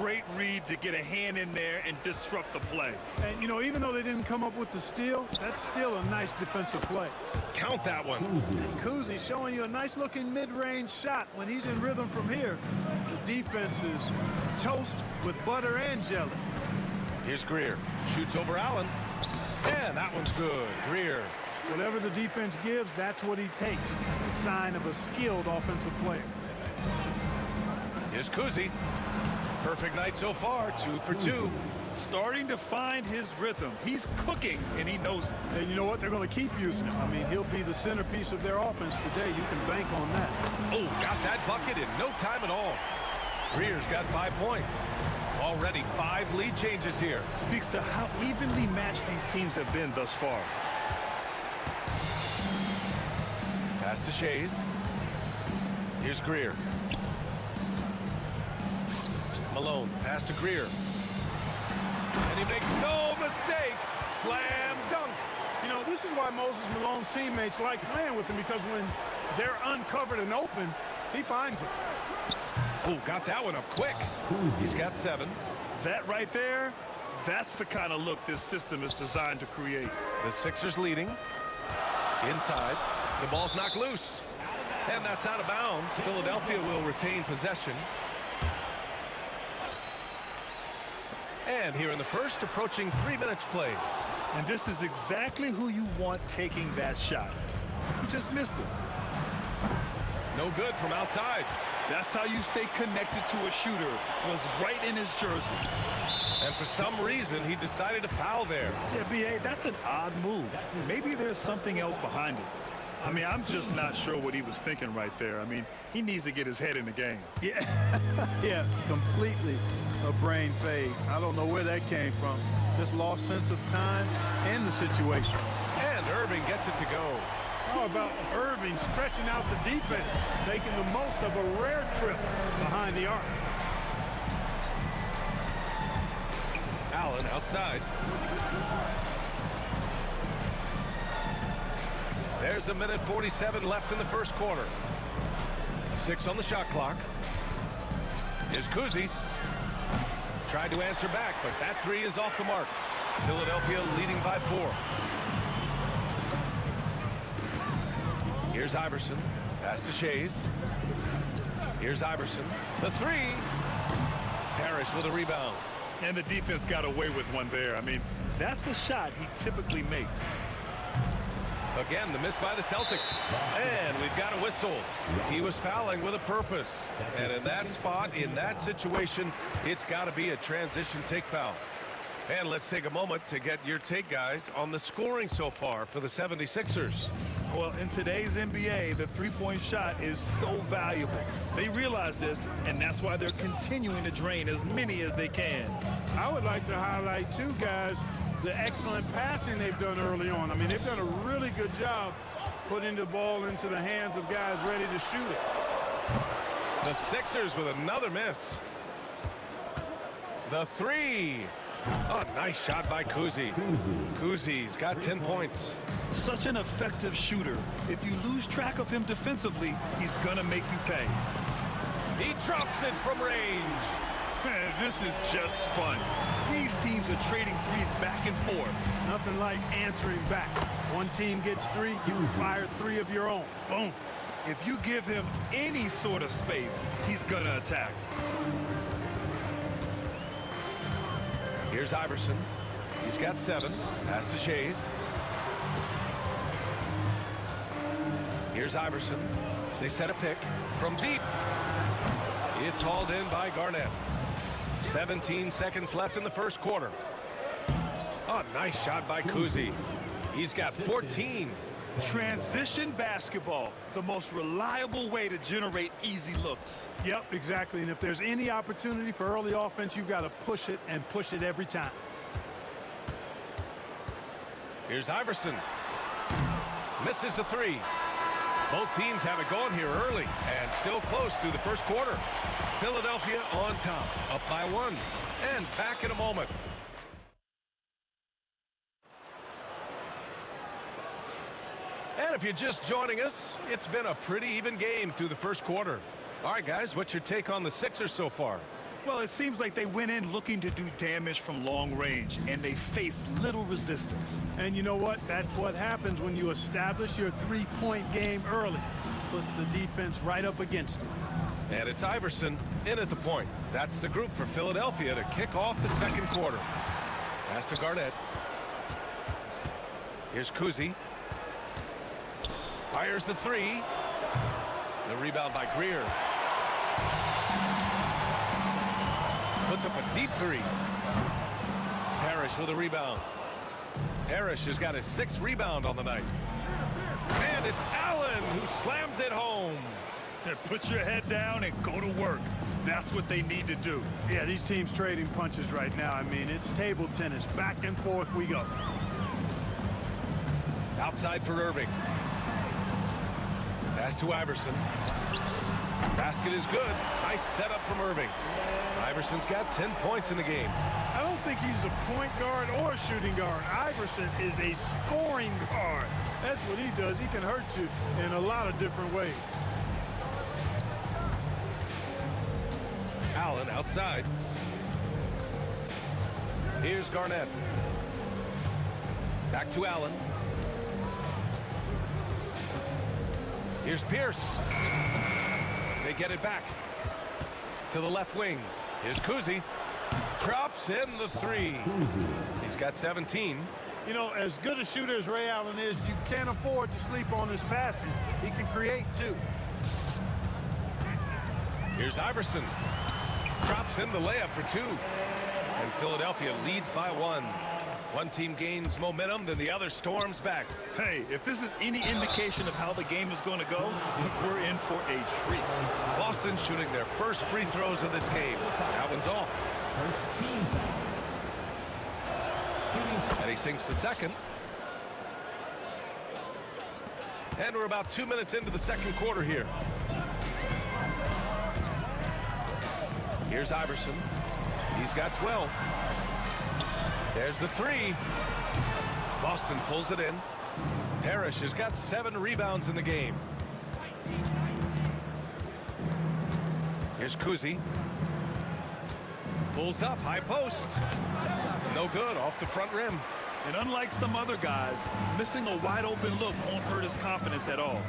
Great read to get a hand in there and disrupt the play. And, you know, even though they didn't come up with the steal, that's still a nice defensive play. Count that one. Kuzi showing you a nice-looking mid-range shot when he's in rhythm from here. The defense is toast with butter and jelly. Here's Greer. Shoots over Allen. And that one's good. Greer. Whatever the defense gives, that's what he takes. A sign of a skilled offensive player. Here's Kuzi. Perfect night so far, 2 for 2. Starting to find his rhythm. He's cooking, and he knows it. And you know what? They're going to keep using him. I mean, he'll be the centerpiece of their offense today. You can bank on that. Oh, got that bucket in no time at all. Greer's got 5 points. Already 5 lead changes here. Speaks to how evenly matched these teams have been thus far. Pass to Shays. Here's Greer. Malone, pass to Greer. And he makes no mistake. Slam dunk. You know, this is why Moses Malone's teammates like playing with him, because when they're uncovered and open, he finds it. Oh, got that one up quick. He's got 7. That right there, that's the kind of look this system is designed to create. The Sixers leading. Inside. The ball's knocked loose. And that's out of bounds. Philadelphia will retain possession. And here in the first, approaching 3 minutes played. And this is exactly who you want taking that shot. You just missed it. No good from outside. That's how you stay connected to a shooter. Was right in his jersey. And for some reason, he decided to foul there. Yeah, B.A., that's an odd move. Maybe there's something else behind it. I mean, I'm just not sure what he was thinking right there. I mean, he needs to get his head in the game. Yeah, yeah, completely a brain fade. I don't know where that came from. Just lost sense of time and the situation. And Irving gets it to go. How about Irving stretching out the defense, making the most of a rare trip behind the arc. Allen outside. There's a minute 47 left in the first quarter. 6 on the shot clock. Here's Kuzi. Tried to answer back, but that three is off the mark. Philadelphia leading by 4. Here's Iverson. Pass to Shays. Here's Iverson. The three. Parrish with a rebound. And the defense got away with one there. I mean, that's a shot he typically makes. Again, the miss by the Celtics. And we've got a whistle. He was fouling with a purpose. And in that spot, in that situation, it's got to be a transition take foul. And let's take a moment to get your take, guys, on the scoring so far for the 76ers. Well, in today's NBA, the three-point shot is so valuable. They realize this, and that's why they're continuing to drain as many as they can. I would like to highlight, too, guys, the excellent passing they've done early on. I mean, they've done a really good job putting the ball into the hands of guys ready to shoot it. The Sixers with another miss. The three. Oh, nice shot by Kuzi. Kuzi's got 10 points. Such an effective shooter. If you lose track of him defensively, he's going to make you pay. He drops it from range. Man, this is just fun. These teams are trading threes back and forth. Nothing like answering back. One team gets 3, you fire 3 of your own. Boom. If you give him any sort of space, he's going to attack. Here's Iverson. He's got 7. Pass to Shays. Here's Iverson. They set a pick from deep. It's hauled in by Garnett. 17 seconds left in the first quarter. Oh, nice shot by Kuzi. He's got 14. Transition basketball, the most reliable way to generate easy looks. Yep, exactly. And if there's any opportunity for early offense, you've got to push it and push it every time. Here's Iverson. Misses a 3. Both teams have it going here early and still close through the first quarter. Philadelphia on top, up by 1. And back in a moment. And if you're just joining us, it's been a pretty even game through the first quarter. All right, guys, what's your take on the Sixers so far? Well, it seems like they went in looking to do damage from long range, and they faced little resistance. And you know what? That's what happens when you establish your three-point game early. Puts the defense right up against it. And it's Iverson in at the point. That's the group for Philadelphia to kick off the second quarter. Pass to Garnett. Here's Kuzi. Fires the 3. The rebound by Greer. Puts up a deep 3. Parrish with a rebound. Parrish has got his 6th rebound on the night. And it's Allen who slams it home. Put your head down and go to work. That's what they need to do. Yeah, these teams trading punches right now. I mean, it's table tennis. Back and forth we go. Outside for Irving. Pass to Iverson. Basket is good. Nice setup from Irving. Iverson's got 10 points in the game. I don't think he's a point guard or a shooting guard. Iverson is a scoring guard. That's what he does. He can hurt you in a lot of different ways. Allen outside. Here's Garnett. Back to Allen. Here's Pierce. They get it back to the left wing. Here's Kuzi. Drops in the 3. He's got 17. You know, as good a shooter as Ray Allen is, you can't afford to sleep on his passing. He can create, too. Here's Iverson. Drops in the layup for 2. And Philadelphia leads by 1. One team gains momentum, then the other storms back. Hey, if this is any indication of how the game is going to go, we're in for a treat. Boston shooting their first free throws of this game. That one's off. And he sinks the second. And we're about 2 minutes into the second quarter here. Here's Iverson. He's got 12. There's the three. Boston pulls it in. Parrish has got 7 rebounds in the game. Here's Kuzi. Pulls up, high post. No good, off the front rim. And unlike some other guys, missing a wide open look won't hurt his confidence at all.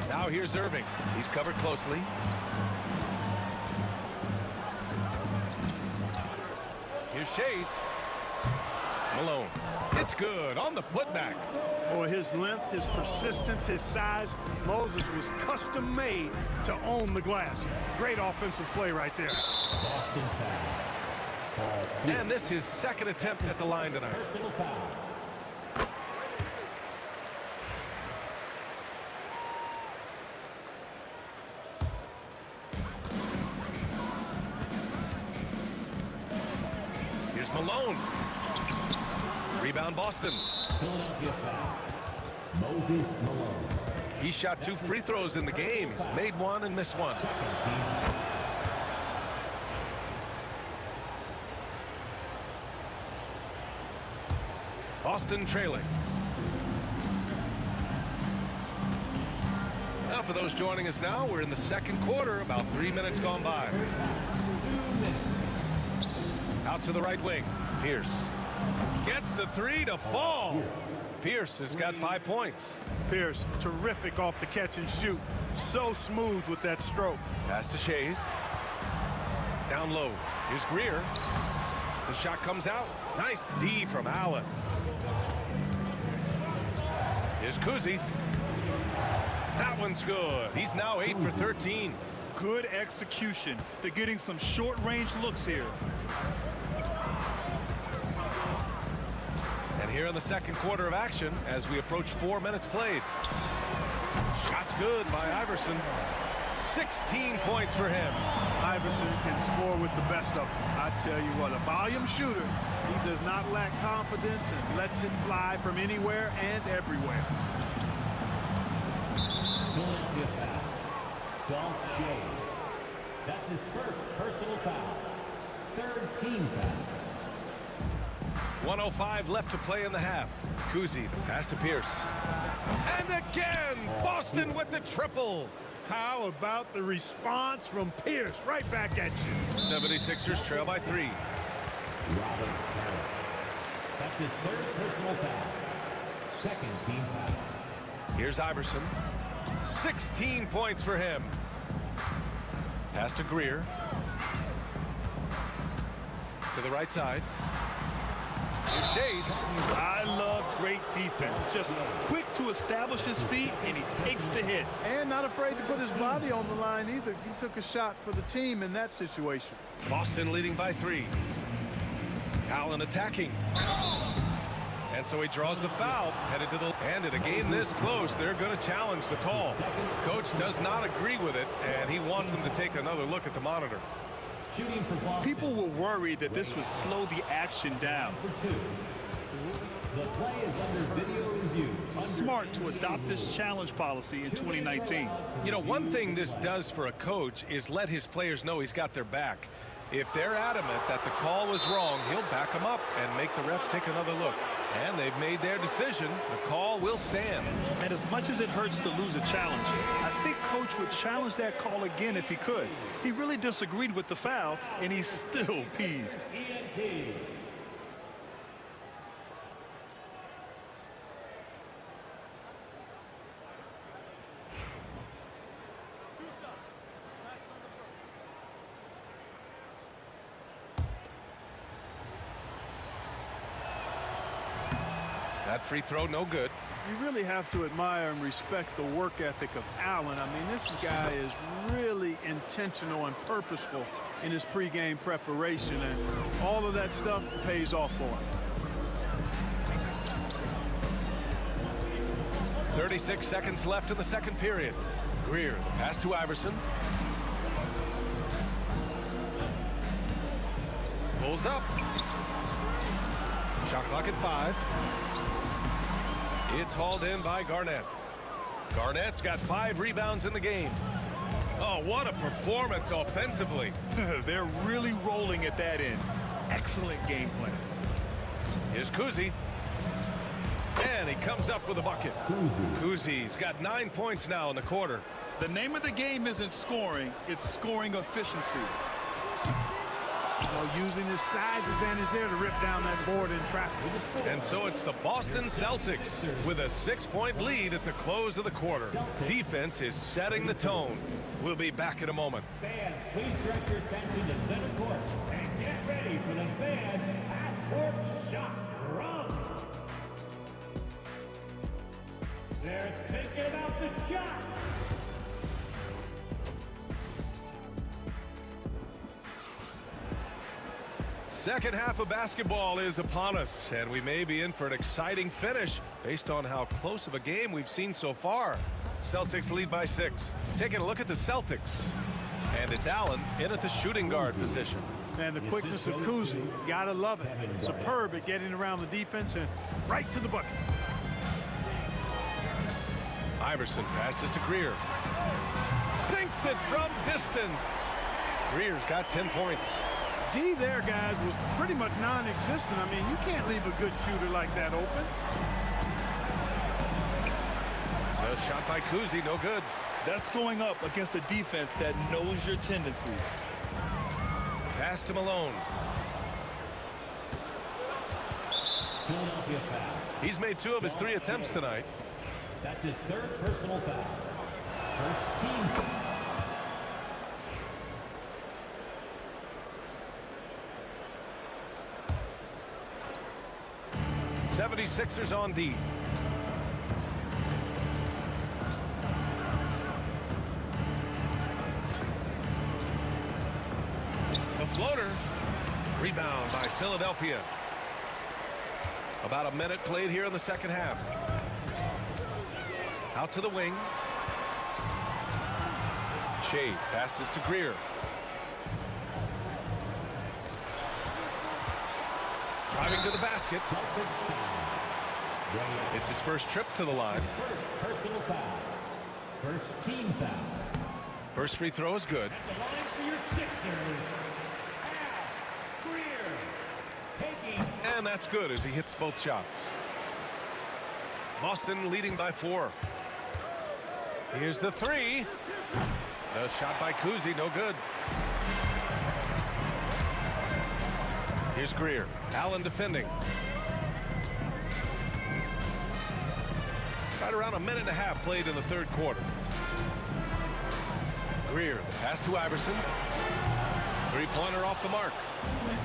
Now here's Irving. He's covered closely. Here's Shays. Malone. It's good on the putback. Boy, his length, his persistence, his size. Moses was custom made to own the glass. Great offensive play right there. And this is his second attempt at the line tonight. Here's Malone. Rebound Boston. Philadelphia foul. Moses Malone. He shot 2 free throws in the game. He's made 1 and missed 1. Boston trailing. Now for those joining us now, we're in the second quarter, about 3 minutes gone by. Out to the right wing. Pierce gets the 3 to fall. Pierce has got 5 points. Pierce, terrific off the catch and shoot. So smooth with that stroke. Pass to Shays. Down low. Here's Greer. The shot comes out. Nice D from Allen. Here's Kuzi. That one's good. He's now 8 for 13. Good execution. They're getting some short-range looks here. And here in the second quarter of action, as we approach 4 minutes played. Shot's good by Iverson. 16 points for him. Iverson can score with the best of them. I tell you what, a volume shooter. He does not lack confidence and lets it fly from anywhere and everywhere. Philadelphia foul. Dolph Shea. That's his first personal foul. Third team foul. 1:05 left to play in the half. Kuzi, the pass to Pierce. And again, Boston with the triple. How about the response from Pierce? Right back at you. 76ers trail by 3. Robert Harris. That's his third personal foul. Second team foul. Here's Iverson. 16 points for him. Pass to Greer. To the right side. Here's Shays. I love great defense. Just quick to establish his feet, and he takes the hit. And not afraid to put his body on the line either. He took a shot for the team in that situation. Boston leading by 3. Allen attacking. And so he draws the foul, headed to the... And in a game this close, they're going to challenge the call. Coach does not agree with it, and he wants them to take another look at the monitor. People were worried that this would slow the action down. The play is under video review. Smart to adopt this challenge policy in 2019. You know, one thing this does for a coach is let his players know he's got their back. If they're adamant that the call was wrong, he'll back them up and make the refs take another look. And they've made their decision. The call will stand. And as much as it hurts to lose a challenge, I think Coach would challenge that call again if he could. He really disagreed with the foul, and he's still peeved. That free throw, no good. You really have to admire and respect the work ethic of Allen. I mean, this guy is really intentional and purposeful in his pregame preparation, and all of that stuff pays off for him. 36 seconds left in the second period. Greer, the pass to Iverson. Pulls up. Shot clock at 5. It's hauled in by Garnett. Garnett's got 5 rebounds in the game. Oh, what a performance offensively. They're really rolling at that end. Excellent game plan. Here's Kuzi. And he comes up with a bucket. Kuzi's got 9 points now in the quarter. The name of the game isn't scoring, it's scoring efficiency. Using his size advantage there to rip down that board in traffic. And so it's the Boston Celtics with a 6-point lead at the close of the quarter. Defense is setting the tone. We'll be back in a moment. Fans, please direct your attention to center court and get ready for the fan half-court shot run. They're thinking about the shot. Second half of basketball is upon us, and we may be in for an exciting finish based on how close of a game we've seen so far. Celtics lead by 6. Taking a look at the Celtics. And it's Allen in at the shooting guard position. And the quickness of Kuzi, gotta love it. Superb at getting around the defense and right to the bucket. Iverson passes to Greer. Sinks it from distance. Greer's got 10 points. D there, guys, was pretty much non-existent. I mean, you can't leave a good shooter like that open. The shot by Kuzi, no good. That's going up against a defense that knows your tendencies. Pass to Malone. Philadelphia foul. He's made 2 of his 3 attempts tonight. That's his 3rd personal foul. First team foul. 76ers on D. The floater. Rebound by Philadelphia. About a minute played here in the second half. Out to the wing. Shades passes to Greer. Driving to the basket. It's his first trip to the line. First personal foul. First team foul. First free throw is good. At the line for your Sixers, Al Greer. Taking. And that's good as he hits both shots. Boston leading by 4. Here's the 3. The shot by Kuzi, no good. Here's Greer. Allen defending. Right around a minute and a half played in the third quarter. Greer, the pass to Iverson. 3-pointer off the mark.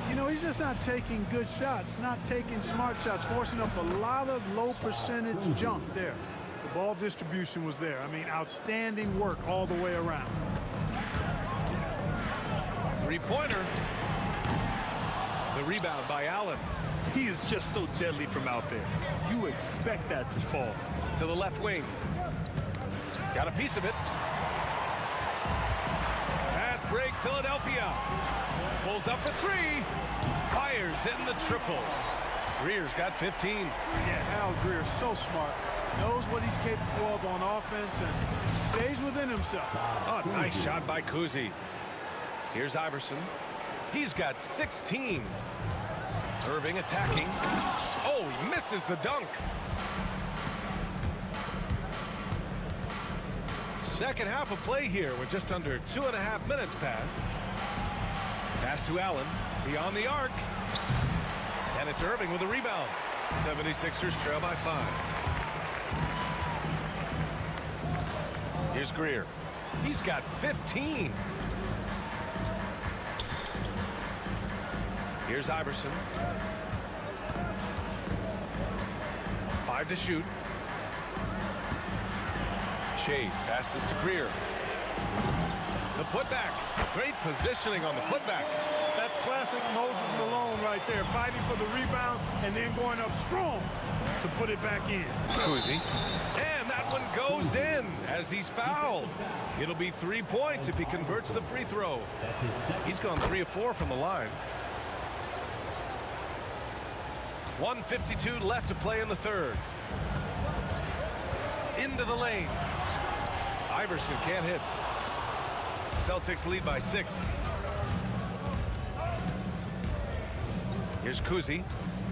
You know, he's just not taking good shots, not taking smart shots, forcing up a lot of low percentage jump there. The ball distribution was there. I mean, outstanding work all the way around. 3-pointer. The rebound by Allen. He is just so deadly from out there. You expect that to fall. To the left wing. Got a piece of it. Fast break, Philadelphia. Pulls up for 3. Fires in the triple. Greer's got 15. Yeah, Al Greer, so smart. Knows what he's capable of on offense and stays within himself. Oh, nice shot by Kuzi. Here's Iverson. He's got 16. Irving attacking. Oh, he misses the dunk. Second half of play here with just under 2.5 minutes passed. Pass to Allen. Beyond the arc. And it's Irving with a rebound. 76ers trail by 5. Here's Greer. He's got 15. Here's Iverson. Hard to shoot. Shays passes to Greer. The putback. Great positioning on the putback. That's classic Moses Malone right there, fighting for the rebound and then going up strong to put it back in. Kuzi. And that one goes in as he's fouled. It'll be 3 points if he converts the free throw. He's gone 3 of 4 from the line. 1:52 left to play in the third. Into the lane. Iverson can't hit. Celtics lead by 6. Here's Kuzi.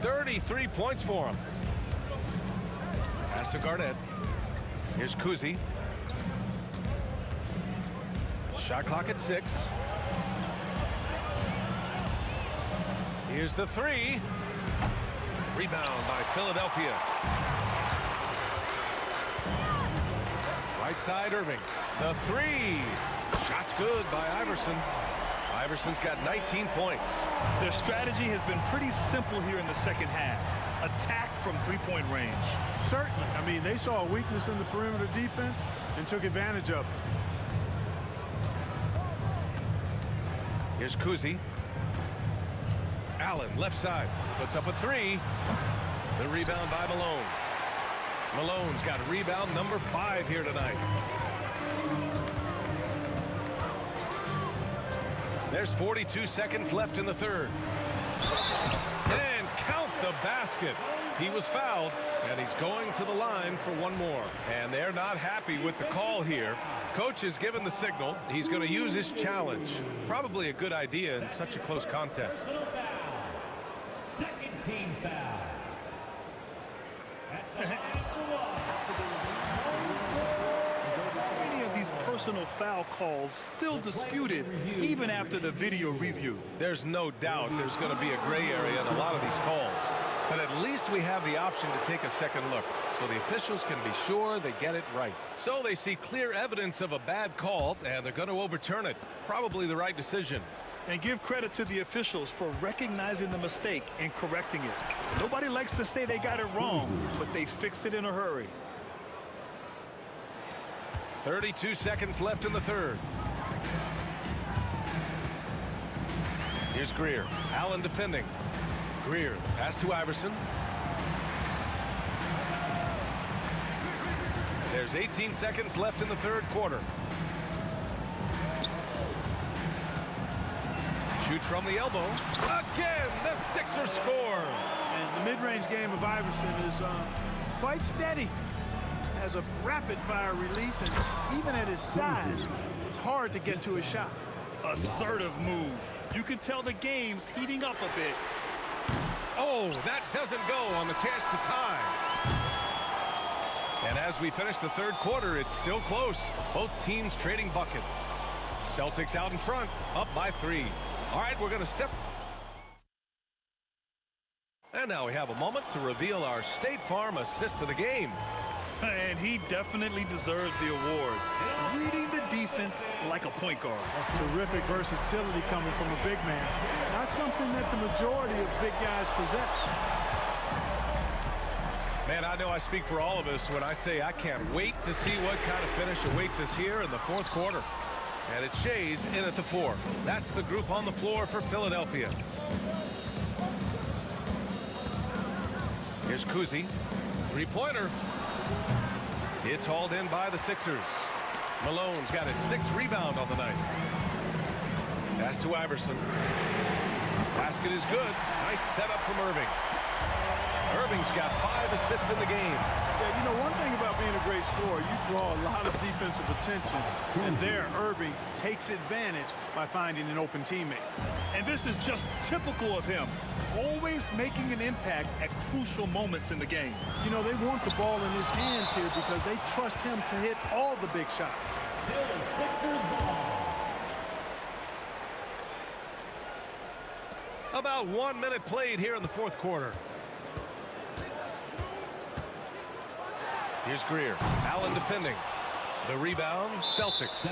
33 points for him. Pass to Garnett. Here's Kuzi. Shot clock at 6. Here's the 3. Rebound by Philadelphia. Right side, Irving. The 3. Shot's good by Iverson. Iverson's got 19 points. Their strategy has been pretty simple here in the second half. Attack from three-point range. Certainly. I mean, they saw a weakness in the perimeter defense and took advantage of it. Here's Kuzi. Allen, left side, puts up a 3. The rebound by Malone. Malone's got rebound number 5 here tonight. There's 42 seconds left in the third. And count the basket. He was fouled, and he's going to the line for one more. And they're not happy with the call here. Coach has given the signal. He's going to use his challenge. Probably a good idea in such a close contest. Second team foul. Many of these personal foul calls still disputed even after the video review. There's no doubt there's going to be a gray area in a lot of these calls. But at least we have the option to take a second look, so the officials can be sure they get it right. So they see clear evidence of a bad call, and they're going to overturn it. Probably the right decision. And give credit to the officials for recognizing the mistake and correcting it. Nobody likes to say they got it wrong, but they fixed it in a hurry. 32 seconds left in the third. Here's Greer. Allen defending. Greer, pass to Iverson. There's 18 seconds left in the third quarter. Shoot from the elbow. Again, the Sixers score. And the mid-range game of Iverson is quite steady. Has a rapid-fire release, and even at his size, it's hard to get to his shot. Assertive move. You can tell the game's heating up a bit. Oh, that doesn't go on the chance to tie. And as we finish the third quarter, it's still close. Both teams trading buckets. Celtics out in front, up by 3. All right, we're going to step. And now we have a moment to reveal our State Farm assist of the game. And he definitely deserves the award. Reading the defense like a point guard. Terrific versatility coming from a big man. Not something that the majority of big guys possess. Man, I know I speak for all of us when I say I can't wait to see what kind of finish awaits us here in the fourth quarter. And it's Shays in at the 4. That's the group on the floor for Philadelphia. Here's Kuzi. Three-pointer. It's hauled in by the Sixers. Malone's got his 6th rebound on the night. Pass to Iverson. Basket is good. Nice setup from Irving. Irving's got 5 assists in the game. Yeah, you know, one thing about being a great scorer, you draw a lot of defensive attention. And there, Irving takes advantage by finding an open teammate. And this is just typical of him. Always making an impact at crucial moments in the game. You know, they want the ball in his hands here because they trust him to hit all the big shots. About 1 minute played here in the fourth quarter. Here's Greer. Allen defending. The rebound, Celtics.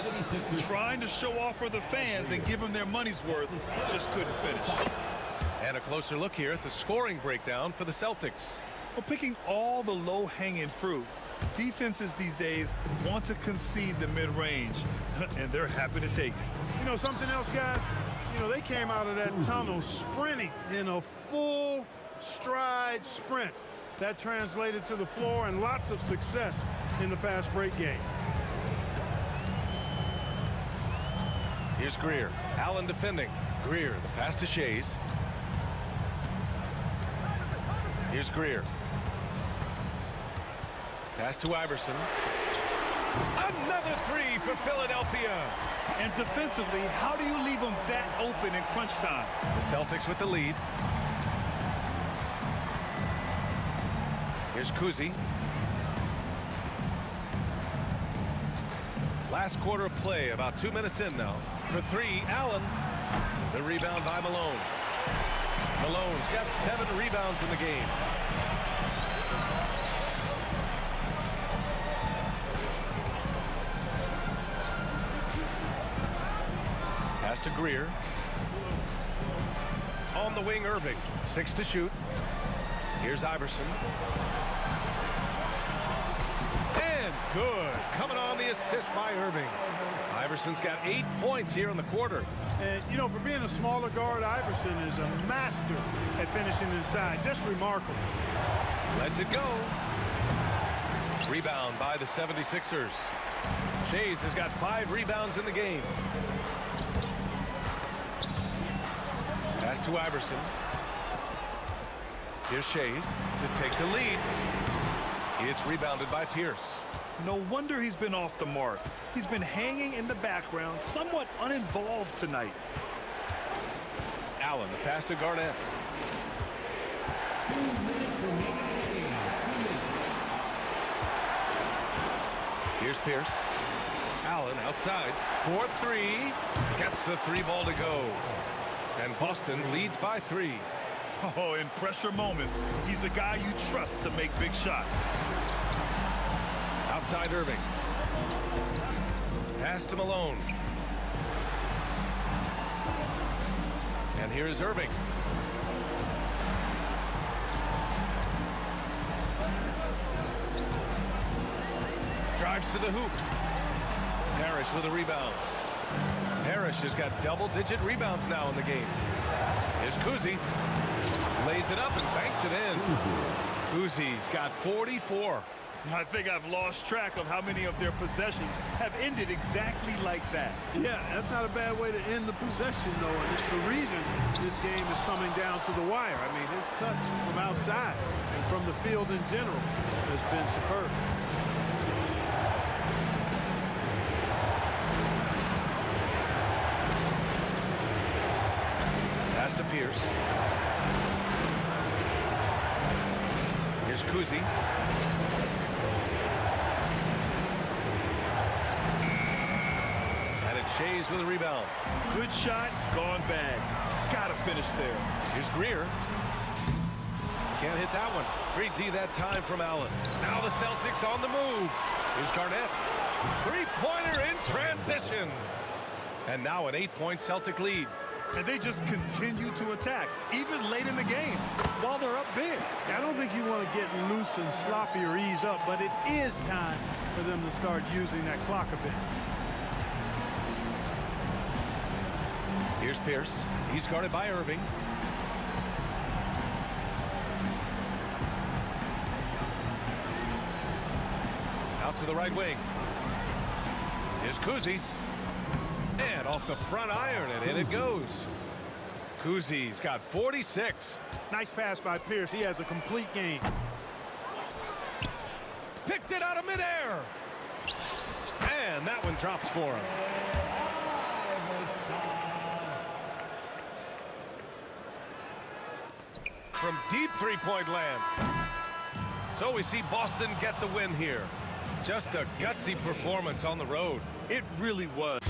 Trying to show off for the fans and give them their money's worth, just couldn't finish. And a closer look here at the scoring breakdown for the Celtics. Well, picking all the low-hanging fruit, defenses these days want to concede the mid-range, and they're happy to take it. You know something else, guys? You know, they came out of that tunnel sprinting in a full stride sprint. That translated to the floor and lots of success in the fast break game. Here's Greer. Allen defending. Greer, the pass to Shays. Here's Greer. Pass to Iverson. Another three for Philadelphia. And defensively, how do you leave them that open in crunch time? The Celtics with the lead. Here's Kuzi. Last quarter of play, about 2 minutes in now. For three, Allen. The rebound by Malone. Malone's got 7 rebounds in the game. Pass to Greer. On the wing, Irving. 6 to shoot. Here's Iverson. And good. Coming on the assist by Irving. Iverson's got 8 points here in the quarter. And, you know, for being a smaller guard, Iverson is a master at finishing inside. Just remarkable. Lets it go. Rebound by the 76ers. Shays has got 5 rebounds in the game. Pass to Iverson. Here's Shays to take the lead. It's rebounded by Pierce. No wonder he's been off the mark. He's been hanging in the background, somewhat uninvolved tonight. Allen, the pass to Garnett. 2 minutes remaining in the game. 2 minutes. Here's Pierce. Allen outside. 4-3. Gets the 3 ball to go. And Boston leads by 3. Oh, in pressure moments, he's a guy you trust to make big shots. Outside Irving. Pass to Malone. And here is Irving. Drives to the hoop. Parrish with a rebound. Parrish has got double-digit rebounds now in the game. Here's Kuzi. Lays it up and banks it in. Kuzi's got 44. I think I've lost track of how many of their possessions have ended exactly like that. Yeah, that's not a bad way to end the possession, though, and it's the reason this game is coming down to the wire. I mean, his touch from outside and from the field in general has been superb. Pass to Pierce. Here's Kuzi. And it's Shays with a rebound. Good shot, gone bad. Gotta finish there. Here's Greer. Can't hit that one. Great D that time from Allen. Now the Celtics on the move. Here's Garnett. 3-pointer in transition. And now an 8-point Celtic lead. And they just continue to attack, even late in the game, while they're up big. I don't think you want to get loose and sloppy or ease up, but it is time for them to start using that clock a bit. Here's Pierce. He's guarded by Irving. Out to the right wing. Here's Kuzi. And off the front iron, and in it goes. Kuzi's got 46. Nice pass by Pierce. He has a complete game. Picked it out of midair. And that one drops for him. From deep three-point land. So we see Boston get the win here. Just a gutsy performance on the road. It really was.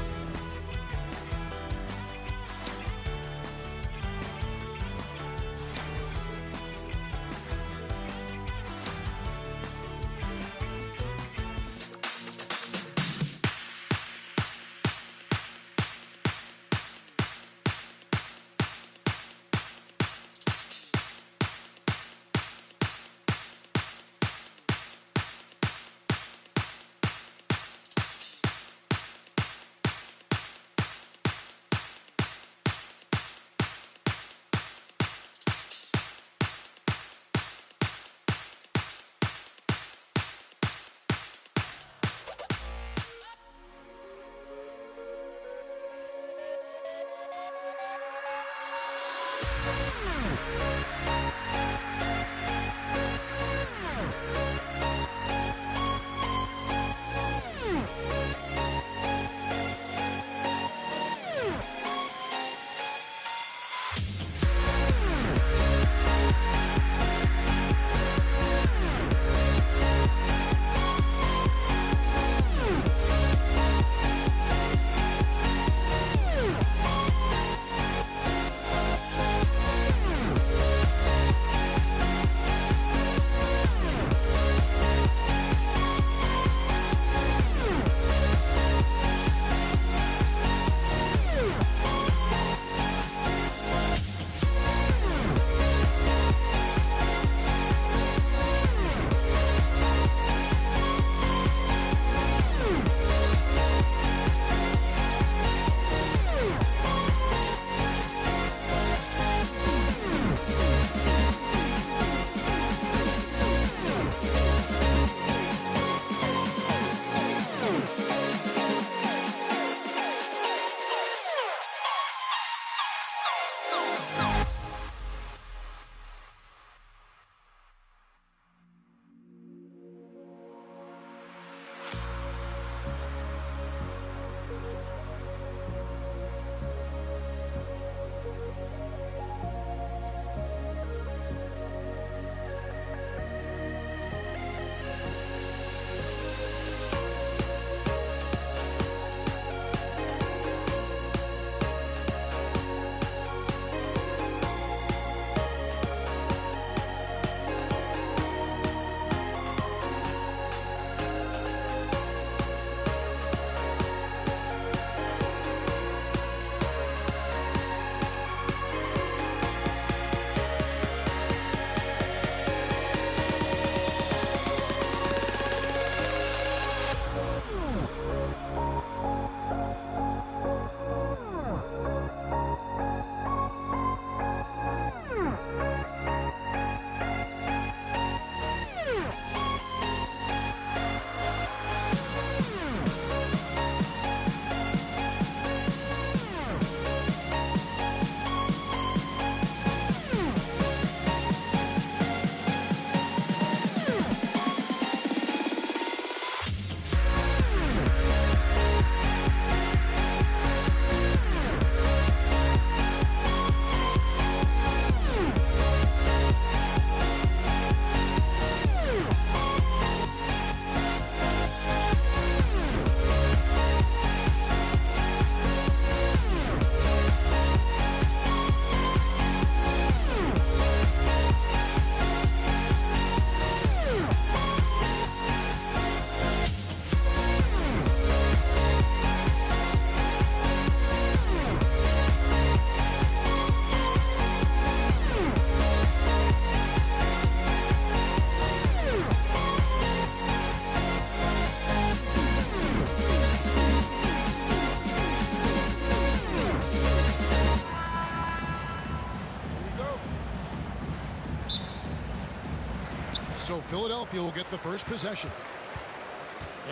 Philadelphia will get the first possession.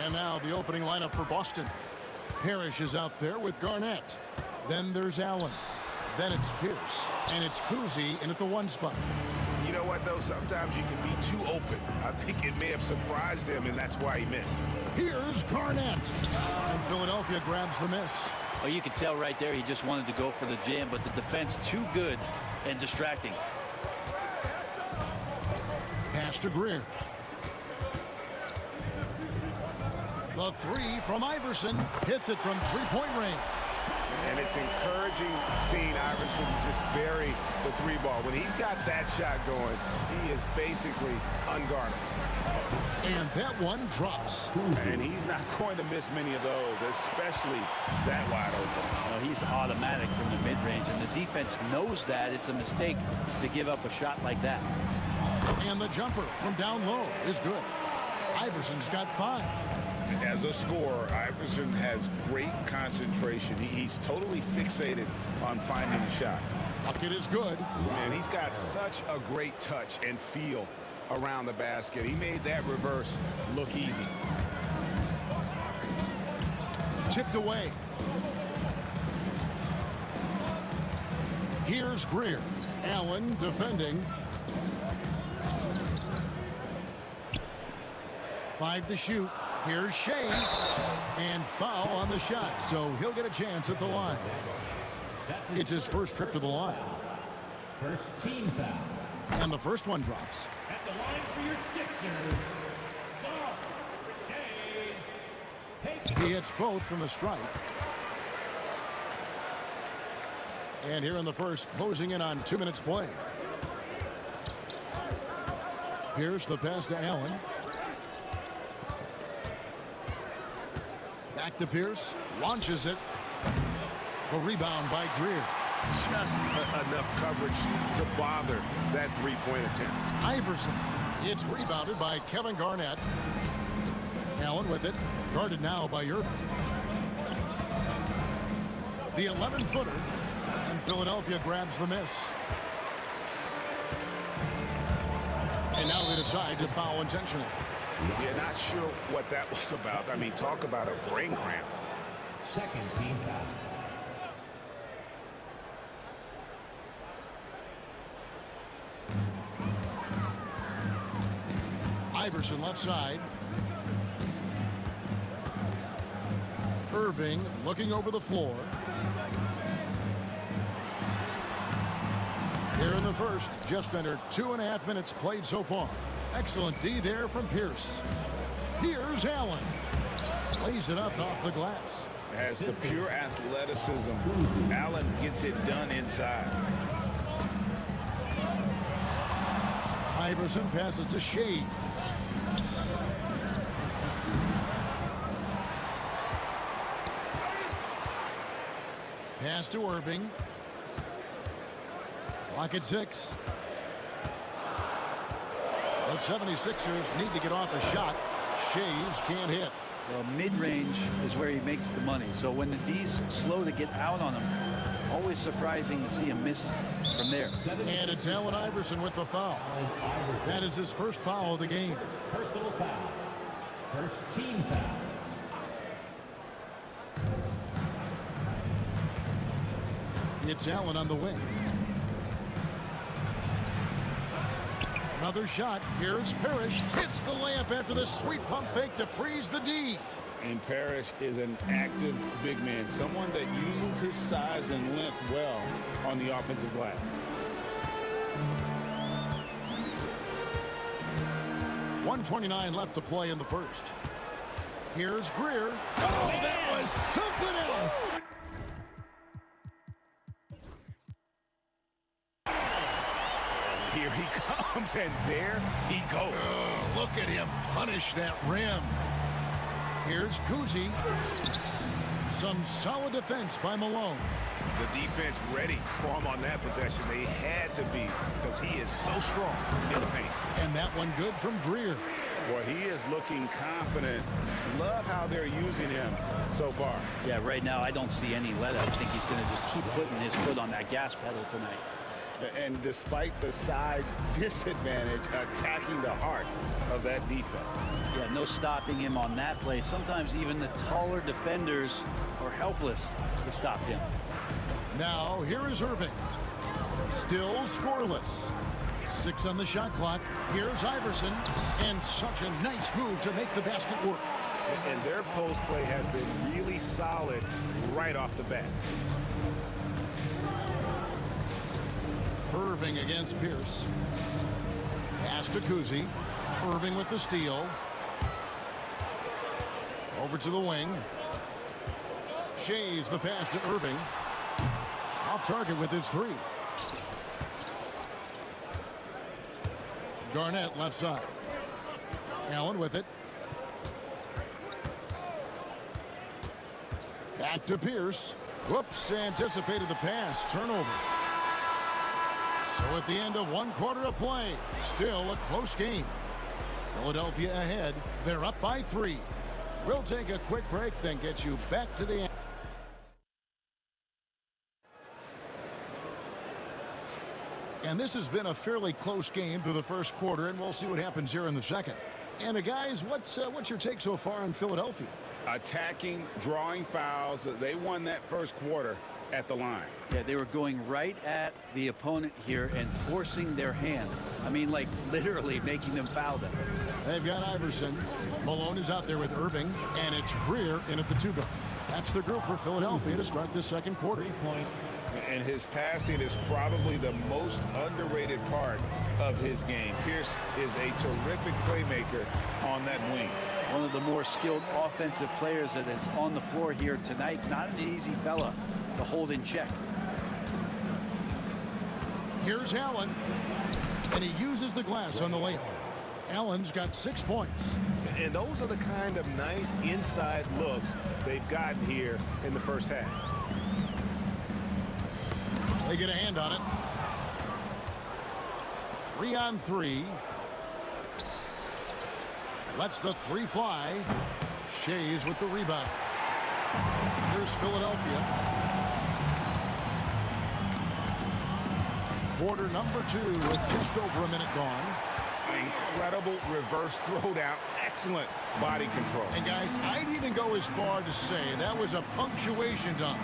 And now the opening lineup for Boston. Parrish is out there with Garnett. Then there's Allen. Then it's Pierce. And it's Cousy in at the 1 spot. You know what, though? Sometimes you can be too open. I think it may have surprised him, and that's why he missed. Here's Garnett. And Philadelphia grabs the miss. Oh, you could tell right there he just wanted to go for the jam, but the defense too good and distracting. Pass to Greer. The 3 from Iverson. Hits it from 3-point range. And it's encouraging seeing Iverson just bury the 3 ball. When he's got that shot going, he is basically unguardable. And that one drops. And he's not going to miss many of those, especially that wide open. He's automatic from the mid-range, and the defense knows that it's a mistake to give up a shot like that. And the jumper from down low is good. Iverson's got 5. As a scorer, Iverson has great concentration. He's totally fixated on finding the shot. Bucket is good. And he's got such a great touch and feel around the basket. He made that reverse look easy. Tipped away. Here's Greer. Allen defending. 5 to shoot. Here's Shays. And foul on the shot, so he'll get a chance at the line. It's his first trip to the line. First team foul. And the first one drops. At the line for your Sixers, Shea. He hits both from the stripe. And here in the first, closing in on 2 minutes play. Pierce the pass to Allen. Back to Pierce. Launches it. A rebound by Greer. Just enough coverage to bother that 3-point attempt. Iverson. It's rebounded by Kevin Garnett. Allen with it. Guarded now by Irving. The 11-footer. And Philadelphia grabs the miss. And now they decide to foul intentionally. Yeah, not sure what that was about. I mean, talk about a brain cramp. Second team foul. Iverson left side. Irving looking over the floor. Here in the first, just under 2.5 minutes played so far. Excellent D there from Pierce. Here's Allen. Lays it up off the glass. Has the pure athleticism. Allen gets it done inside. Iverson passes to Shea. Pass to Irving. Clock at 6. The 76ers need to get off a shot. Shays can't hit. Well, mid-range is where he makes the money. So when the D's slow to get out on him, always surprising to see him miss from there. And it's Allen Iverson with the foul. That is his first foul of the game. Personal foul. First team foul. It's Allen on the wing. Another shot. Here's Parrish. Hits the layup after the sweet pump fake to freeze the D. And Parrish is an active big man, someone that uses his size and length well on the offensive glass. .129 left to play in the first. Here's Greer. Oh, that was something else. Here he comes, and there he goes. Oh, look at him punish that rim. Here's Cousy. Some solid defense by Malone. The defense ready for him on that possession. They had to be, because he is so strong in the paint. And that one good from Greer. Boy, he is looking confident. Love how they're using him so far. Yeah, right now I don't see any let up. I think he's going to just keep putting his foot on that gas pedal tonight. And despite the size disadvantage, attacking the heart of that defense. Yeah, no stopping him on that play. Sometimes even the taller defenders are helpless to stop him. Now, here is Irving. Still scoreless. 6 on the shot clock. Here's Iverson. And such a nice move to make the basket work. And their post play has been really solid right off the bat. Irving against Pierce. Pass to Kuzi. Irving with the steal. Over to the wing. Shays the pass to Irving. Off target with his 3. Garnett left side. Allen with it. Back to Pierce. Whoops, anticipated the pass. Turnover. So at the end of 1 quarter of play, still a close game. Philadelphia ahead. They're up by 3. We'll take a quick break, then get you back to the end. And this has been a fairly close game through the first quarter, and we'll see what happens here in the second. And guys, what's your take so far on Philadelphia? Attacking, drawing fouls. They won that first quarter at the line. Yeah, they were going right at the opponent here and forcing their hand. I mean, like literally making them foul them. They've got Iverson. Malone is out there with Irving, and it's Greer in at the 2-guard. That's the group for Philadelphia to start this second quarter. And his passing is probably the most underrated part of his game. Pierce is a terrific playmaker on that wing. One of the more skilled offensive players that is on the floor here tonight. Not an easy fella to hold in check. Here's Allen, and he uses the glass on the layup. Allen's got 6 points. And those are the kind of nice inside looks they've gotten here in the first half. They get a hand on it. 3 on 3. Lets the 3 fly. Shays with the rebound. Here's Philadelphia. Quarter number 2 with just over a minute gone. Incredible reverse throwdown. Excellent body control. And guys, I'd even go as far to say that was a punctuation dunk.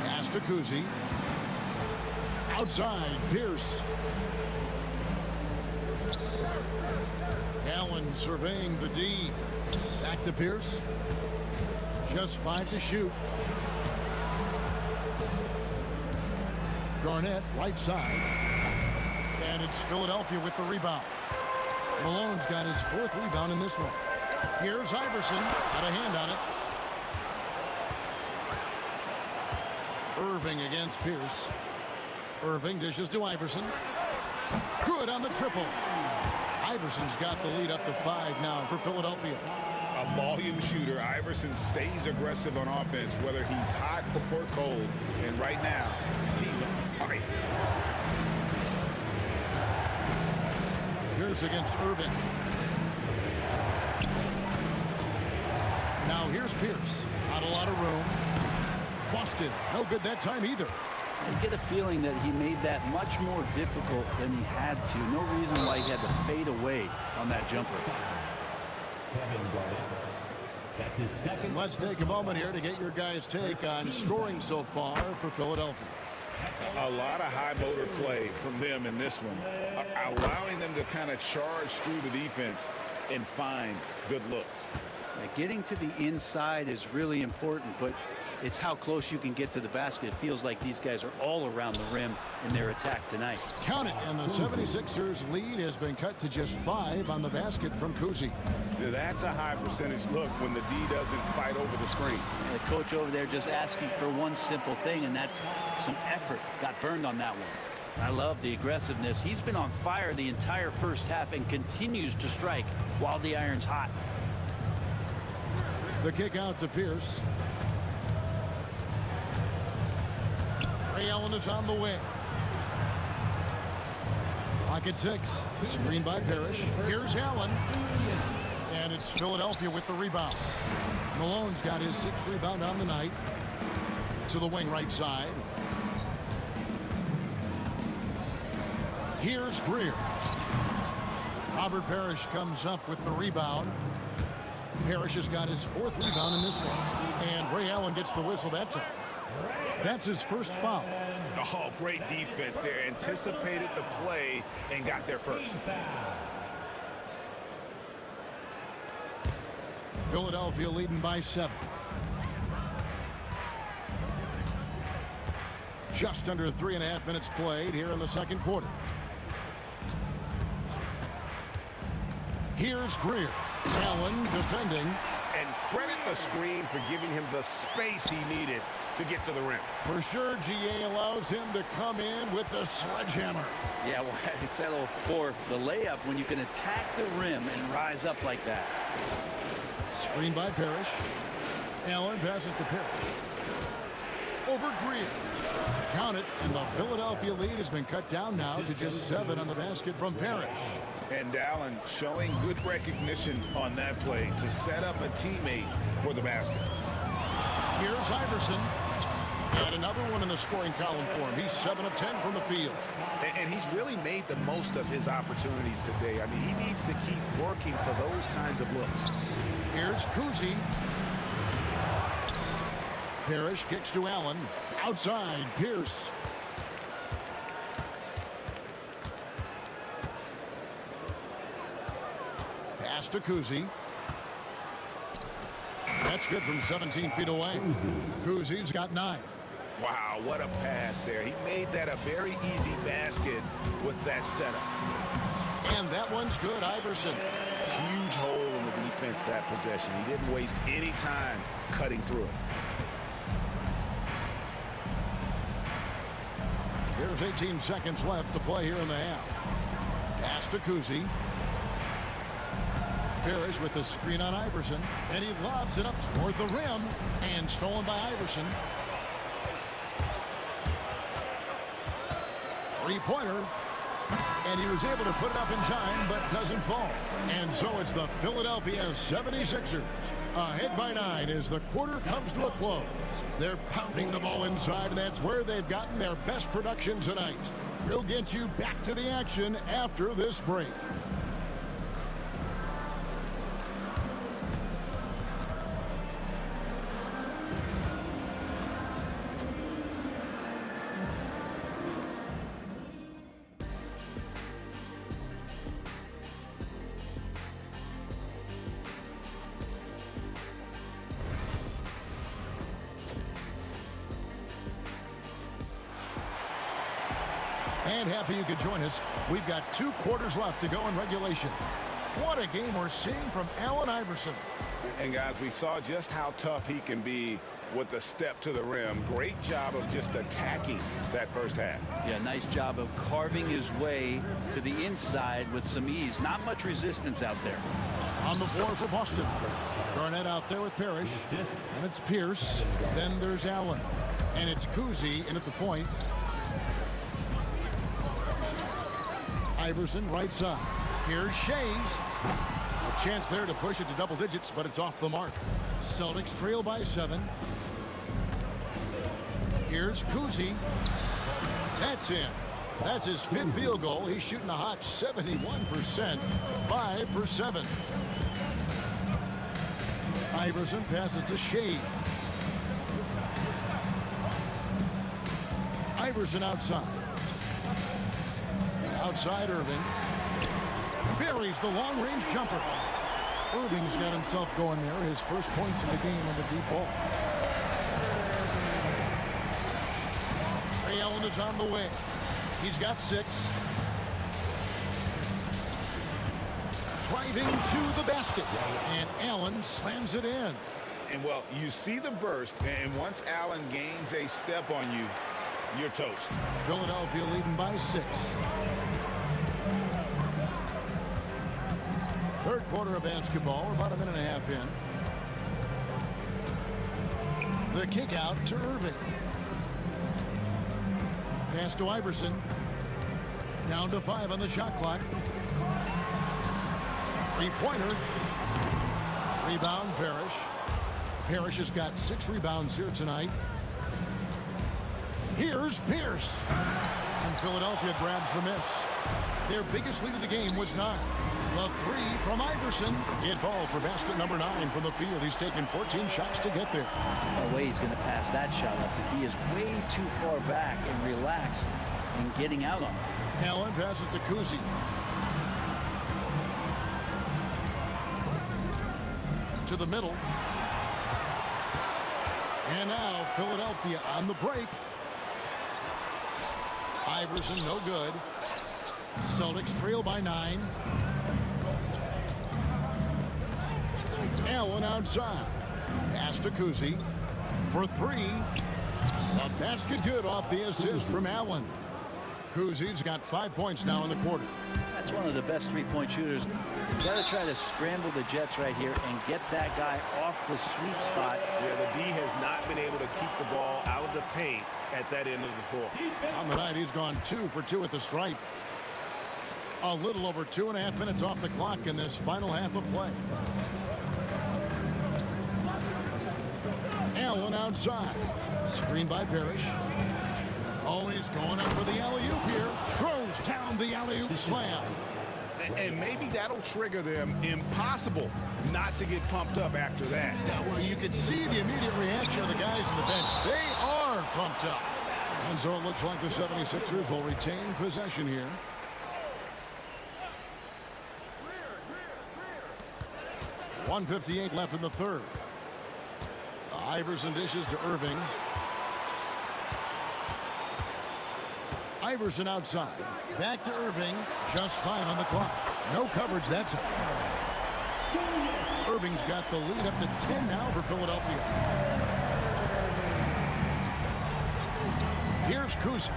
Pass to Kuzi. Outside, Pierce. Allen surveying the D. Back to Pierce. Just 5 to shoot. Garnett, right side. And it's Philadelphia with the rebound. Malone's got his 4th rebound in this one. Here's Iverson. Got a hand on it. Irving against Pierce. Irving dishes to Iverson. Good on the triple. Iverson's got the lead up to 5 now for Philadelphia. A volume shooter. Iverson stays aggressive on offense, whether he's hot or cold. And right now, he's on fire. Pierce against Irving. Now here's Pierce. Not a lot of room. Busted. No good that time either. You get a feeling that he made that much more difficult than he had to. No reason why he had to fade away on that jumper. That's his second. Let's take a moment here to get your guys' take on scoring so far for Philadelphia. A lot of high motor play from them in this one, allowing them to kind of charge through the defense and find good looks. Getting to the inside is really important, but it's how close you can get to the basket. It feels like these guys are all around the rim in their attack tonight. Count it, and the 76ers lead has been cut to just 5 on the basket from Kuzi. That's a high percentage look when the D doesn't fight over the screen. And the coach over there just asking for one simple thing, and that's some effort. Got burned on that one. I love the aggressiveness. He's been on fire the entire first half and continues to strike while the iron's hot. The kick out to Pierce. Ray Allen is on the wing. Pocket 6. Screen by Parrish. Here's Allen. And it's Philadelphia with the rebound. Malone's got his 6th rebound on the night. To the wing right side. Here's Greer. Robert Parrish comes up with the rebound. Parrish has got his 4th rebound in this one. And Ray Allen gets the whistle that time. That's his first foul. Oh, great defense there. Anticipated the play and got there first. Philadelphia leading by 7. Just under 3.5 minutes played here in the second quarter. Here's Greer. Allen defending. And credit the screen for giving him the space he needed to get to the rim. For sure, GA allows him to come in with the sledgehammer. Yeah, well, I settle for the layup when you can attack the rim and rise up like that. Screen by Parrish. Allen passes to Parrish. Over Greer. Count it, and the Philadelphia lead has been cut down now to just 7 on the basket from Parrish. And Allen showing good recognition on that play to set up a teammate for the basket. Here's Iverson. And another one in the scoring column for him. He's 7 of 10 from the field. And he's really made the most of his opportunities today. I mean, he needs to keep working for those kinds of looks. Here's Kuzi. Parrish kicks to Allen. Outside, Pierce. Pass to Kuzi. That's good from 17 feet away. Kuzi's got 9. Wow, what a pass there. He made that a very easy basket with that setup. And that one's good, Iverson. Huge hole in the defense that possession. He didn't waste any time cutting through it. There's 18 seconds left to play here in the half. Pass to Kuzi. Parrish with the screen on Iverson. And he lobs it up toward the rim. And stolen by Iverson. Three-pointer. And he was able to put it up in time, but doesn't fall. And so it's the Philadelphia 76ers. Ahead by 9 as the quarter comes to a close. They're pounding the ball inside, and that's where they've gotten their best production tonight. We'll get you back to the action after this break. And happy you could join us. We've got 2 quarters left to go in regulation. What a game we're seeing from Allen Iverson. And guys, we saw just how tough he can be with the step to the rim. Great job of just attacking that first half. Yeah, nice job of carving his way to the inside with some ease. Not much resistance out there. On the floor for Boston. Garnett out there with Parrish. And it's Pierce. Then there's Allen. And it's Kuzi in at the point. Iverson right side. Here's Shays. A chance there to push it to double digits, but it's off the mark. Celtics trail by 7. Here's Kuzi. That's in. That's his 5th field goal. He's shooting a hot 71%. 5 for 7. Iverson passes to Shays. Iverson outside. Outside Irving. Buries the long-range jumper. Irving's got himself going there. His first points in the game on the deep ball. Ray Allen is on the way. He's got 6. Driving to the basket. And Allen slams it in. And, well, you see the burst, and once Allen gains a step on you, you're toast. Philadelphia leading by 6. Third quarter of basketball. We're about a minute and a half in. The kick out to Irving. Pass to Iverson. Down to 5 on the shot clock. Three-pointer. Rebound, Parrish. Parrish has got 6 rebounds here tonight. Here's Pierce. And Philadelphia grabs the miss. Their biggest lead of the game was 9. The 3 from Iverson. It falls for basket number 9 from the field. He's taken 14 shots to get there. No way he's going to pass that shot up. The D is way too far back and relaxed in getting out on it. Allen passes to Kuzi. To the middle. And now Philadelphia on the break. Iverson no good. Celtics trail by 9. Allen outside. Pass to Kuzi for 3. A basket good off the assist from Allen. Kuzi's got 5 points now in the quarter. That's one of the best three-point shooters. You got to try to scramble the Jets right here and get that guy off the sweet spot. Yeah, the D has not been able to keep the ball out of the paint at that end of the floor. On the night, he's gone 2 for 2 at the stripe. A little over 2.5 minutes off the clock in this final half of play. Allen outside. Screen by Parrish. Always going up for the alley-oop here. Throws down the alley-oop slam. And maybe that'll trigger them. Impossible not to get pumped up after that. Yeah, well, you could see the immediate reaction of the guys on the bench. They are pumped up. And so it looks like the 76ers will retain possession here. .158 left in the third. Iverson dishes to Irving. Iverson outside. Back to Irving. Just 5 on the clock. No coverage that time. Irving's got the lead up to 10 now for Philadelphia. Here's Kuzi.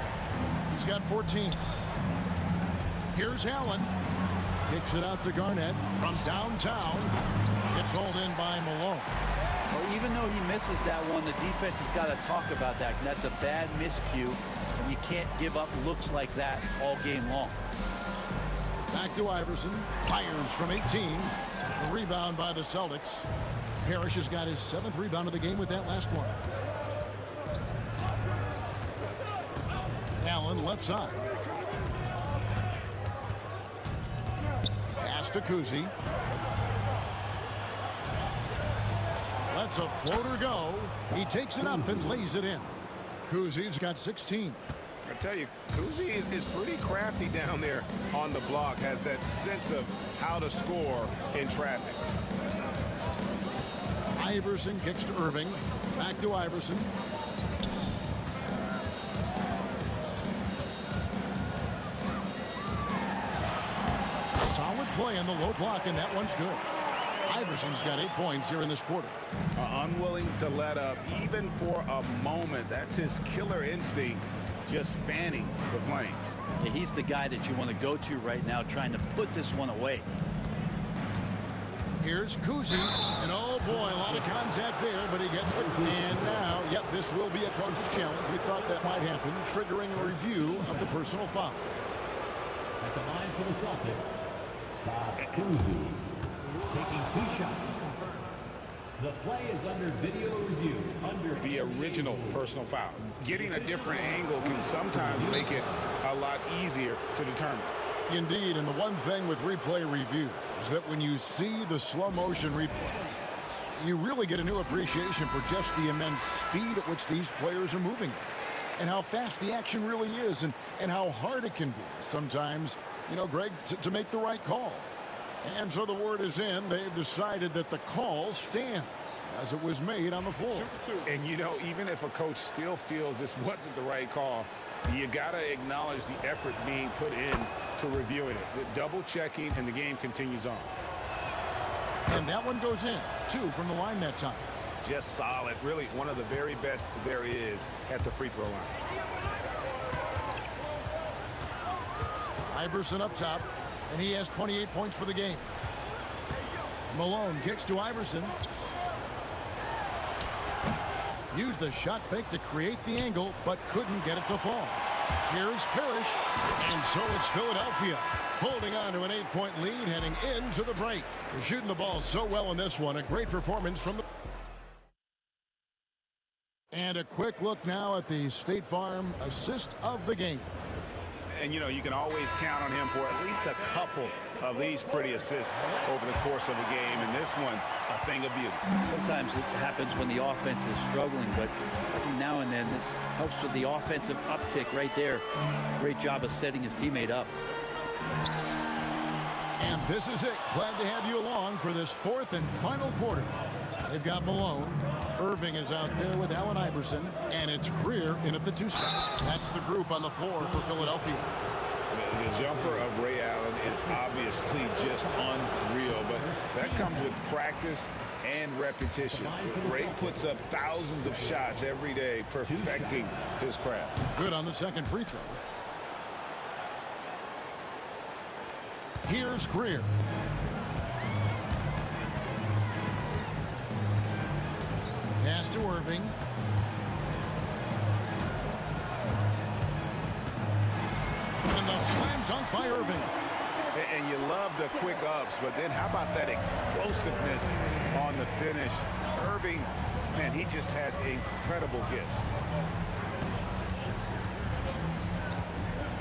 He's got 14. Here's Allen. Kicks it out to Garnett from downtown. Gets hauled in by Malone. Well, even though he misses that one, the defense has got to talk about that. And that's a bad miscue. And you can't give up looks like that all game long. Back to Iverson. Fires from 18. A rebound by the Celtics. Parrish has got his 7th rebound of the game with that last one. Allen left side. Pass to Kuzi. Lets a floater go. He takes it up and lays it in. Kuzi's got 16. I tell you, Kuzi is pretty crafty down there on the block. Has that sense of how to score in traffic. Iverson kicks to Irving. Back to Iverson. Solid play on the low block, and that one's good. Iverson's got 8 points here in this quarter. Unwilling to let up even for a moment. That's his killer instinct, just fanning the flames. Yeah, he's the guy that you want to go to right now, trying to put this one away. Here's Kuzi, and oh boy, a lot of contact there, but he gets the... And now, yep, this will be a coach's challenge. We thought that might happen, triggering a review of the personal foul. At the line for the Celtics, Bob Cousy, taking 2 shots. The play is under video review. The original personal foul. Getting a different angle can sometimes make it a lot easier to determine. Indeed, and the one thing with replay review is that when you see the slow motion replay, you really get a new appreciation for just the immense speed at which these players are moving and how fast the action really is and how hard it can be sometimes, you know, Greg, to make the right call. And so the word is in. They've decided that the call stands as it was made on the floor. And, you know, even if a coach still feels this wasn't the right call, you got to acknowledge the effort being put in to reviewing it. The double checking, and the game continues on. And that one goes in. 2 from the line that time. Just solid. Really one of the very best there is at the free throw line. Iverson up top. And he has 28 points for the game. Malone kicks to Iverson. Used the shot fake to create the angle, but couldn't get it to fall. Here's Parrish. And so it's Philadelphia holding on to an 8-point lead heading into the break. They're shooting the ball so well in this one. A great performance from the... And a quick look now at the State Farm assist of the game. And, you know, you can always count on him for at least a couple of these pretty assists over the course of a game. And this one, a thing of beauty. Sometimes it happens when the offense is struggling, but every now and then this helps with the offensive uptick right there. Great job of setting his teammate up. And this is it. Glad to have you along for this fourth and final quarter. They've got Malone. Irving is out there with Allen Iverson, and it's Greer in at the 2 spot. That's the group on the floor for Philadelphia. The jumper of Ray Allen is obviously just unreal, but that comes with practice and repetition. Ray puts up thousands of shots every day, perfecting his craft. Good on the second free throw. Here's Greer. Pass to Irving. And the slam dunk by Irving. And you love the quick ups, but then how about that explosiveness on the finish? Irving, man, he just has incredible gifts.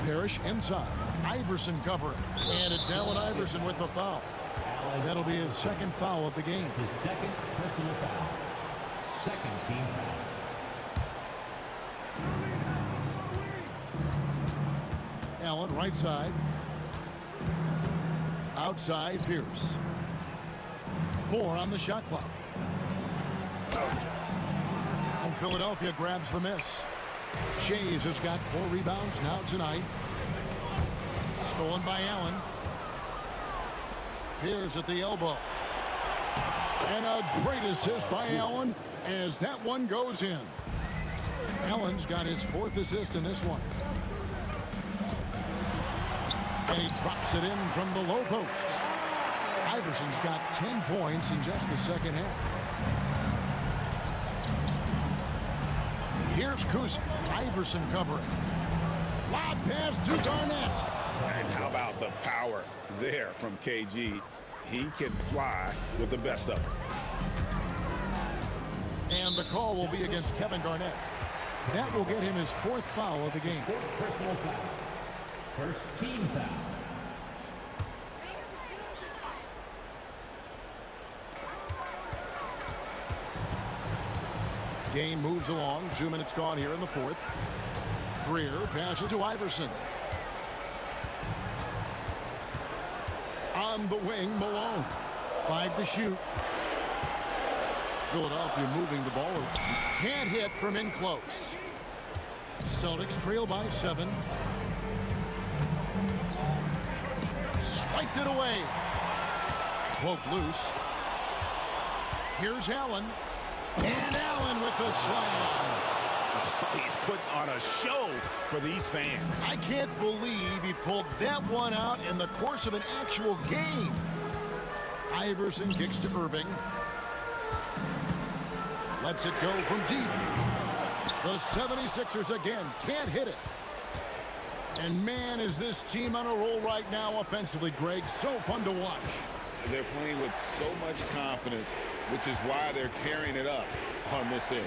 Parrish inside. Iverson covering. And it's Allen Iverson with the foul. That'll be his second foul of the game. His second personal foul. Second team foul. Allen right side. Outside Pierce. 4 on the shot clock. And Philadelphia grabs the miss. Shays has got 4 rebounds now tonight. Stolen by Allen. Pierce at the elbow. And a great assist by Allen as that one goes in. Allen's got his 4th assist in this one. And he drops it in from the low post. Iverson's got 10 points in just the second half. Here's Kuz. Iverson covering. Lob pass to Garnett. And how about the power there from KG? He can fly with the best of them. And the call will be against Kevin Garnett. That will get him his 4th foul of the game. 4th personal foul. First team foul. Game moves along. 2 minutes gone here in the 4th. Greer passes to Iverson. On the wing, Malone. 5 to shoot. Philadelphia moving the ball around. Can't hit from in close. Celtics trail by 7. Swiped it away. Poked loose. Here's Allen. And Allen with the slam. He's putting on a show for these fans. I can't believe he pulled that one out in the course of an actual game. Iverson kicks to Irving. Lets it go from deep. The 76ers again can't hit it. And man, is this team on a roll right now offensively, Greg. So fun to watch. They're playing with so much confidence, which is why they're tearing it up on this end.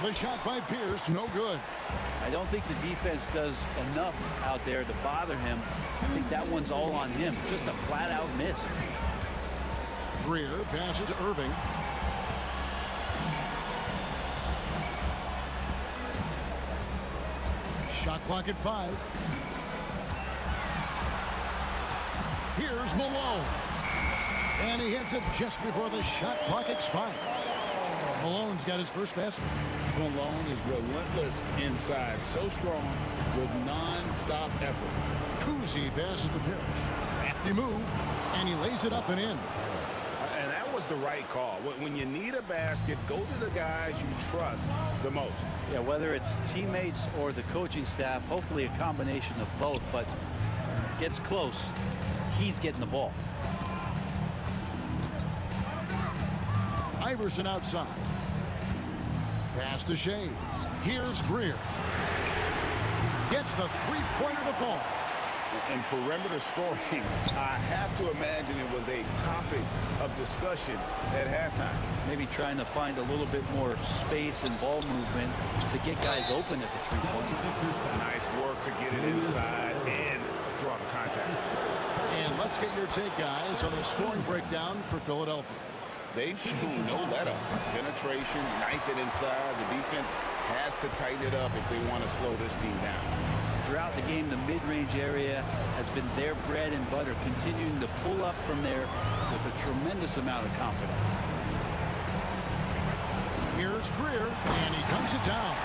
The shot by Pierce, no good. I don't think the defense does enough out there to bother him. I think that one's all on him. Just a flat-out miss. Greer passes to Irving. Shot clock at 5. Here's Malone. And he hits it just before the shot clock expires. Malone's got his first basket. Malone is relentless inside, so strong with non-stop effort. Kuzi passes to Pierce. Crafty move, and he lays it up and in. And that was the right call. When you need a basket, go to the guys you trust the most. Yeah, whether it's teammates or the coaching staff, hopefully a combination of both, but gets close, he's getting the ball. Iverson outside. Pass to Shays. Here's Greer. Gets the three-pointer to fall. And perimeter scoring, I have to imagine it was a topic of discussion at halftime. Maybe trying to find a little bit more space and ball movement to get guys open at the three-point. Nice work to get it inside and draw the contact. And let's get your take, guys, on the scoring breakdown for Philadelphia. They've shown no let-up. Penetration, knife it inside. The defense has to tighten it up if they want to slow this team down. Throughout the game, the mid-range area has been their bread and butter, continuing to pull up from there with a tremendous amount of confidence. Here's Greer, and he comes it down.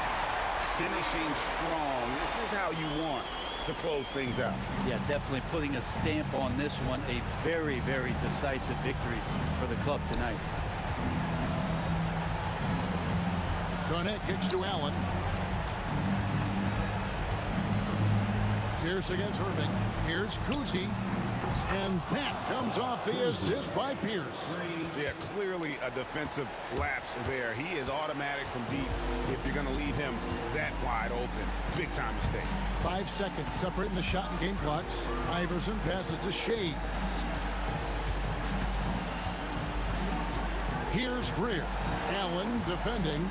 Finishing strong. This is how you want to close things out. Yeah, definitely putting a stamp on this one. A very, very decisive victory for the club tonight. Garnett kicks to Allen. Pierce against Irving. Here's Kuzi. And that comes off the assist by Pierce. Yeah, clearly a defensive lapse there. He is automatic from deep if you're going to leave him that wide open. Big time mistake. 5 seconds separating the shot and game clocks. Iverson passes to Shea. Here's Greer. Allen defending.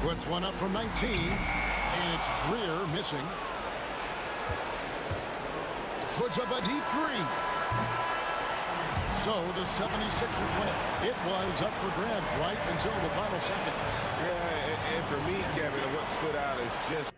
Puts one up from 19. And it's Greer missing. Puts up a deep three. So the 76ers win it. It was up for grabs right until the final seconds. Yeah, and for me, Kevin, what stood out is just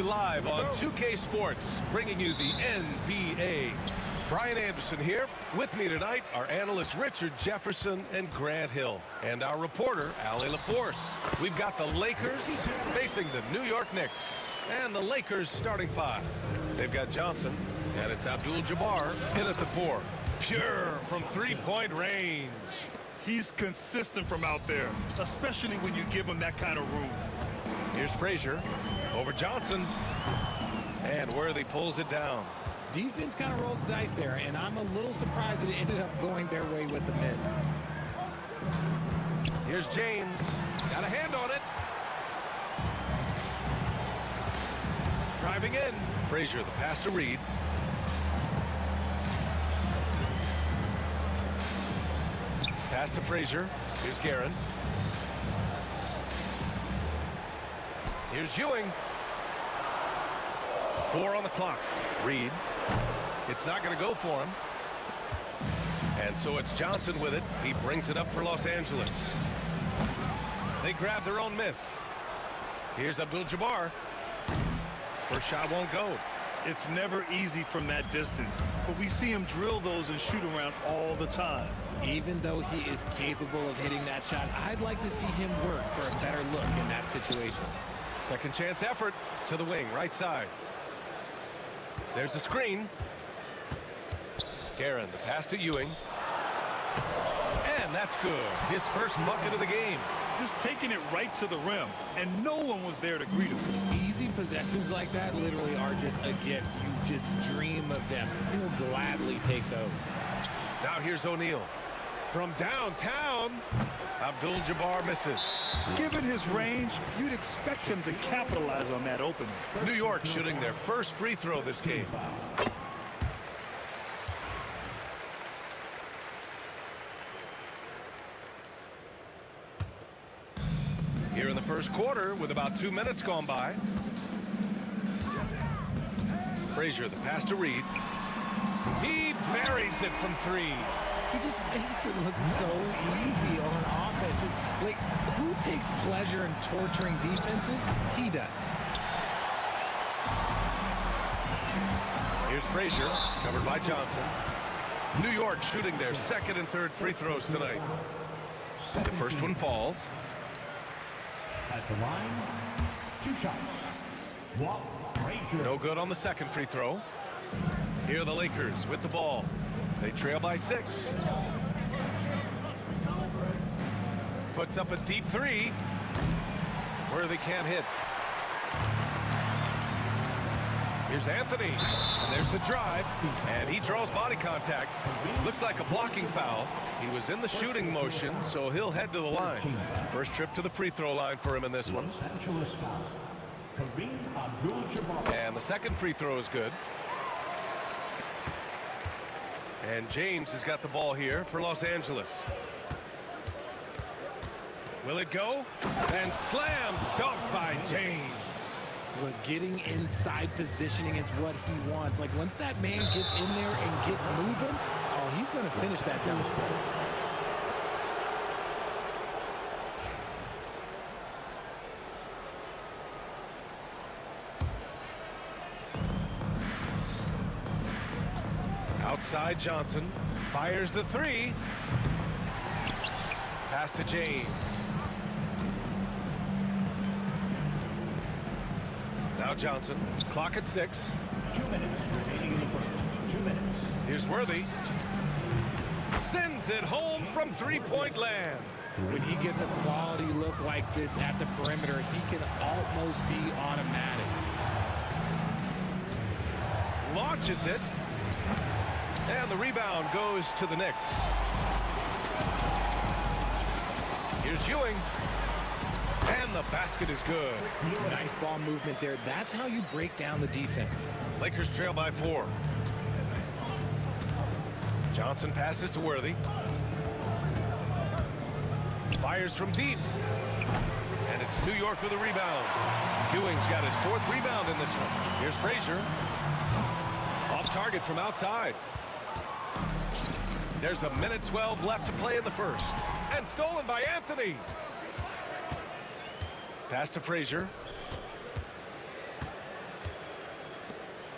you live on 2K Sports, bringing you the NBA. Brian Anderson here. With me tonight are analysts Richard Jefferson and Grant Hill, and our reporter, Allie LaForce. We've got the Lakers facing the New York Knicks, and the Lakers starting five. They've got Johnson, and it's Abdul-Jabbar in at the 4. Pure from three-point range. He's consistent from out there, especially when you give him that kind of room. Here's Frazier over Johnson, and Worthy pulls it down. Defense kind of rolled the dice there, and I'm a little surprised that it ended up going their way with the miss. Here's James. Got a hand on it. Driving in. Frazier, the pass to Reed. Pass to Frazier. Here's Guerin. Here's Ewing. 4 on the clock. Reed. It's not going to go for him. And so it's Johnson with it. He brings it up for Los Angeles. They grab their own miss. Here's Abdul-Jabbar. First shot won't go. It's never easy from that distance, but we see him drill those and shoot around all the time. Even though he is capable of hitting that shot, I'd like to see him work for a better look in that situation. Second chance effort to the wing, right side. There's a screen. Guerin, the pass to Ewing. And that's good. His first bucket of the game. Just taking it right to the rim, and no one was there to greet him. Easy possessions like that literally are just a gift. You just dream of them. He'll gladly take those. Now here's O'Neal. From downtown, Abdul-Jabbar misses. Given his range, you'd expect him to capitalize on that opening. New York shooting their first free throw this game. Here in the first quarter with about 2 minutes gone by. Frazier, the pass to Reed. He buries it from 3. He just makes it look so easy on offense. Like, who takes pleasure in torturing defenses? He does. Here's Frazier, covered by Johnson. New York shooting their second and third free throws tonight. The first one falls. At the line, 2 shots. Walt Frazier. No good on the second free throw. Here are the Lakers with the ball. They trail by 6. Puts up a deep 3. Worthy can't hit. Here's Anthony. And there's the drive. And he draws body contact. Looks like a blocking foul. He was in the shooting motion, so he'll head to the line. First trip to the free throw line for him in this one. And the second free throw is good. And James has got the ball here for Los Angeles. Will it go? And slam dunk by James. Look, getting inside positioning is what he wants. Like, once that man gets in there and gets moving, oh, he's going to finish that dunk. Outside Johnson fires the 3. Pass to James. Now Johnson. Clock at 6. 2 minutes remaining in the first. 2 minutes. Here's Worthy. Sends it home from three-point land. When he gets a quality look like this at the perimeter, he can almost be automatic. Launches it. And the rebound goes to the Knicks. Here's Ewing. And the basket is good. Nice ball movement there. That's how you break down the defense. Lakers trail by 4. Johnson passes to Worthy. Fires from deep. And it's New York with a rebound. Ewing's got his 4th rebound in this one. Here's Frazier. Off target from outside. There's 1:12 left to play in the first. And stolen by Anthony. Pass to Frazier.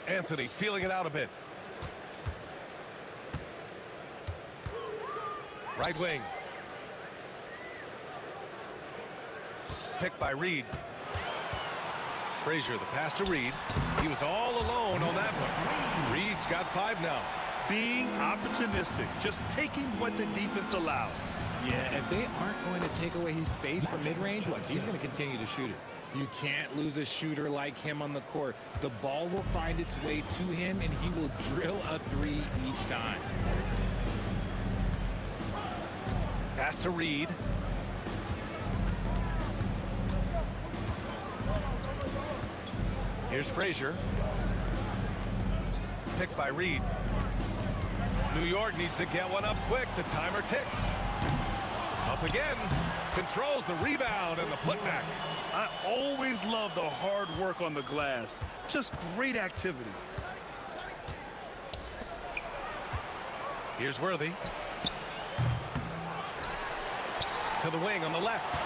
Anthony feeling it out a bit. Right wing. Picked by Reed. Frazier, the pass to Reed. He was all alone on that one. Reed's got 5 now. Being opportunistic, just taking what the defense allows. Yeah, if they aren't going to take away his space from mid-range, look, he's going to continue to shoot it. You can't lose a shooter like him on the court. The ball will find its way to him, and he will drill a 3 each time. Pass to Reed. Here's Frazier. Picked by Reed. New York needs to get one up quick. The timer ticks. Up again. Controls the rebound and the putback. I always love the hard work on the glass. Just great activity. Here's Worthy. To the wing on the left.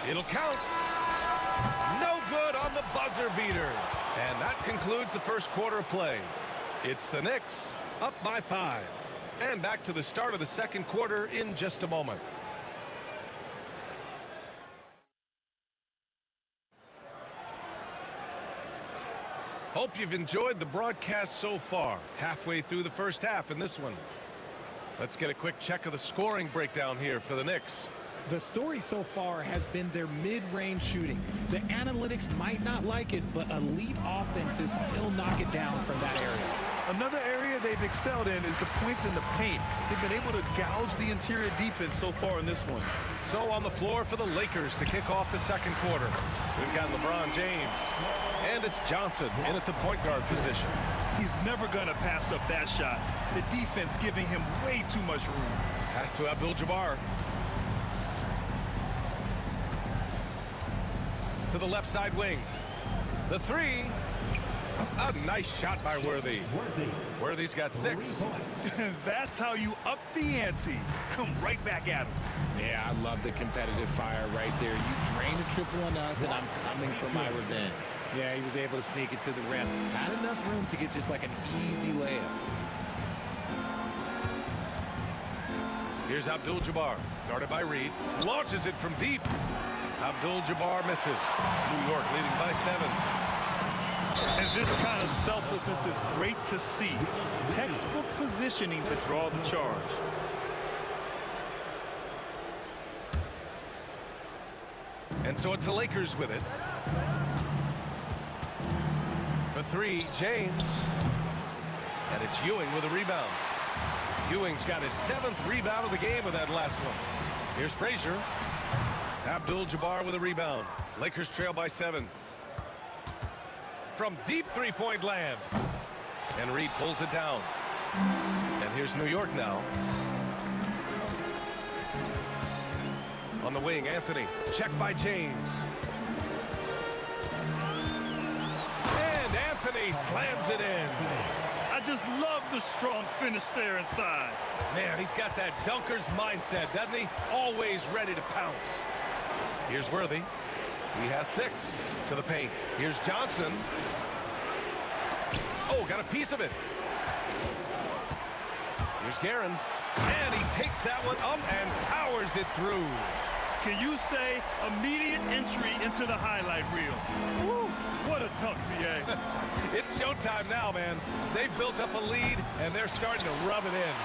It'll count. No good on the buzzer beater. And that concludes the first quarter of play. It's the Knicks up by 5. And back to the start of the second quarter in just a moment. Hope you've enjoyed the broadcast so far. Halfway through the first half in this one. Let's get a quick check of the scoring breakdown here for the Knicks. The story so far has been their mid-range shooting. The analytics might not like it, but elite offenses still knock it down from that area. Another area they've excelled in is the points in the paint. They've been able to gouge the interior defense so far in this one. So on the floor for the Lakers to kick off the second quarter. We've got LeBron James. And it's Johnson in at the point guard position. He's never going to pass up that shot. The defense giving him way too much room. Pass to Abdul-Jabbar. To the left side wing. The 3. A nice shot by Worthy. Worthy's got 6. That's how you up the ante. Come right back at him. Yeah, I love the competitive fire right there. You drain a triple on us, and I'm coming for my revenge. Yeah, he was able to sneak it to the rim. Had enough room to get just like an easy layup. Here's Abdul-Jabbar, guarded by Reed. Launches it from deep. Abdul-Jabbar misses. New York leading by 7. And this kind of selflessness is great to see. Textbook positioning to draw the charge. And so it's the Lakers with it. For 3, James. And it's Ewing with a rebound. Ewing's got his 7th rebound of the game with that last one. Here's Frazier. Abdul-Jabbar with a rebound. Lakers trail by 7. From deep three-point land. And Reed pulls it down. And here's New York now. On the wing, Anthony. Checked by James. And Anthony slams it in. I just love the strong finish there inside. Man, he's got that dunker's mindset, doesn't he? Always ready to pounce. Here's Worthy. He has 6 to the paint. Here's Johnson. Oh, got a piece of it. Here's Guerin. And he takes that one up and powers it through. Can you say immediate entry into the highlight reel? Woo, what a tough BA. It's showtime now, man. They've built up a lead, and they're starting to rub it in.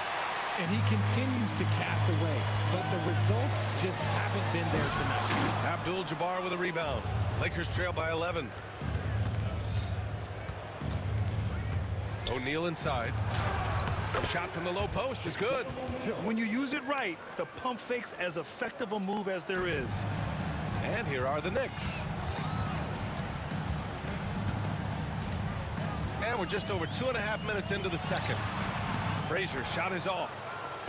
And he continues to cast away, but the results just haven't been there tonight. Abdul-Jabbar with a rebound. Lakers trail by 11. O'Neal inside. Shot from the low post is good. When you use it right, the pump fake's as effective a move as there is. And here are the Knicks. And we're just over 2.5 minutes into the second. Frazier's shot is off.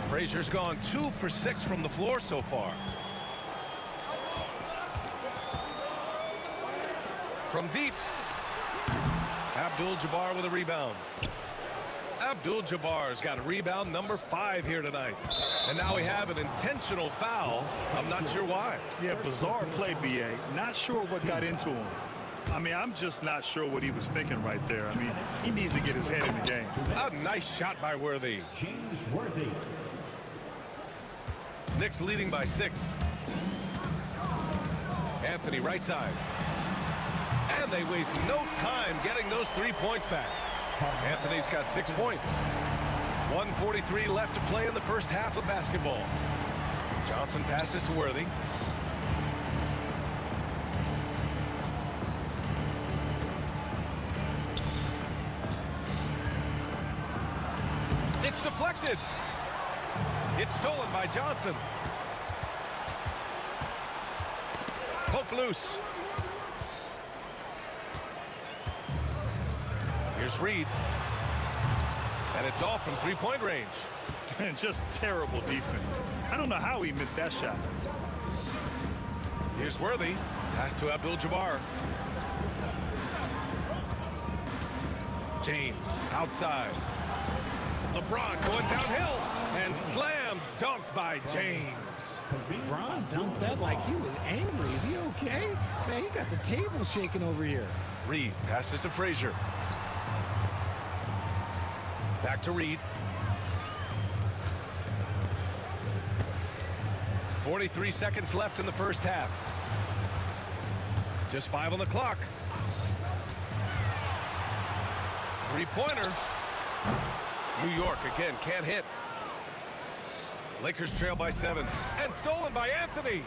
Frazier's gone 2 for 6 from the floor so far. From deep. Abdul-Jabbar with a rebound. Abdul-Jabbar's got rebound number 5 here tonight. And now we have an intentional foul. I'm not sure why. Yeah, bizarre play, BA. Not sure what got into him. I mean, I'm just not sure what he was thinking right there. I mean, he needs to get his head in the game. A nice shot by Worthy. James Worthy. Knicks leading by 6. Anthony right side. And they waste no time getting those 3 points back. Anthony's got 6 points. 1:43 left to play in the first half of basketball. Johnson passes to Worthy. It's deflected. It's stolen by Johnson. Poke loose. Here's Reed. And it's off from three-point range. And just terrible defense. I don't know how he missed that shot. Here's Worthy. Pass to Abdul-Jabbar. James outside. LeBron going downhill. And slam dunked by James. LeBron dunked that like he was angry. Is he okay? Man, he got the table shaking over here. Reed passes to Frazier. Back to Reed. 43 seconds left in the first half. Just 5 on the clock. Three-pointer. New York again can't hit. Lakers trail by 7. And stolen by Anthony.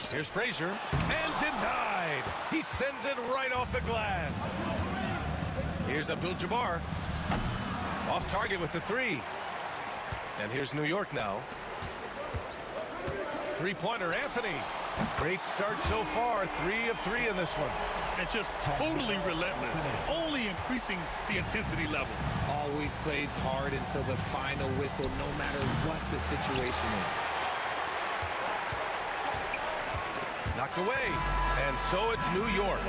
Here's Frazier. And denied. He sends it right off the glass. Here's Abdul-Jabbar. Off target with the 3. And here's New York now. Three-pointer, Anthony. Great start so far. 3 of 3 in this one. And just totally relentless. Only increasing the intensity level. Always plays hard until the final whistle, no matter what the situation is. Knocked away. And so it's New York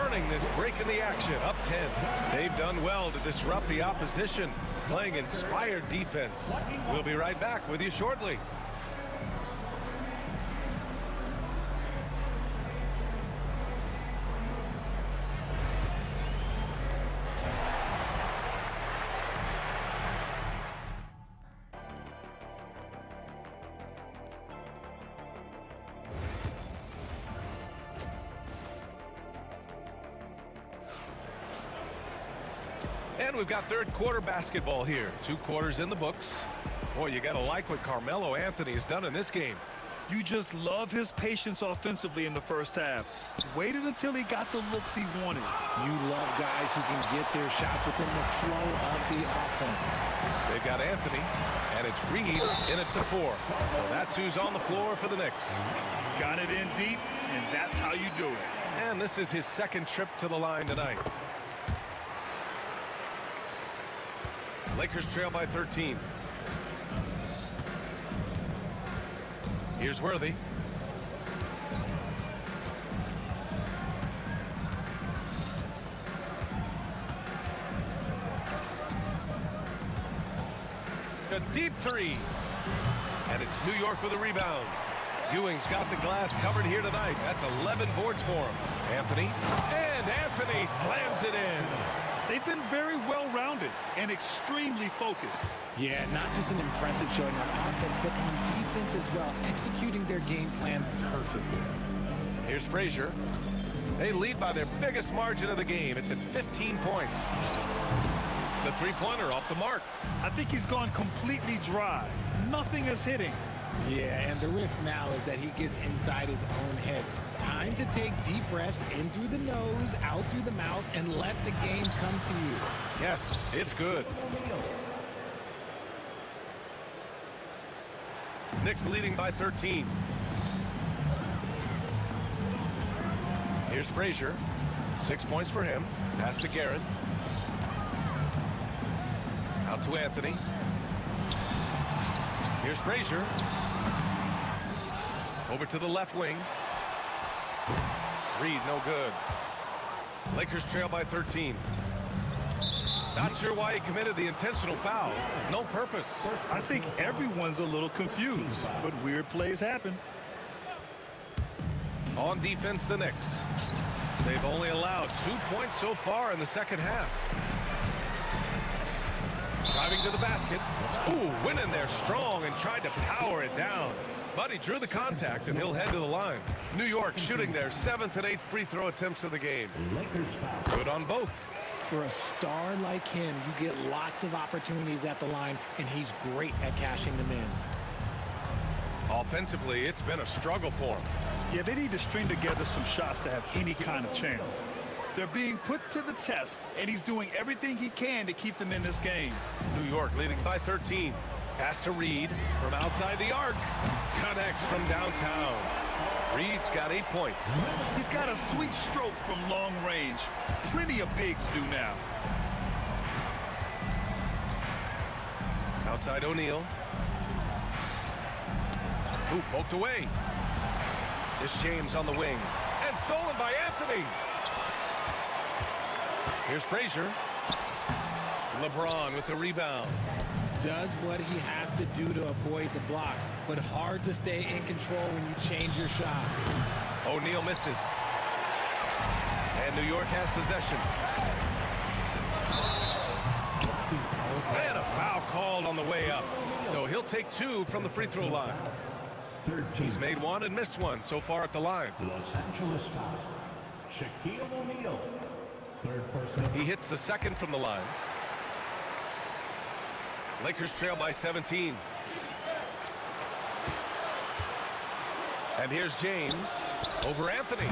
earning this break in the action. Up 10. They've done well to disrupt the opposition, playing inspired defense. We'll be right back with you shortly. And we've got third quarter basketball here. 2 quarters in the books. Boy, you got to like what Carmelo Anthony has done in this game. You just love his patience offensively in the first half. Waited until he got the looks he wanted. You love guys who can get their shots within the flow of the offense. They've got Anthony, and it's Reed in it to 4. So that's who's on the floor for the Knicks. Got it in deep, and that's how you do it. And this is his second trip to the line tonight. Lakers trail by 13. Here's Worthy. A deep 3. And it's New York with a rebound. Ewing's got the glass covered here tonight. That's 11 boards for him. Anthony. And Anthony slams it in. They've been very well-rounded and extremely focused. Yeah, not just an impressive showing on offense, but on defense as well, executing their game plan perfectly. Here's Frazier. They lead by their biggest margin of the game. It's at 15 points. The three-pointer off the mark. I think he's gone completely dry. Nothing is hitting. Yeah, and the risk now is that he gets inside his own head. Time to take deep breaths in through the nose, out through the mouth, and let the game come to you. Yes, it's good. Knicks leading by 13. Here's Frazier. 6 points for him. Pass to Garrett. Out to Anthony. Here's Frazier. Over to the left wing. Reed, no good. Lakers trail by 13. Not sure why he committed the intentional foul. No purpose. I think everyone's a little confused, but weird plays happen. On defense, the Knicks. They've only allowed 2 points so far in the second half. Driving to the basket. Ooh, went in there strong and tried to power it down. But he drew the contact, and he'll head to the line. New York shooting their 7th and 8th free throw attempts of the game. Good on both. For a star like him, you get lots of opportunities at the line, and he's great at cashing them in. Offensively, it's been a struggle for him. Yeah, they need to string together some shots to have any kind of chance. They're being put to the test, and he's doing everything he can to keep them in this game. New York leading by 13. Pass to Reed from outside the arc. Connects from downtown. Reed's got 8 points. He's got a sweet stroke from long range. Plenty of bigs do now. Outside O'Neal. Ooh, poked away. This James on the wing. And stolen by Anthony. Here's Frazier. LeBron with the rebound. Does what he has to do to avoid the block, but hard to stay in control when you change your shot. O'Neal misses. And New York has possession. And a foul called on the way up. So he'll take 2 from the free throw line. He's made 1 and missed 1 so far at the line. Los Angeles foul. Shaquille O'Neal. Third person. He hits the second from the line. Lakers trail by 17. And here's James over Anthony.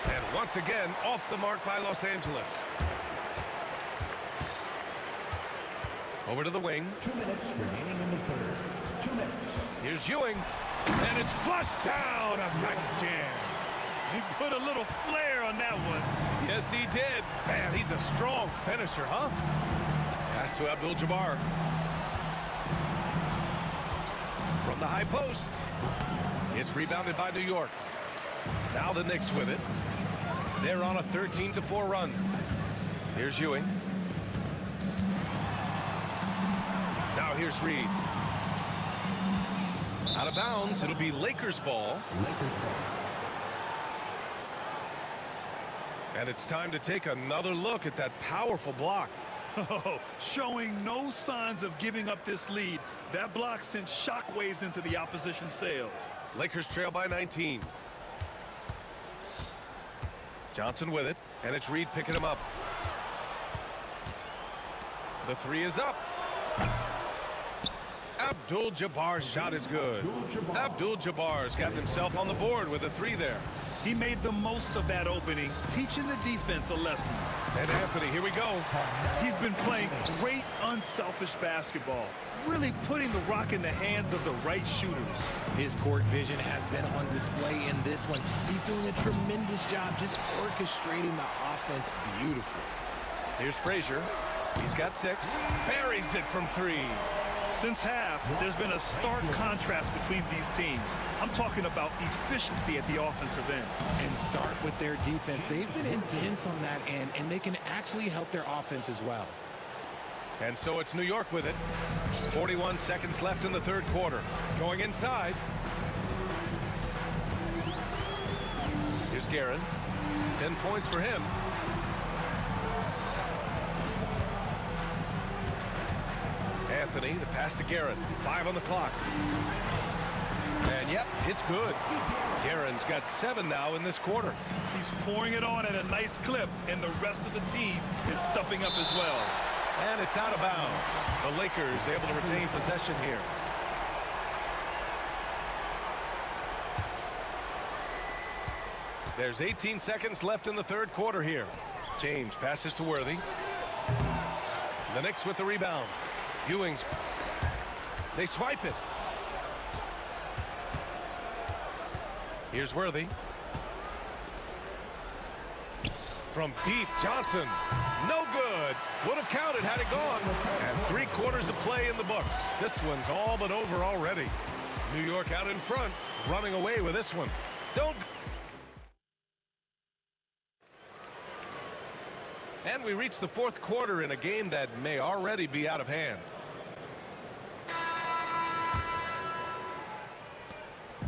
And once again, off the mark by Los Angeles. Over to the wing. 2 minutes remaining in the third. 2 minutes. Here's Ewing. And it's flushed down. A nice jam. He put a little flair on that one. Yes, he did. Man, he's a strong finisher, huh? Pass to Abdul-Jabbar. From the high post. It's rebounded by New York. Now the Knicks with it. They're on a 13-4 run. Here's Ewing. Now here's Reed. Out of bounds. It'll be Lakers ball. And it's time to take another look at that powerful block. Oh, showing no signs of giving up this lead. That block sent shockwaves into the opposition sails. Lakers trail by 19. Johnson with it, and it's Reed picking him up. The 3 is up. Abdul-Jabbar's shot is good. Abdul-Jabbar's got himself on the board with a 3 there. He made the most of that opening, teaching the defense a lesson. And Anthony, here we go. He's been playing great, unselfish basketball, really putting the rock in the hands of the right shooters. His court vision has been on display in this one. He's doing a tremendous job just orchestrating the offense beautifully. Here's Frazier. He's got 6. Buries it from 3. Since half, there's been a stark contrast between these teams. I'm talking about efficiency at the offensive end. And start with their defense. They've been intense on that end, and they can actually help their offense as well. And so it's New York with it. 41 seconds left in the third quarter. Going inside. Here's Guerin. 10 points for him. Anthony, the pass to Guerin. 5 on the clock. And yep, it's good. Guerin's got 7 now in this quarter. He's pouring it on at a nice clip, and the rest of the team is stepping up as well. And it's out of bounds. The Lakers able to retain possession here. There's 18 seconds left in the third quarter here. James passes to Worthy. The Knicks with the rebound. Ewing's. They swipe it. Here's Worthy. From deep, Johnson. No good. Would have counted had it gone. And 3 quarters of play in the books. This one's all but over already. New York out in front, running away with this one. Don't. And we reach the fourth quarter in a game that may already be out of hand.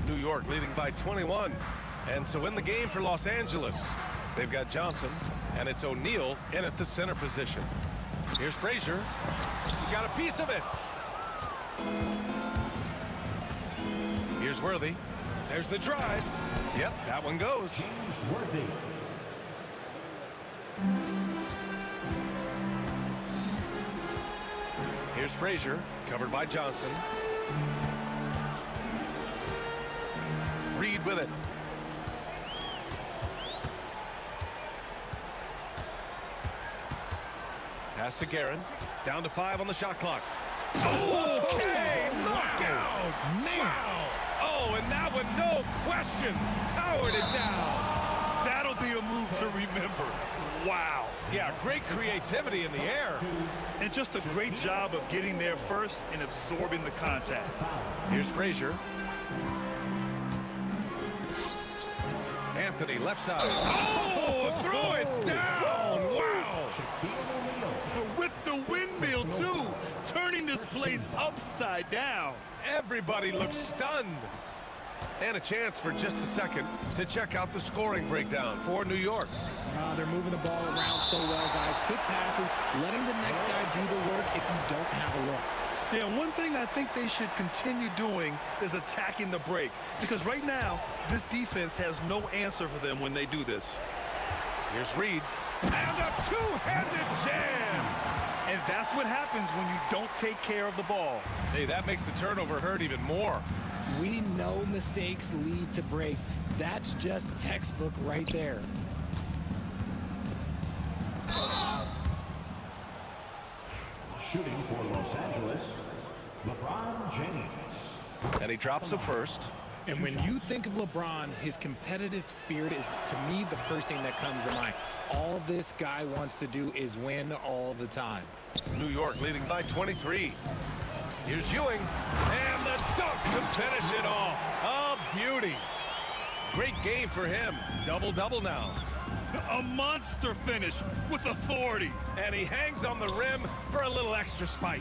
New York leading by 21. And so in the game for Los Angeles, They've got Johnson, and it's O'Neal in at the center position. Here's Frazier. He got a piece of it. Here's Worthy. There's the drive. Yep, that one goes. Worthy. Here's Frazier, covered by Johnson. Reed with it. Pass to Guerin. Down to 5 on the shot clock. Okay, knockout! Wow! Oh, and that one, no question, powered it down. That'll be a move to remember. Wow. Yeah, great creativity in the air. And just a great job of getting there first and absorbing the contact. Here's Frazier. Anthony, left side. Oh, throw it down! Wow! With the windmill, too, turning this place upside down. Everybody looks stunned. And a chance for just a second to check out the scoring breakdown for New York. They're moving the ball around so well, guys. Quick passes, letting the next guy do the work if you don't have a look. Yeah, and one thing I think they should continue doing is attacking the break. Because right now, this defense has no answer for them when they do this. Here's Reed. And a two-handed jam! And that's what happens when you don't take care of the ball. Hey, that makes the turnover hurt even more. We know mistakes lead to breaks. That's just textbook right there. Shooting for Los Angeles, LeBron James. And he drops the first. And when you think of LeBron, his competitive spirit is, to me, the first thing that comes to mind. All this guy wants to do is win all the time. New York leading by 23. Here's Ewing. And the dunk to finish it off. A beauty. Great game for him. Double-double now. A monster finish with authority. And he hangs on the rim for a little extra spice.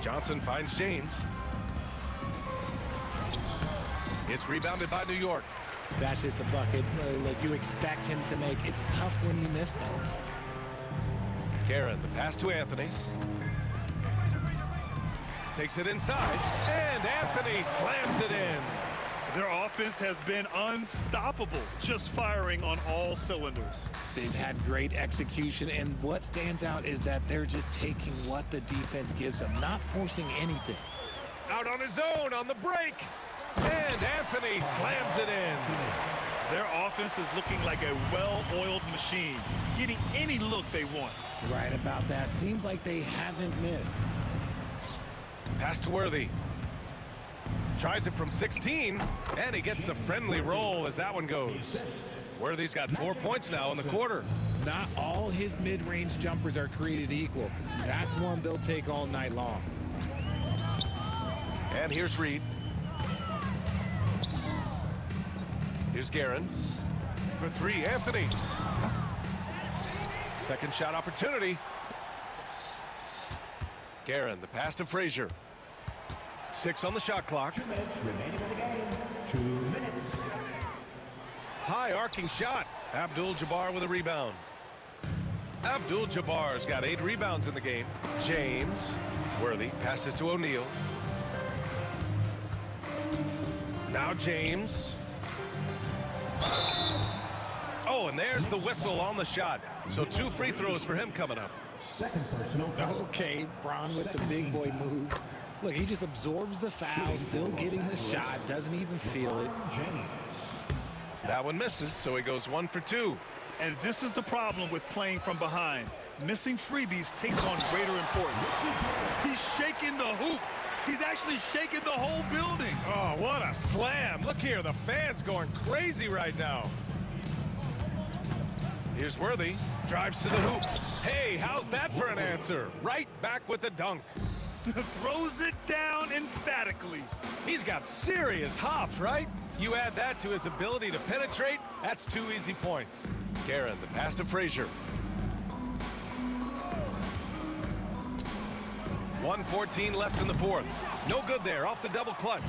Johnson finds James. It's rebounded by New York. That's just a bucket like you expect him to make. It's tough when you miss those. Guerin, the pass to Anthony. Takes it inside, and Anthony slams it in. Their offense has been unstoppable, just firing on all cylinders. They've had great execution, and what stands out is that they're just taking what the defense gives them, not forcing anything. Out on his own on the break, and Anthony slams it in. Their offense is looking like a well-oiled machine, getting any look they want. Right about that. Seems like they haven't missed. Pass to Worthy. Tries it from 16, and he gets the friendly roll as that one goes. Worthy's got 4 points now in the quarter. Not all his mid-range jumpers are created equal. That's one they'll take all night long. And here's Reed. Here's Guerin. For 3, Anthony. Second shot opportunity. Guerin, the pass to Frazier. 6 on the shot clock. 2 minutes remaining in the game. 2 minutes. High arcing shot. Abdul-Jabbar with a rebound. Abdul-Jabbar's got 8 rebounds in the game. James. Worthy passes to O'Neal. Now James. Oh, and there's the whistle on the shot. So 2 free throws for him coming up. Second personal foul. Okay, Bron with the big boy moves. Look, he just absorbs the foul, still getting the shot, doesn't even feel it. That one misses, so he goes 1 for 2. And this is the problem with playing from behind. Missing freebies takes on greater importance. He's shaking the hoop. He's actually shaking the whole building. Oh, what a slam. Look here, the fans going crazy right now. Here's Worthy. Drives to the hoop. Hey, how's that for an answer? Right back with the dunk. Throws it down emphatically. He's got serious hops, right? You add that to his ability to penetrate, that's 2 easy points. Guerin, the pass to Frazier. 1:14 left in the fourth. No good there, off the double clutch.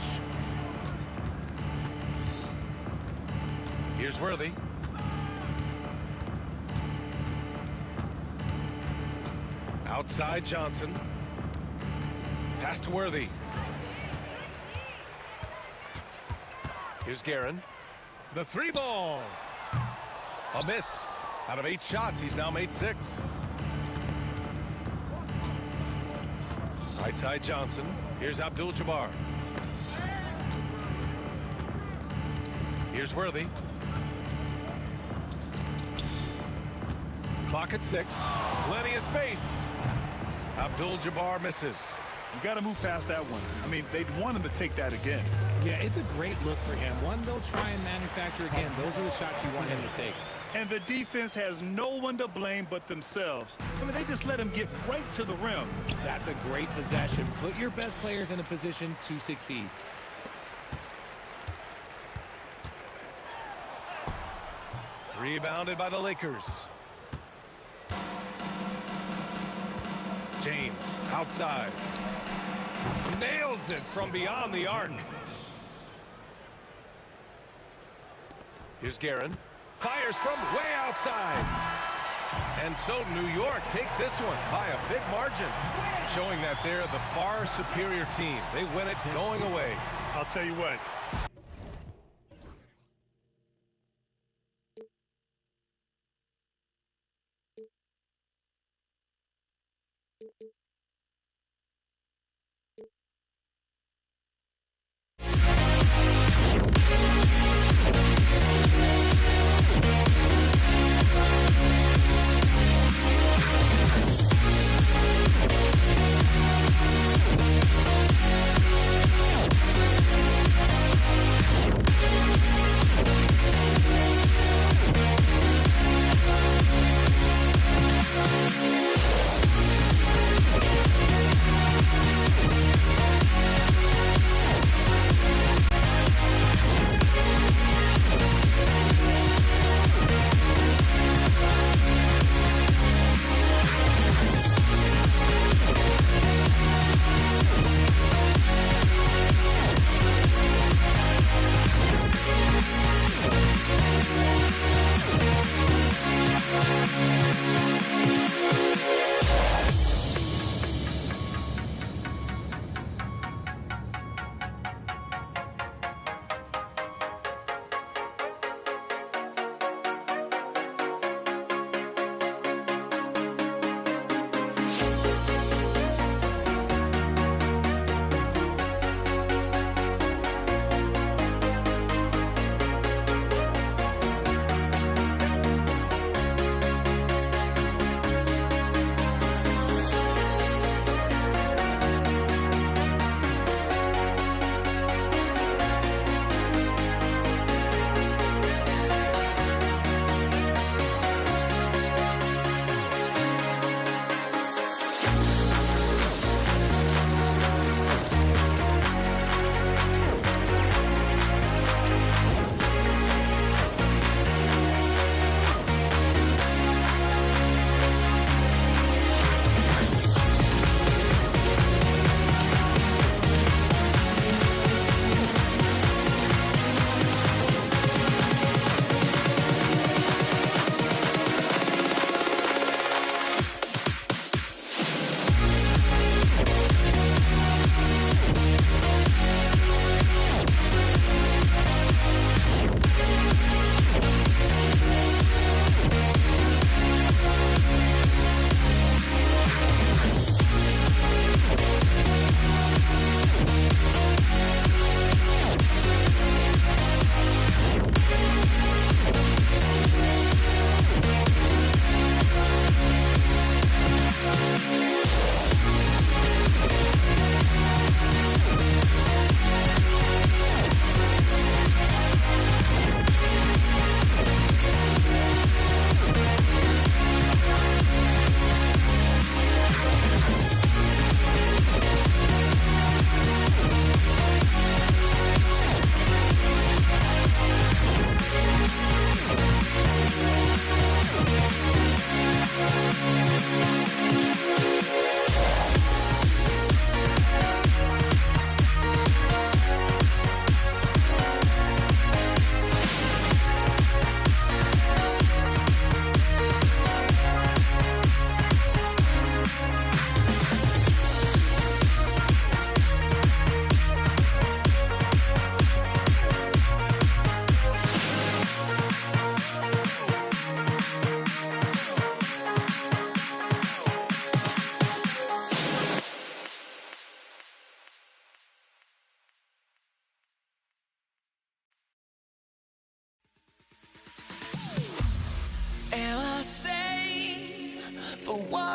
Here's Worthy. Outside Johnson. Pass to Worthy. Here's Guerin. The 3-ball. A miss. Out of 8 shots, he's now made 6. Right side Johnson. Here's Abdul-Jabbar. Here's Worthy. Clock at 6. Plenty of space. Abdul-Jabbar misses. You got to move past that one. I mean, they'd want him to take that again. Yeah, it's a great look for him. One they'll try and manufacture again. Those are the shots you want him to take. And the defense has no one to blame but themselves. I mean, they just let him get right to the rim. That's a great possession. Put your best players in a position to succeed. Rebounded by the Lakers. James outside. Nails it from beyond the arc. Here's Guerin. Fires from way outside. And so New York takes this one by a big margin, showing that they're the far superior team. They win it going away. I'll tell you what.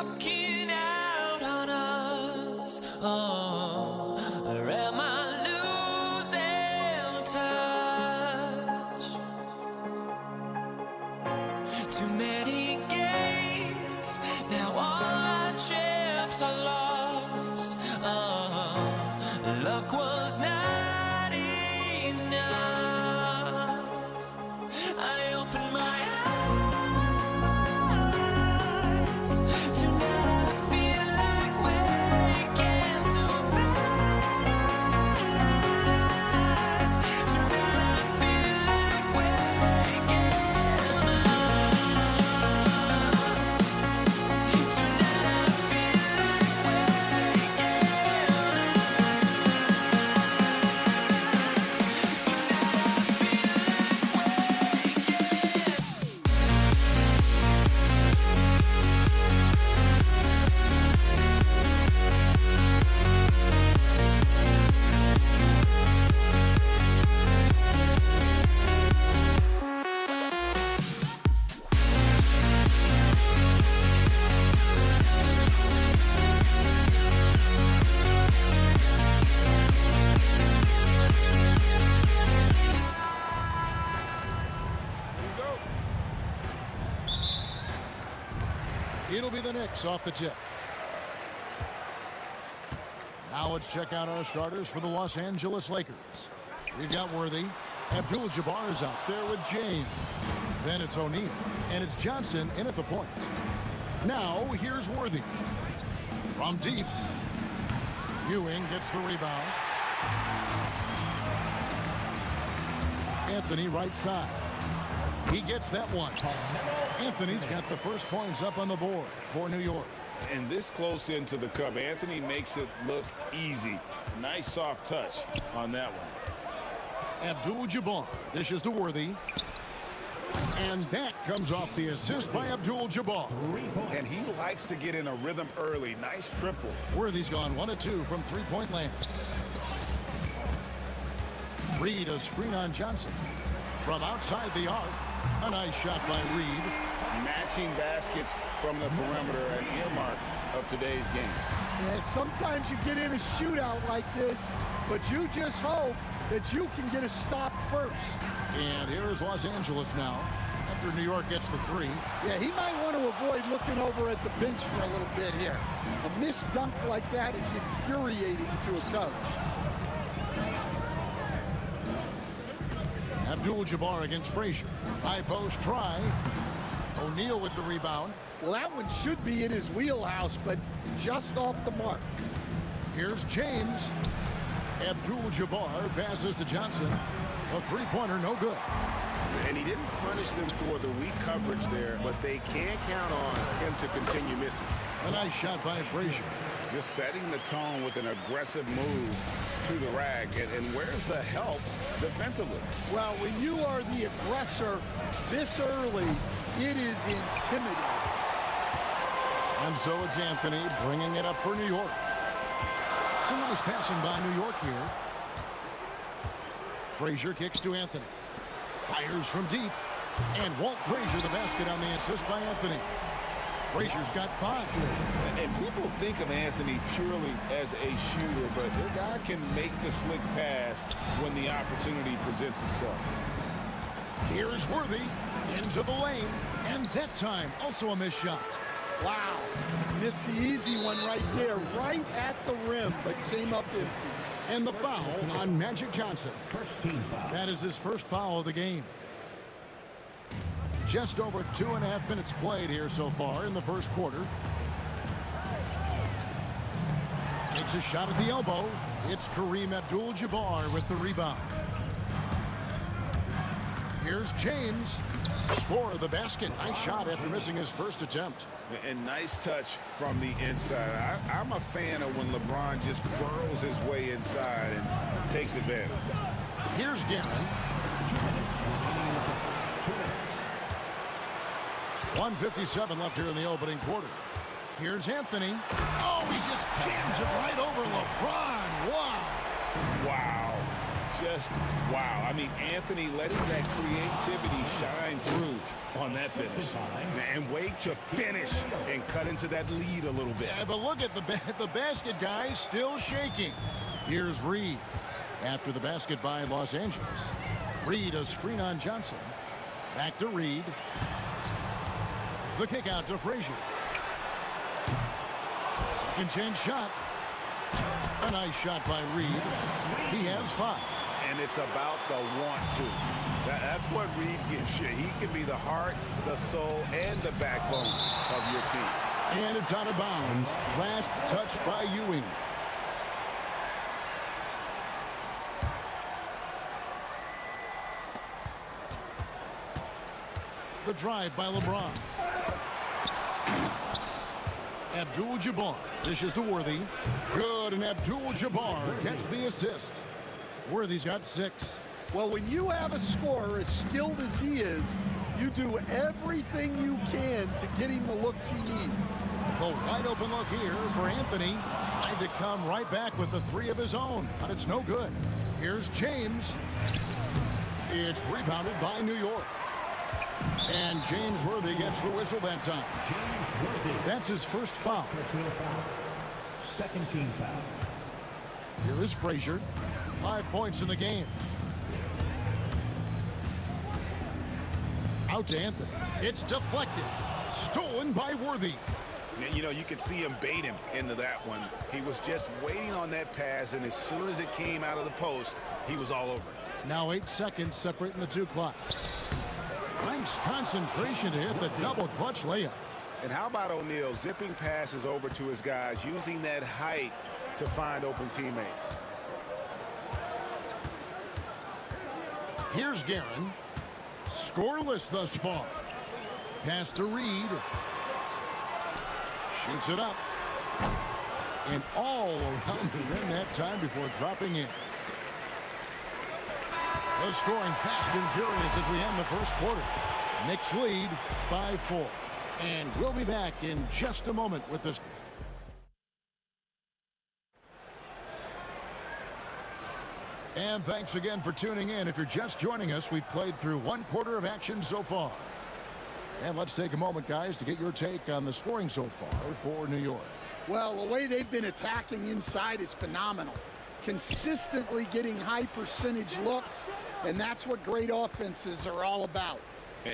walking out on us? Oh, or am I losing touch? Too many games, now all our chips are lost. Oh, luck was not enough. I opened my eyes. Tonight I feel like waking to life. Tonight I feel like waking up. Tonight I feel like waking It'll be the Knicks off the tip. Now let's check out our starters for the Los Angeles Lakers. We've got Worthy. Abdul-Jabbar is out there with James. Then it's O'Neal. And it's Johnson in at the point. Now here's Worthy. From deep. Ewing gets the rebound. Anthony right side. He gets that one. Anthony's got the first points up on the board for New York. And this close into the cup, Anthony makes it look easy. Nice soft touch on that one. Abdul-Jabbar dishes to Worthy. And that comes off the assist by Abdul-Jabbar. And he likes to get in a rhythm early. Nice triple. Worthy's gone 1 of 2 from three-point land. Reed a screen on Johnson. From outside the arc, a nice shot by Reed. Matching baskets from the perimeter, an earmark of today's game. Yeah, sometimes you get in a shootout like this, but you just hope that you can get a stop first. And here is Los Angeles now, after New York gets the three. Yeah, he might want to avoid looking over at the bench for a little bit here. A missed dunk like that is infuriating to a coach. Abdul-Jabbar against Frazier. High post try. O'Neal with the rebound. Well, that one should be in his wheelhouse, but just off the mark. Here's James. Abdul-Jabbar passes to Johnson. A three-pointer, no good. And he didn't punish them for the weak coverage there, but they can't count on him to continue missing. A nice shot by Frazier. Just setting the tone with an aggressive move to the rack. And where's the help defensively? Well, when you are the aggressor this early, it is intimidating. And so it's Anthony bringing it up for New York. Some nice passing by New York here. Frazier kicks to Anthony. Fires from deep. And Walt Frazier the basket on the assist by Anthony. Frazier's got 5. And people think of Anthony purely as a shooter, but the guy can make the slick pass when the opportunity presents itself. Here's Worthy into the lane. And that time, also a missed shot. Wow. Missed the easy one right there, right at the rim, but came up empty. And the foul on Magic Johnson. First team foul. That is his first foul of the game. Just over 2.5 minutes played here so far in the first quarter. Takes a shot at the elbow. It's Kareem Abdul-Jabbar with the rebound. Here's James. Score of the basket. Nice shot after missing his first attempt. And nice touch from the inside. I'm a fan of when LeBron just burrows his way inside and takes advantage. Here's Gammon. 1:57 left here in the opening quarter. Here's Anthony. Oh, he just jams it right over LeBron. Wow. Wow. just wow. I mean, Anthony letting that creativity shine through on that finish. And wait to finish and cut into that lead a little bit. Yeah, but look at the basket guy still shaking. Here's Reed. After the basket by Los Angeles. Reed, a screen on Johnson. Back to Reed. The kick out to Frazier. Second chance shot. A nice shot by Reed. He has 5. And it's about the want-to. That's what Reed gives you. He can be the heart, the soul, and the backbone of your team. And it's out of bounds. Last touch by Ewing. The drive by LeBron. Abdul-Jabbar dishes to Worthy. Good, and Abdul-Jabbar gets the assist. Worthy's got 6. Well, when you have a scorer as skilled as he is, you do everything you can to get him the looks he needs. The wide open look here for Anthony. Tried to come right back with the 3 of his own, but it's no good. Here's James. It's rebounded by New York. And James Worthy gets the whistle that time. That's his first foul. Second team foul. Here is Frazier. 5 points in the game. Out to Anthony. It's deflected. Stolen by Worthy. You know, you could see him bait him into that one. He was just waiting on that pass, and as soon as it came out of the post, he was all over it. Now 8 seconds separating the 2 clocks. Nice concentration to hit the double clutch layup. And how about O'Neal zipping passes over to his guys, using that height to find open teammates. Here's Guerin. Scoreless thus far. Pass to Reed. Shoots it up. And all around the rim that time before dropping in. The scoring fast and furious as we end the first quarter. Knicks lead by 4. And we'll be back in just a moment with this. And thanks again for tuning in. If you're just joining us, we've played through 1 quarter of action so far. And let's take a moment, guys, to get your take on the scoring so far for New York. Well, the way they've been attacking inside is phenomenal. Consistently getting high percentage looks, and that's what great offenses are all about.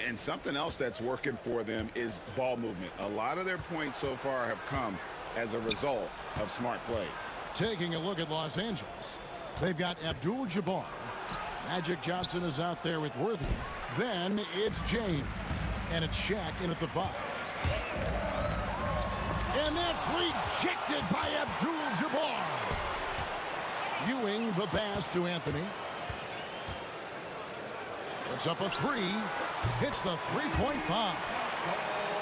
And something else that's working for them is ball movement. A lot of their points so far have come as a result of smart plays. Taking a look at Los Angeles, they've got Abdul-Jabbar. Magic Johnson is out there with Worthy. Then it's James. And it's Shaq in at the 5. And that's rejected by Abdul-Jabbar. Ewing the pass to Anthony. Puts up a 3. Hits the 3-point bomb.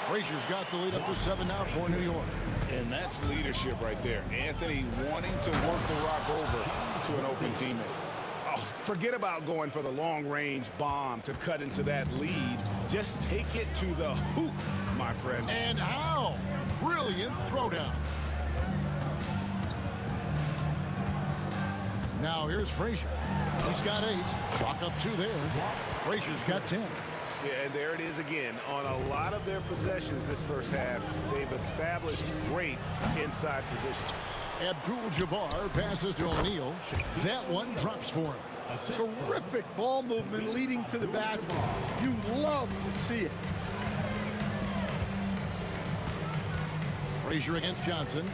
Frazier's got the lead up to 7 now for New York. And that's leadership right there. Anthony wanting to work the rock over to an open teammate. Oh, forget about going for the long-range bomb to cut into that lead. Just take it to the hoop, my friend. And how? Brilliant throwdown. Now here's Frazier. He's got 8. Chalk up 2 there. Frazier's got 10. Yeah, and there it is again. On a lot of their possessions this first half, they've established great inside position. Abdul-Jabbar passes to O'Neal. That one drops for him. Terrific ball movement leading to the basket. You love to see it. Frazier against Johnson.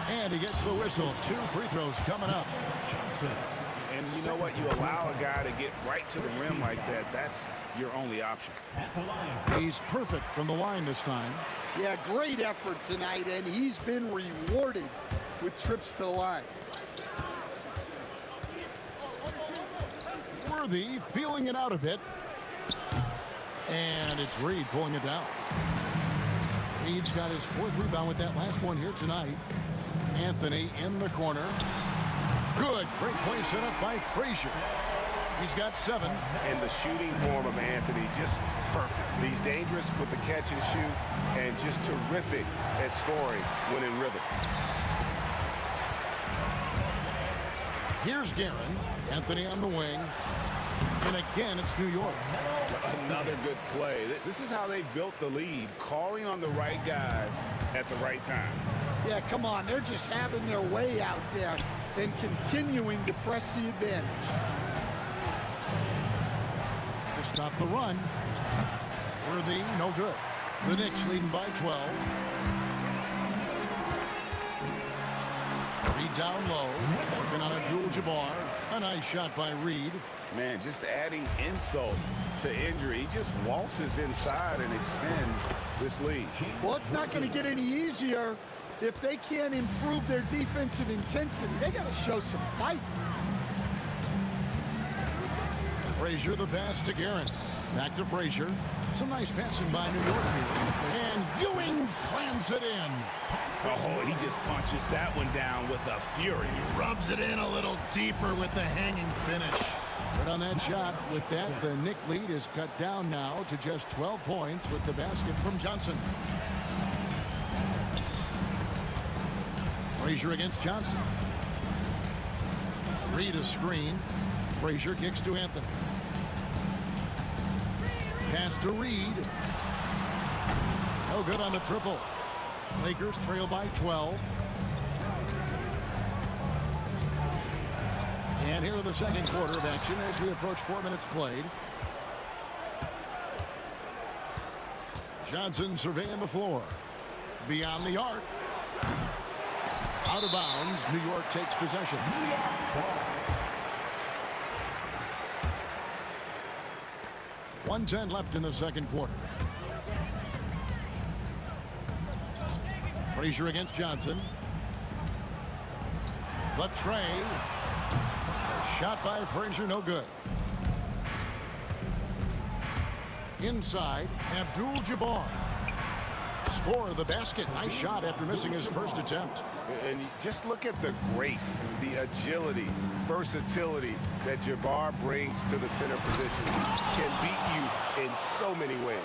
And he gets the whistle. 2 free throws coming up. And you know what? You allow a guy to get right to the rim like that. That's your only option. He's perfect from the line this time. Yeah, great effort tonight, and he's been rewarded with trips to the line. Worthy feeling it out a bit. And it's Reed pulling it down. Reed's got his 4th rebound with that last one here tonight. Anthony in the corner. Good. Great play set up by Frazier. He's got 7. And the shooting form of Anthony, just perfect. He's dangerous with the catch and shoot, and just terrific at scoring when in rhythm. Here's Guerin. Anthony on the wing. And again, it's New York. Another good play. This is how they built the lead, calling on the right guys at the right time. Yeah, come on. They're just having their way out there and continuing to press the advantage. To stop the run. Worthy, no good. The Knicks leading by 12. Reed down low. Working on Abdul-Jabbar. A nice shot by Reed. Man, just adding insult to injury. He just waltzes inside and extends this lead. Well, it's not going to get any easier if they can't improve their defensive intensity. They got to show some fight. Frazier the pass to Guerin. Back to Frazier. Some nice passing by New York here. And Ewing slams it in. Oh, he just punches that one down with a fury. He rubs it in a little deeper with the hanging finish. But on that shot, with that, the Knick lead is cut down now to just 12 points with the basket from Johnson. Frazier against Johnson. Reed a screen. Frazier kicks to Anthony. Pass to Reed. No good on the triple. Lakers trail by 12. And here in the second quarter of action as we approach 4 minutes played. Johnson surveying the floor. Beyond the arc. Out of bounds. New York takes possession. 1:10 left in the second quarter. Frazier against Johnson. The tray. A shot by Frazier, no good. Inside, Abdul-Jabbar. Score the basket. Nice shot after missing his first attempt. And just look at the grace, the agility, versatility that Jabbar brings to the center position. Can beat you in so many ways.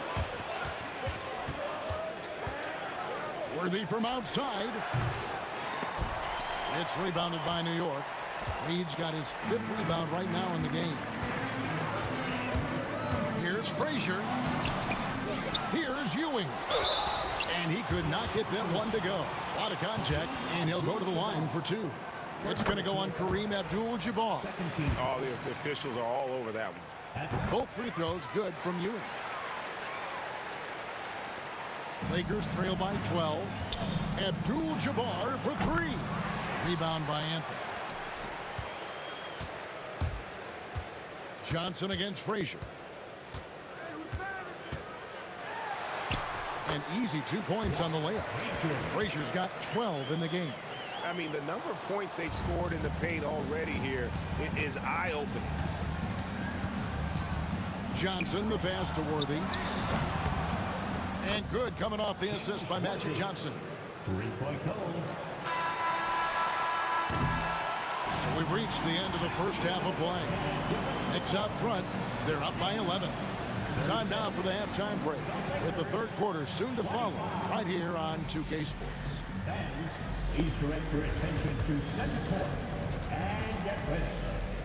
Worthy from outside. It's rebounded by New York. Reed's got his 5th rebound right now in the game. Here's Frazier. Here's Ewing. And he could not get them one to go. A lot of contact, and he'll go to the line for 2. It's going to go on Kareem Abdul-Jabbar. Oh, the officials are all over that one. Both free throws good from Ewing. Lakers trail by 12. Abdul-Jabbar for 3. Rebound by Anthony. Johnson against Frazier. An easy 2 points on the layup. Frazier's got 12 in the game. I mean, the number of points they've scored in the paint already here is eye-opening. Johnson, the pass to Worthy. And good coming off the assist by Magic Johnson. 3-point goal. So we've reached the end of the first half of play. Knicks out front. They're up by 11. Time now for the halftime break, with the third quarter soon to follow, right here on 2K Sports. Please direct your attention to center court and get ready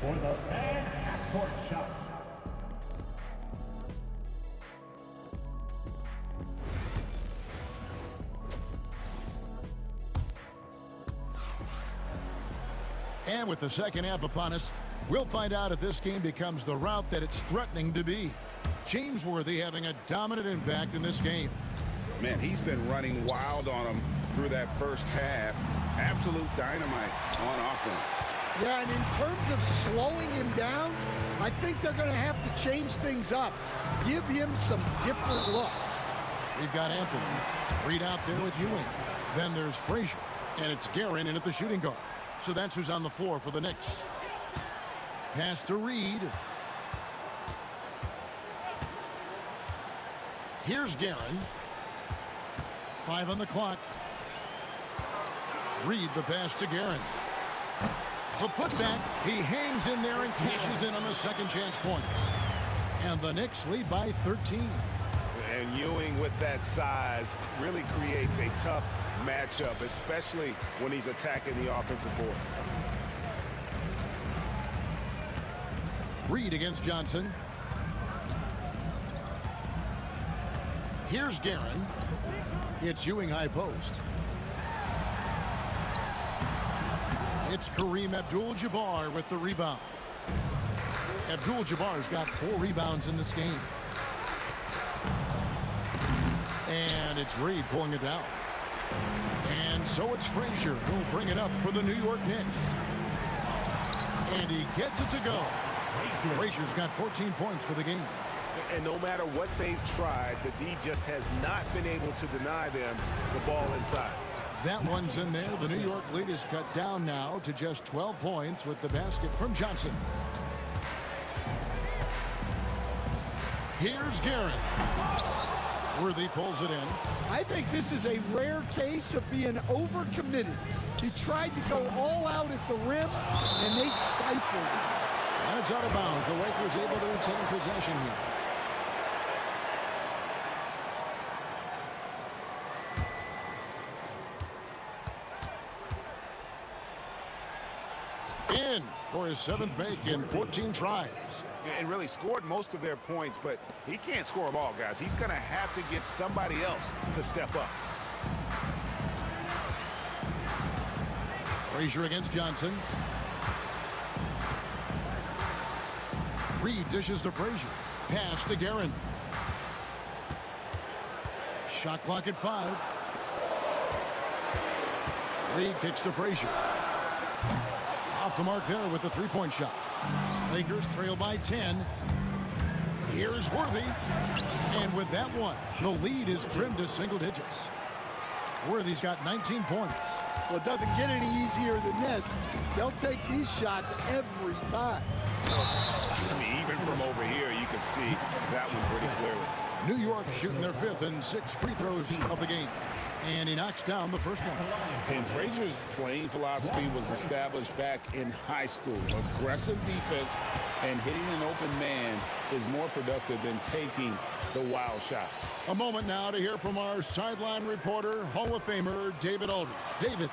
for the fan half-court shot. And with the second half upon us, we'll find out if this game becomes the route that it's threatening to be. James Worthy having a dominant impact in this game. Man, he's been running wild on him through that first half. Absolute dynamite on offense. Yeah, and in terms of slowing him down, I think they're going to have to change things up. Give him some different looks. We've got Anthony. Reed out there with Ewing. Then there's Frazier. And it's Guerin in at the shooting guard. So that's who's on the floor for the Knicks. Pass to Reed. Here's Guerin. 5 on the clock. Reed the pass to Guerin. The putback. He hangs in there and cashes in on the second chance points. And the Knicks lead by 13. And Ewing with that size really creates a tough matchup, especially when he's attacking the offensive board. Reed against Johnson. Here's Guerin. It's Ewing high post. It's Kareem Abdul-Jabbar with the rebound. Abdul-Jabbar's got 4 rebounds in this game. And it's Reed pulling it down. And so it's Frazier who'll bring it up for the New York Knicks. And he gets it to go. Frazier's got 14 points for the game. And no matter what they've tried, the D just has not been able to deny them the ball inside. That one's in there. The New York lead is cut down now to just 12 points with the basket from Johnson. Here's Guerin. Worthy pulls it in. I think this is a rare case of being overcommitted. He tried to go all out at the rim, and they stifled him. And it's out of bounds. The Lakers able to retain possession here. In for his 7th make in 14 tries. And really scored most of their points, but he can't score them all, guys. He's going to have to get somebody else to step up. Frazier against Johnson. Reed dishes to Frazier. Pass to Guerin. Shot clock at 5. Reed kicks to Frazier. Off the mark there with the 3-point shot. Lakers trail by 10. Here's Worthy. And with that one, the lead is trimmed to single digits. Worthy's got 19 points. Well, it doesn't get any easier than this. They'll take these shots every time. I mean, even from over here, you can see that one pretty clearly. New York shooting their 5th and 6th free throws of the game. And he knocks down the first one. And Frazier's playing philosophy was established back in high school. Aggressive defense and hitting an open man is more productive than taking the wild shot. A moment now to hear from our sideline reporter, Hall of Famer David Aldridge. David.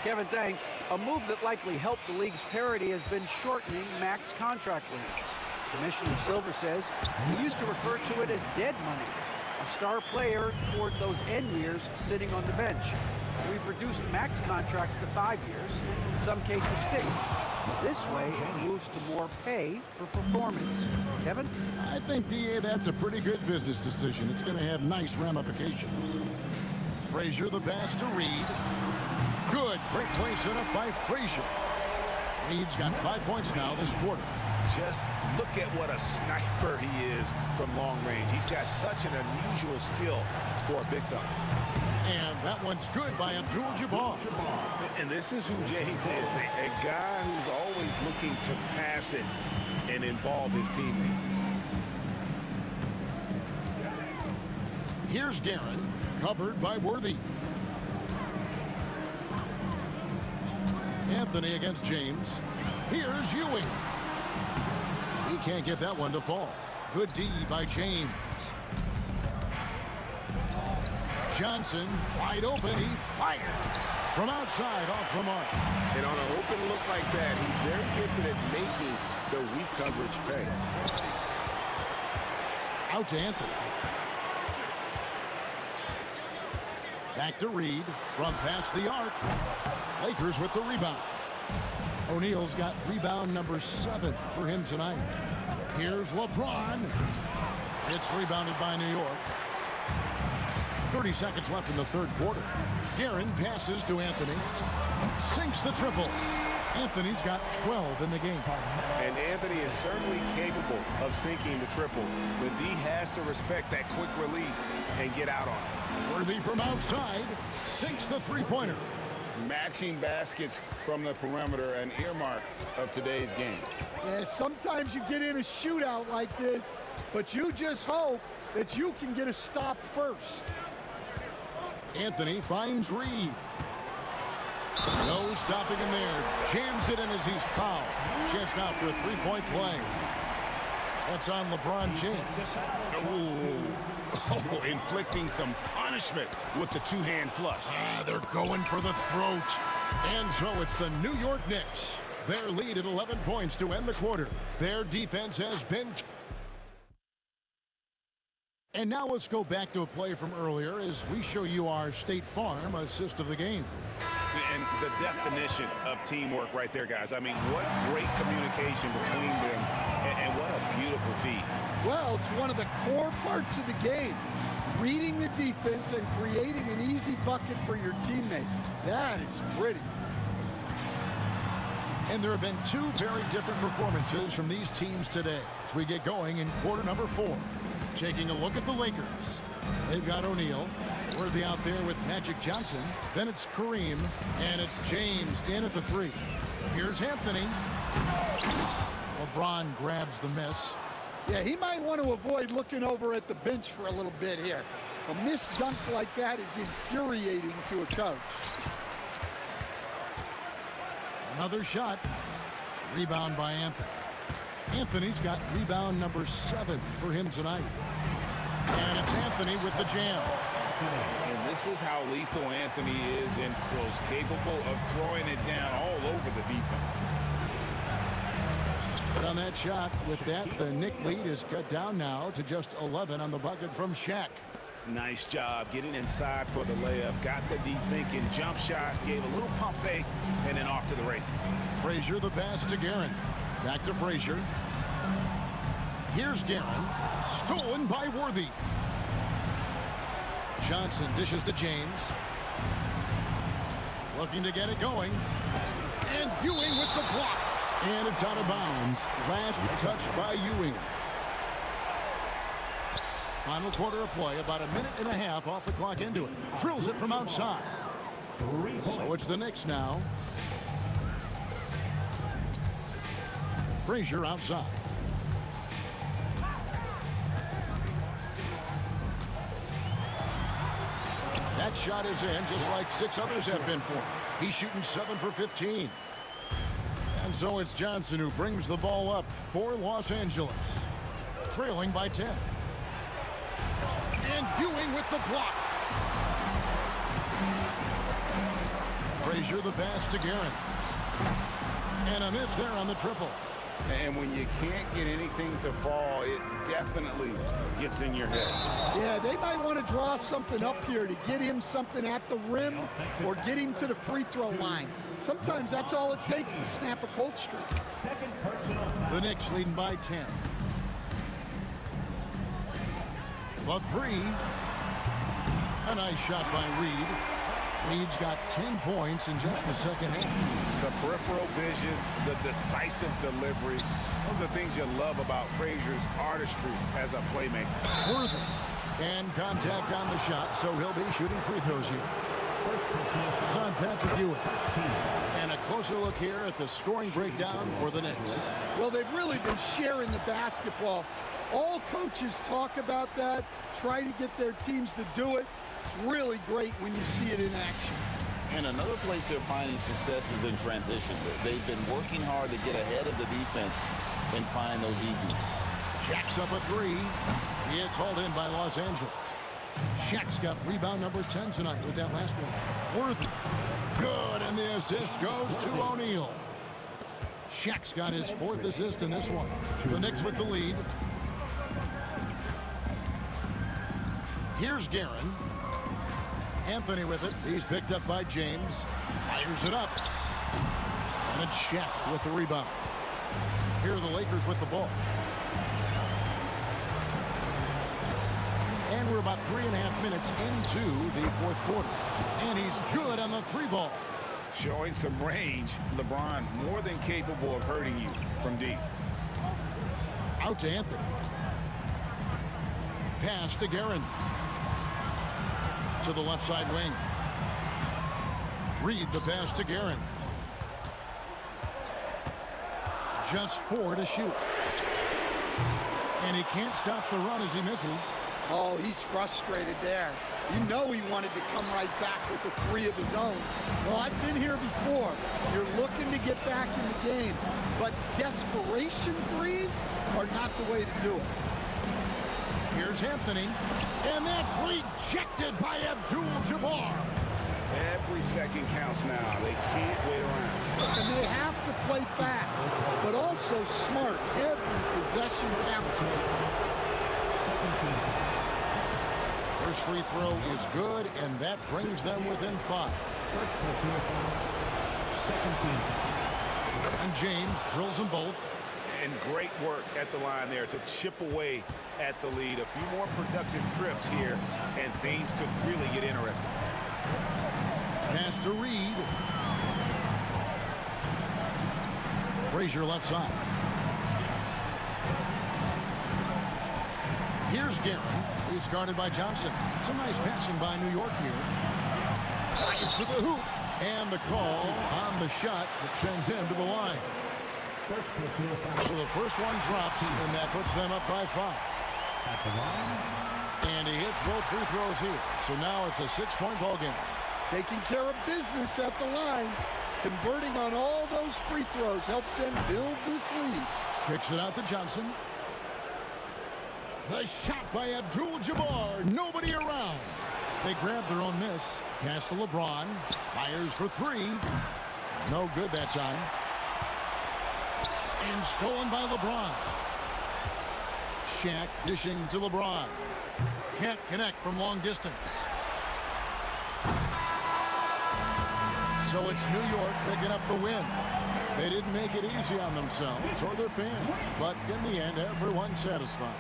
Kevin, thanks. A move that likely helped the league's parity has been shortening max contract limits. Commissioner Silver says he used to refer to it as dead money. A star player toward those end years sitting on the bench. We've reduced max contracts to 5 years, in some cases 6. This way, it moves to more pay for performance. Kevin? I think, DA, that's a pretty good business decision. It's going to have nice ramifications. Frazier, the pass to Reed. Good. Great play set up by Frazier. Reed's got 5 points now this quarter. Just look at what a sniper he is from long range. He's got such an unusual skill for a big fella. And that one's good by Abdul-Jabbar. And this is who James is, a guy who's always looking to pass it and involve his teammates. Here's Guerin, covered by Worthy. Anthony against James. Here's Ewing. He can't get that one to fall. Good D by James. Johnson, wide open, he fires. From outside, off the mark. And on an open look like that, he's very gifted at making the weak coverage pay. Out to Anthony. Back to Reed from past the arc. Lakers with the rebound. O'Neal's got rebound number 7 for him tonight. Here's LeBron. It's rebounded by New York. 30 seconds left in the third quarter. Guerin passes to Anthony. Sinks the triple. Anthony's got 12 in the game. And Anthony is certainly capable of sinking the triple. The D has to respect that quick release and get out on it. Worthy from outside. Sinks the three-pointer. Matching baskets from the perimeter, an earmark of today's game. Yeah, sometimes you get in a shootout like this, but you just hope that you can get a stop first. Anthony finds Reed. No stopping him there. Jams it in as he's fouled. Chance now for a three-point play. That's on LeBron James. Oh, inflicting some punishment with the two-hand flush. They're going for the throat. And so it's the New York Knicks Their lead at 11 points to end the quarter. Their defense has been... And now let's go back to a play from earlier as we show you our State Farm assist of the game. And the definition of teamwork right there, guys. I mean, what great communication between them, and what a beautiful feat. Well, it's one of the core parts of the game. Reading the defense and creating an easy bucket for your teammate. That is pretty. And there have been two very different performances from these teams today as we get going in quarter number 4. Taking a look at the Lakers. They've got O'Neal. Worthy out there with Magic Johnson. Then it's Kareem. And it's James in at the 3. Here's Anthony. LeBron grabs the miss. Yeah, he might want to avoid looking over at the bench for a little bit here. A missed dunk like that is infuriating to a coach. Another shot. Rebound by Anthony. Anthony's got rebound number 7 for him tonight. And it's Anthony with the jam. And this is how lethal Anthony is in close, capable of throwing it down all over the defense. But on that shot, with that, the Knick lead is cut down now to just 11 on the bucket from Shaq. Nice job getting inside for the layup. Got the deep thinking jump shot, gave a little pump fake, and then off to the races. Frazier the pass to Guerin. Back to Frazier. Here's Guerin. Stolen by Worthy. Johnson dishes to James. Looking to get it going. And Ewing with the block. And it's out of bounds. Last touch by Ewing. Final quarter of play, about a minute and a half off the clock into it. Drills it from outside. So it's the Knicks now. Frazier outside. That shot is in, just like 6 others have been for him. He's shooting 7 for 15. And so it's Johnson who brings the ball up for Los Angeles. Trailing by 10. And Ewing with the block. Frazier the pass to Guerin. And a miss there on the triple. And when you can't get anything to fall, it definitely gets in your head. Yeah, they might want to draw something up here to get him something at the rim or get him to the free throw line. Sometimes that's all it takes to snap a cold streak. The Knicks leading by 10. The 3. A nice shot by Reed. Reed's got 10 points in just the second half. The peripheral vision, the decisive delivery. Those are things you love about Frazier's artistry as a playmaker. Worthy. And contact on the shot, so he'll be shooting free throws here. It's on Patrick Ewing. And a closer look here at the scoring breakdown for the Knicks. Well, they've really been sharing the basketball. All coaches talk about that, try to get their teams to do it. It's really great when you see it in action. And another place they're finding success is in transition. They've been working hard to get ahead of the defense and find those easy. Shaq's up a 3. It's hauled in by Los Angeles. Shaq's got rebound number 10 tonight with that last one. Worthy. Good, and the assist goes to O'Neal. Shaq's got his 4th assist in this one. The Knicks with the lead. Here's Guerin. Anthony with it. He's picked up by James. Fires it up. And it's Shaq with the rebound. Here are the Lakers with the ball. And we're about 3.5 minutes into the 4th quarter. And he's good on the 3-ball. Showing some range. LeBron more than capable of hurting you from deep. Out to Anthony. Pass to Guerin. To the left side wing. Reed the pass to Guerin. Just 4 to shoot. And he can't stop the run as he misses. Oh, he's frustrated there. You know he wanted to come right back with a 3 of his own. Well, I've been here before. You're looking to get back in the game, but desperation 3s are not the way to do it. Here's Anthony, and that's rejected by Abdul-Jabbar. Every second counts now. They can't wait around. And they have to play fast, but also smart. Every possession counts. First free throw is good, and that brings them within 5. And James drills them both. And great work at the line there to chip away at the lead. A few more productive trips here, and things could really get interesting. Pass to Reed. Frazier left side. Here's Ginn. He's guarded by Johnson. Some nice passing by New York here. Drives to the hoop. And the call on the shot that sends him to the line. So the first one drops, and that puts them up by 5. And he hits both free throws here. So now it's a 6-point ball game. Taking care of business at the line. Converting on all those free throws helps them build this lead. Kicks it out to Johnson. The shot by Abdul-Jabbar. Nobody around. They grab their own miss. Pass to LeBron. Fires for 3. No good that time. And stolen by LeBron. Shaq dishing to LeBron. Can't connect from long distance. So it's New York picking up the win. They didn't make it easy on themselves or their fans, but in the end, everyone's satisfied.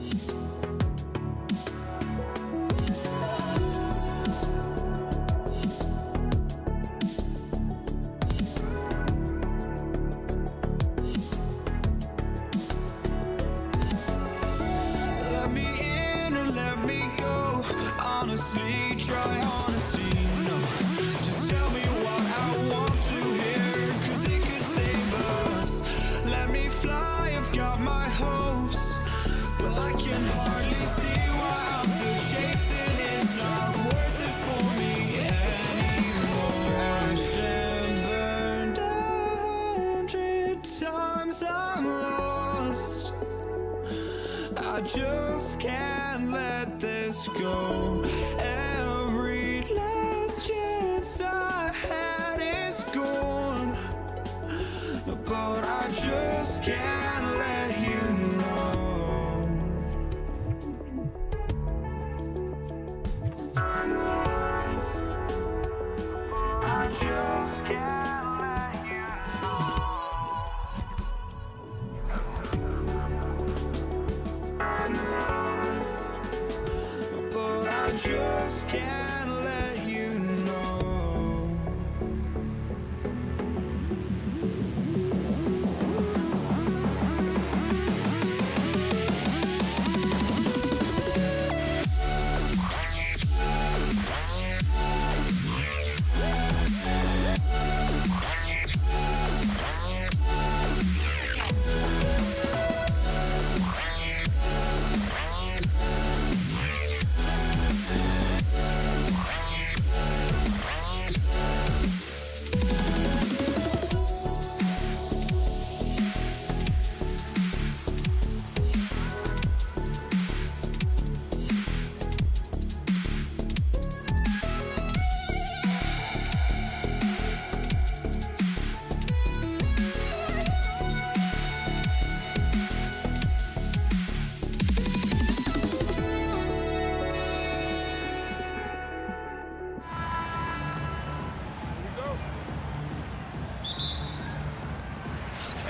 Let me in or let me go. Honestly, try honesty. No, just tell me what I want to hear, 'cause it could save us. Let me fly, I've got my hopes, but I can hardly see why I'm still chasing. It's not worth it for me anymore. Crashed and burned 100 times, I'm lost. I just can't let this go. Every last chance I had is gone, but I just can't let you know. I just can't let you know. But I just can't let you know.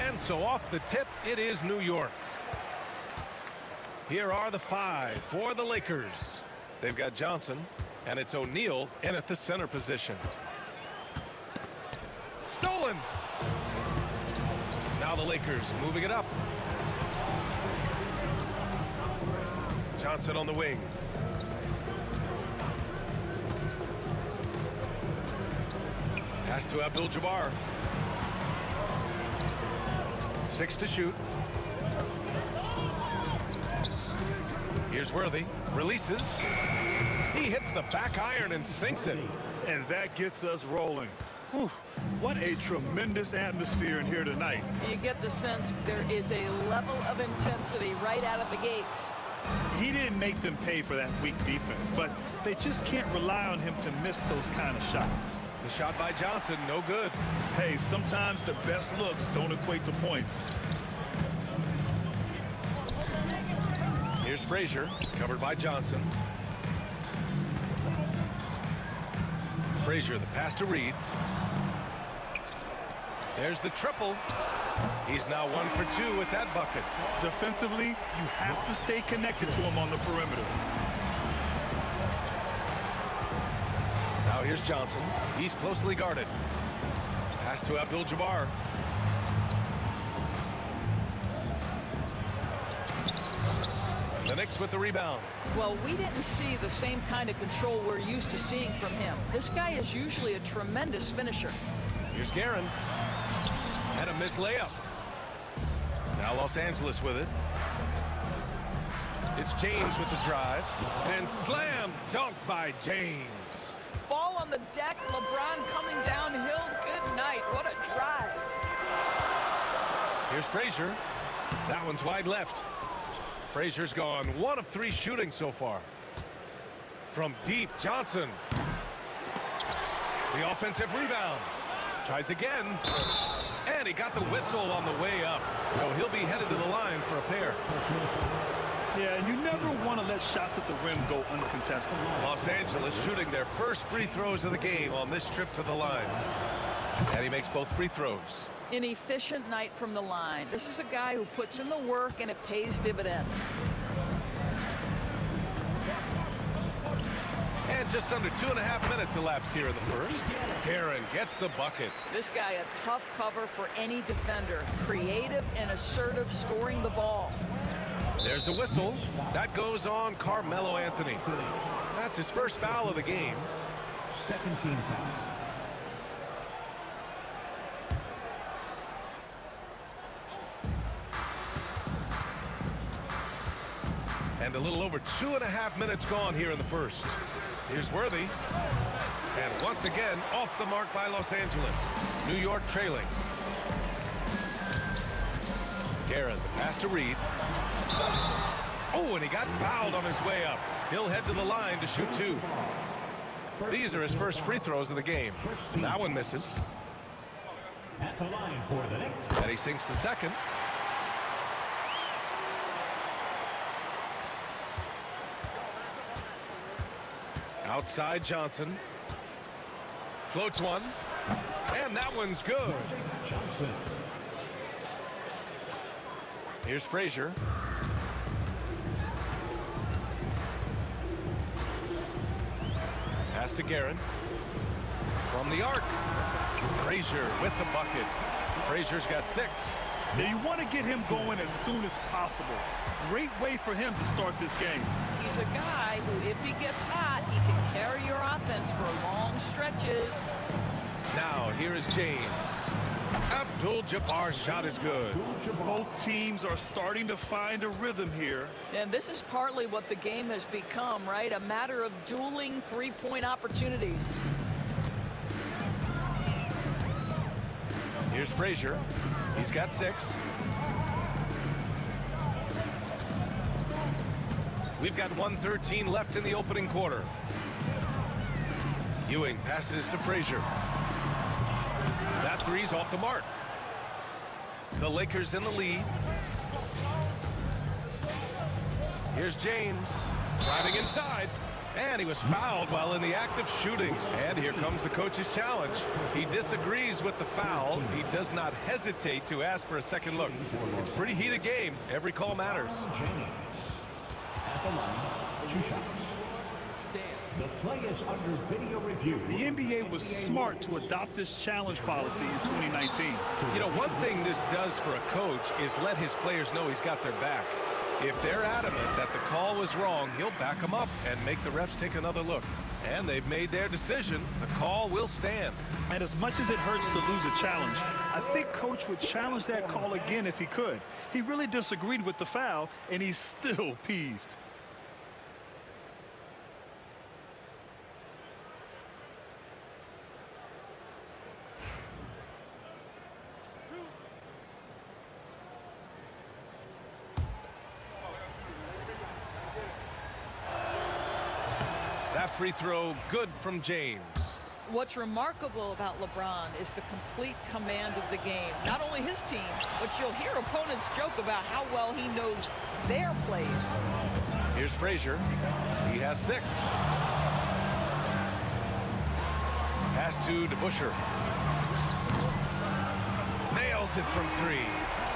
And so off the tip, it is New York. Here are the 5 for the Lakers. They've got Johnson, and it's O'Neal in at the center position. Stolen. Now the Lakers moving it up. Johnson on the wing. Pass to Abdul-Jabbar. 6 to shoot. Here's Worthy. Releases. He hits the back iron and sinks it. And that gets us rolling. Whew, what a tremendous atmosphere in here tonight. You get the sense there is a level of intensity right out of the gates. He didn't make them pay for that weak defense, but they just can't rely on him to miss those kind of shots. The shot by Johnson, no good. Hey, sometimes the best looks don't equate to points. Here's Frazier, covered by Johnson. Frazier, the pass to Reed. There's the triple. He's now 1 for 2 with that bucket. Defensively, you have to stay connected to him on the perimeter. Now here's Johnson. He's closely guarded. Pass to Abdul-Jabbar. The Knicks with the rebound. Well, we didn't see the same kind of control we're used to seeing from him. This guy is usually a tremendous finisher. Here's Guerin. And a missed layup. Now Los Angeles with it. It's James with the drive. And slam dunk by James. Ball on the deck. LeBron coming downhill. Good night. What a drive. Here's Frazier. That one's wide left. Frazier's gone 1 of 3 shooting so far. From deep, Johnson. The offensive rebound. Tries again. And he got the whistle on the way up. So he'll be headed to the line for a pair. Yeah, you never want to let shots at the rim go uncontested. Los Angeles shooting their first free throws of the game on this trip to the line. And he makes both free throws. An efficient night from the line. This is a guy who puts in the work and it pays dividends. Just under 2.5 minutes elapsed here in the first. Guerin gets the bucket. This guy a tough cover for any defender. Creative and assertive scoring the ball. There's a whistle. That goes on Carmelo Anthony. That's his first foul of the game. Second team foul. And a little over 2.5 minutes gone here in the first. Here's Worthy. And once again, off the mark by Los Angeles. New York trailing. Guerin, the pass to Reed. Oh, and he got fouled on his way up. He'll head to the line to shoot 2. These are his first free throws of the game. That one misses. At the line for the next. And he sinks the second. Outside Johnson. Floats one. And that one's good. Johnson. Here's Frazier. Pass to Guerin. From the arc. Frazier with the bucket. Frazier's got 6. Now you want to get him going as soon as possible. Great way for him to start this game. He's a guy who, if he gets hot, he can carry your offense for long stretches. Now, here is James. Abdul-Jabbar's shot is good. Both teams are starting to find a rhythm here. And this is partly what the game has become, right? A matter of dueling three-point opportunities. Here's Frazier. He's got 6. We've got 1:13 left in the opening quarter. Ewing passes to Frazier. That three's off the mark. The Lakers in the lead. Here's James driving inside. And he was fouled while in the act of shooting. And here comes the coach's challenge. He disagrees with the foul. He does not hesitate to ask for a second look. It's a pretty heated game. Every call matters. At the line, 2 shots. The play is under video review. The NBA was smart to adopt this challenge policy in 2019. You know, one thing this does for a coach is let his players know he's got their back. If they're adamant that the call was wrong, he'll back them up and make the refs take another look. And they've made their decision. The call will stand. And as much as it hurts to lose a challenge, I think Coach would challenge that call again if he could. He really disagreed with the foul, and he's still peeved. That free throw good from James. What's remarkable about LeBron is the complete command of the game. Not only his team, but you'll hear opponents joke about how well he knows their plays. Here's Frazier. He has 6. Pass to DeBusschere. Nails it from 3.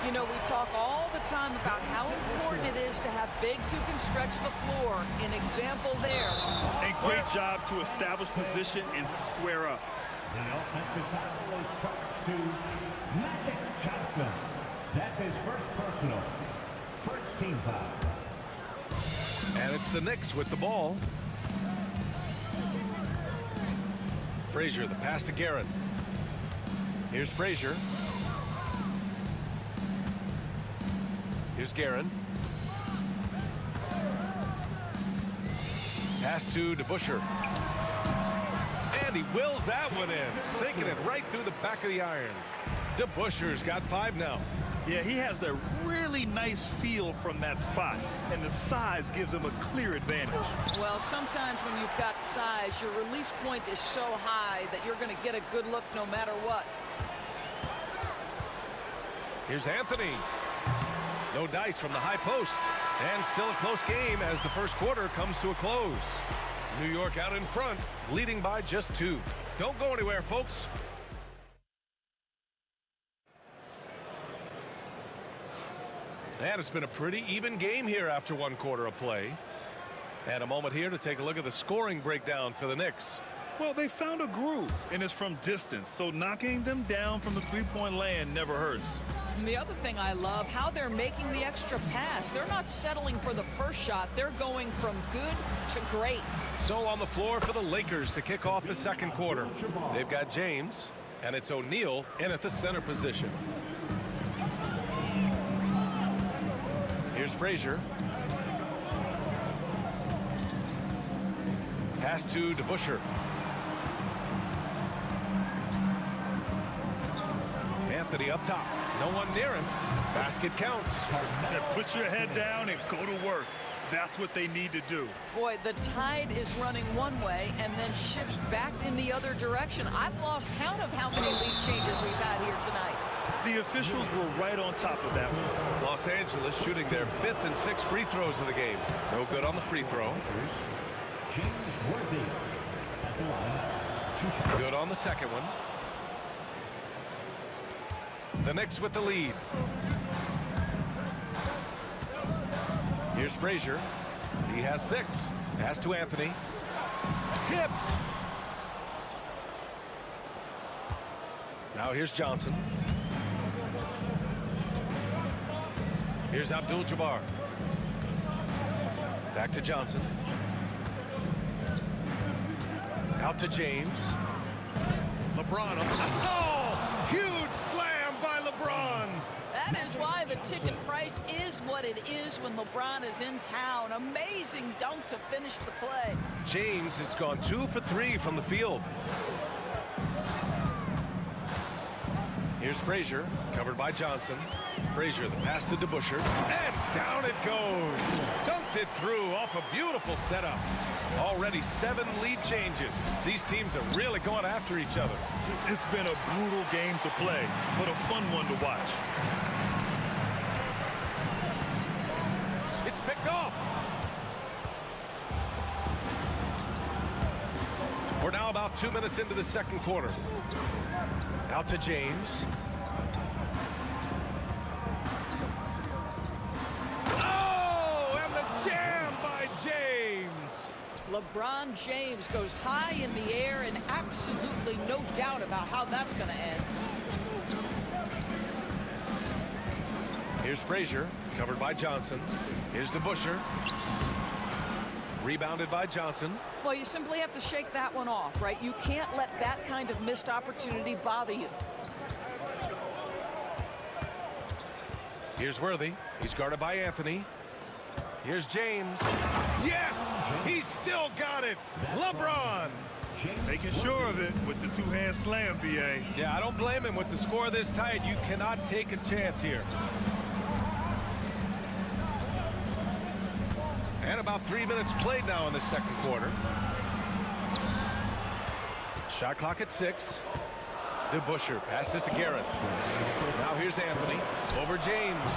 You know, we talk all the time about how important it is to have bigs who can stretch the floor. An example there. A great job to establish position and square up. The offensive foul is charged to Magic Johnson. That's his first personal. First team foul. And it's the Knicks with the ball. Frazier, the pass to Guerin. Here's Frazier. Here's Guerin. Pass to DeBusschere. And he wills that one in, sinking it right through the back of the iron. DeBusschere's got 5 now. Yeah, he has a really nice feel from that spot, and the size gives him a clear advantage. Well, sometimes when you've got size, your release point is so high that you're going to get a good look no matter what. Here's Anthony. No dice from the high post. And still a close game as the first quarter comes to a close. New York out in front, leading by just 2. Don't go anywhere, folks. And it's been a pretty even game here after 1 quarter of play. And a moment here to take a look at the scoring breakdown for the Knicks. Well, they found a groove, and it's from distance, so knocking them down from the three-point land never hurts. And the other thing I love, how they're making the extra pass. They're not settling for the first shot. They're going from good to great. So on the floor for the Lakers to kick off the second quarter. They've got James, and it's O'Neal in at the center position. Here's Frazier. Pass to DeBusschere. Anthony up top. No one near him. Basket counts. And put your head down and go to work. That's what they need to do. Boy, the tide is running one way and then shifts back in the other direction. I've lost count of how many lead changes we've had here tonight. The officials were right on top of that one. Los Angeles shooting their 5th and 6th free throws of the game. No good on the free throw. James Worthy at the line. 2 shots. Good on the second one. The Knicks with the lead. Here's Frazier. He has 6. Pass to Anthony. Tipped. Now here's Johnson. Here's Abdul-Jabbar. Back to Johnson. Out to James. LeBron. Oh! Huge slam by LeBron. That is why the ticket price is what it is when LeBron is in town. Amazing dunk to finish the play. James has gone 2 for 3 from the field. Here's Frazier, covered by Johnson. Frazier, the pass to DeBusschere, and down it goes. Dunked it through off a beautiful setup. Already 7 lead changes. These teams are really going after each other. It's been a brutal game to play, but a fun one to watch. It's picked off. We're now about 2 minutes into the second quarter. Out to James. Oh, and the jam by James. LeBron James goes high in the air and absolutely no doubt about how that's going to end. Here's Frazier, covered by Johnson. Here's DeBusschere. Rebounded by Johnson. Well, you simply have to shake that one off, right? You can't let that kind of missed opportunity bother you. Here's Worthy. He's guarded by Anthony. Here's James. Yes! He's still got it! LeBron! Making sure of it with the two-hand slam, B.A. Yeah, I don't blame him. With the score this tight, you cannot take a chance here. And about 3 minutes played now in the second quarter. Shot clock at 6. DeBusschere passes to Garrett. Now here's Anthony over James.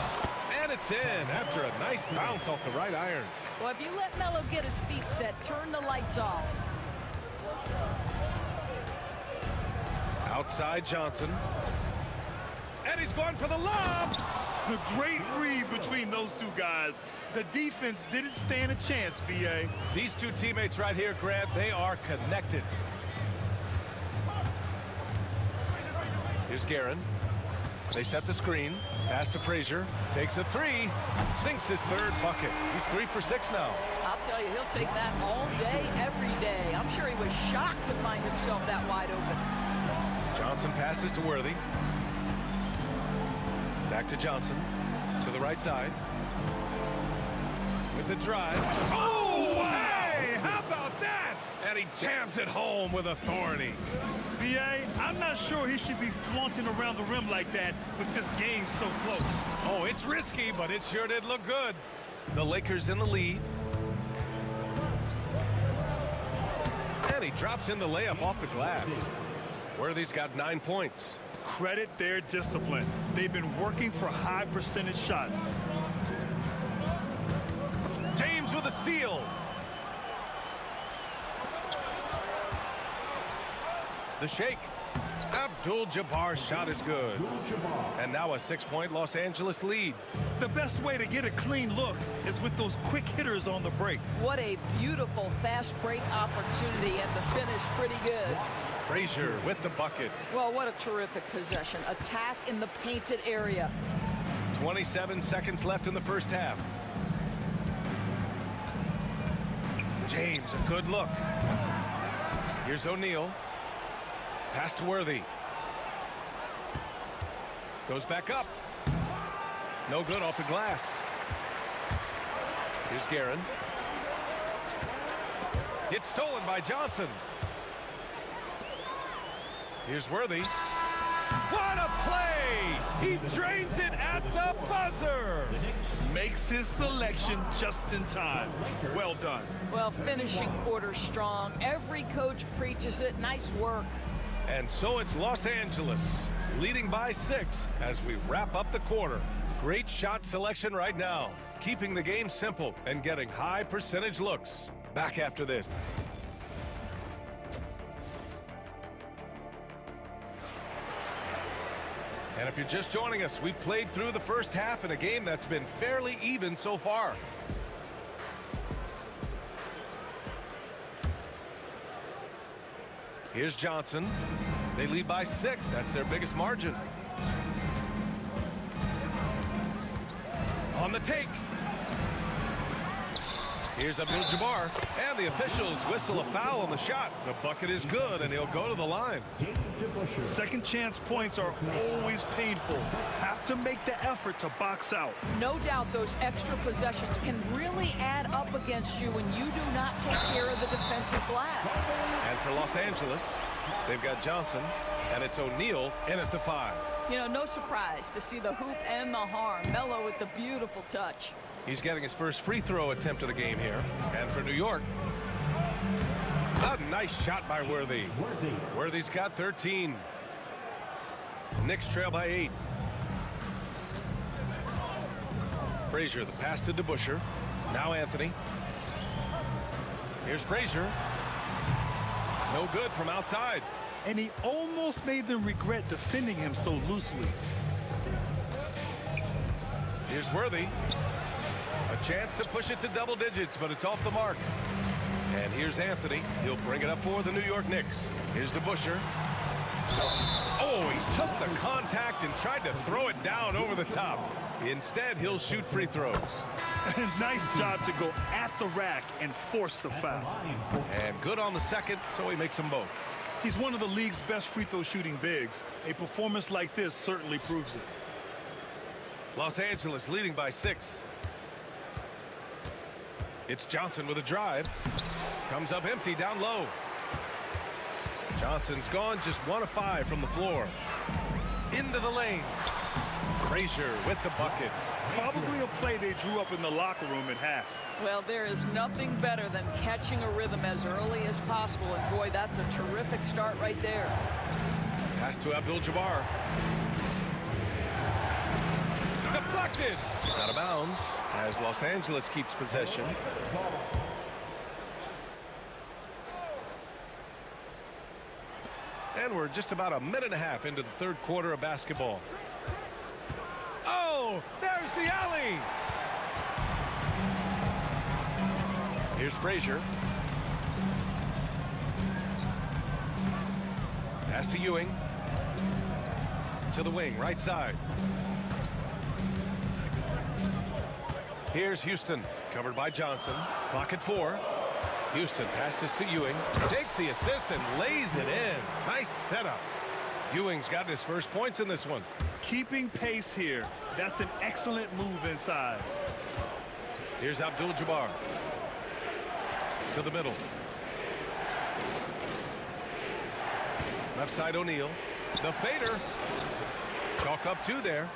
And it's in after a nice bounce off the right iron. Well, if you let Melo get his feet set, turn the lights off. Outside Johnson. And he's going for the lob. The great read between those two guys. The defense didn't stand a chance, B.A. These two teammates right here, Grant, they are connected. Here's Guerin. They set the screen. Pass to Frazier. Takes a 3. Sinks his 3rd bucket. He's 3 for 6 now. I'll tell you, he'll take that all day, every day. I'm sure he was shocked to find himself that wide open. Johnson passes to Worthy. Back to Johnson. To the right side. With the drive. Oh, hey! How about that? And he jams it home with authority. B.A., I'm not sure he should be flaunting around the rim like that with this game so close. Oh, it's risky, but it sure did look good. The Lakers in the lead. And he drops in the layup off the glass. Worthy's got 9 points. Credit their discipline. They've been working for high percentage shots. James with a steal. The shake. Abdul-Jabbar's shot is good. And now a 6-point Los Angeles lead. The best way to get a clean look is with those quick hitters on the break. What a beautiful fast break opportunity, and the finish pretty good. Frazier with the bucket. Well, what a terrific possession. Attack in the painted area. 27 seconds left in the first half. James, a good look. Here's O'Neal. Pass to Worthy. Goes back up. No good off the glass. Here's Guerin. It's stolen by Johnson. Here's Worthy. What a play! He drains it at the buzzer! Makes his selection just in time. Well done. Well, finishing quarter strong. Every coach preaches it. Nice work. And so it's Los Angeles, leading by 6 as we wrap up the quarter. Great shot selection right now, keeping the game simple and getting high percentage looks. Back after this. And if you're just joining us, we've played through the first half in a game that's been fairly even so far. Here's Johnson. They lead by 6. That's their biggest margin. On the take. Here's Abdul-Jabbar, and the officials whistle a foul on the shot. The bucket is good, and he'll go to the line. Second chance points are always painful. Have to make the effort to box out. No doubt those extra possessions can really add up against you when you do not take care of the defensive glass. And for Los Angeles, they've got Johnson, and it's O'Neal in at the 5. You know, no surprise to see the hoop and the harm. Melo with the beautiful touch. He's getting his first free throw attempt of the game here. And for New York, a nice shot by Worthy. Worthy's got 13. Knicks trail by 8. Frazier, the pass to DeBusschere. Now Anthony. Here's Frazier. No good from outside. And he almost made them regret defending him so loosely. Here's Worthy. A chance to push it to double digits, but it's off the mark. And here's Anthony. He'll bring it up for the New York Knicks. Here's DeBusschere. Oh, he took the contact and tried to throw it down over the top. Instead, he'll shoot free throws. Nice job to go at the rack and force the foul. And good on the second, so he makes them both. He's one of the league's best free throw shooting bigs. A performance like this certainly proves it. Los Angeles leading by 6. It's Johnson with a drive. Comes up empty down low. Johnson's gone just 1 of 5 from the floor. Into the lane. Frazier with the bucket. Probably a play they drew up in the locker room at half. Well, there is nothing better than catching a rhythm as early as possible. And boy, that's a terrific start right there. Pass to Abdul-Jabbar. Deflected. Out of bounds as Los Angeles keeps possession. And we're just about a minute and a half into the third quarter of basketball. Oh, there's the alley. Here's Frazier. Pass to Ewing. To the wing, right side. Here's Houston, covered by Johnson. Clock at 4. Houston passes to Ewing. Takes the assist and lays it in. Nice setup. Ewing's gotten his first points in this one. Keeping pace here. That's an excellent move inside. Here's Abdul-Jabbar. To the middle. Left side O'Neal. The fader. Chalk up 2 there.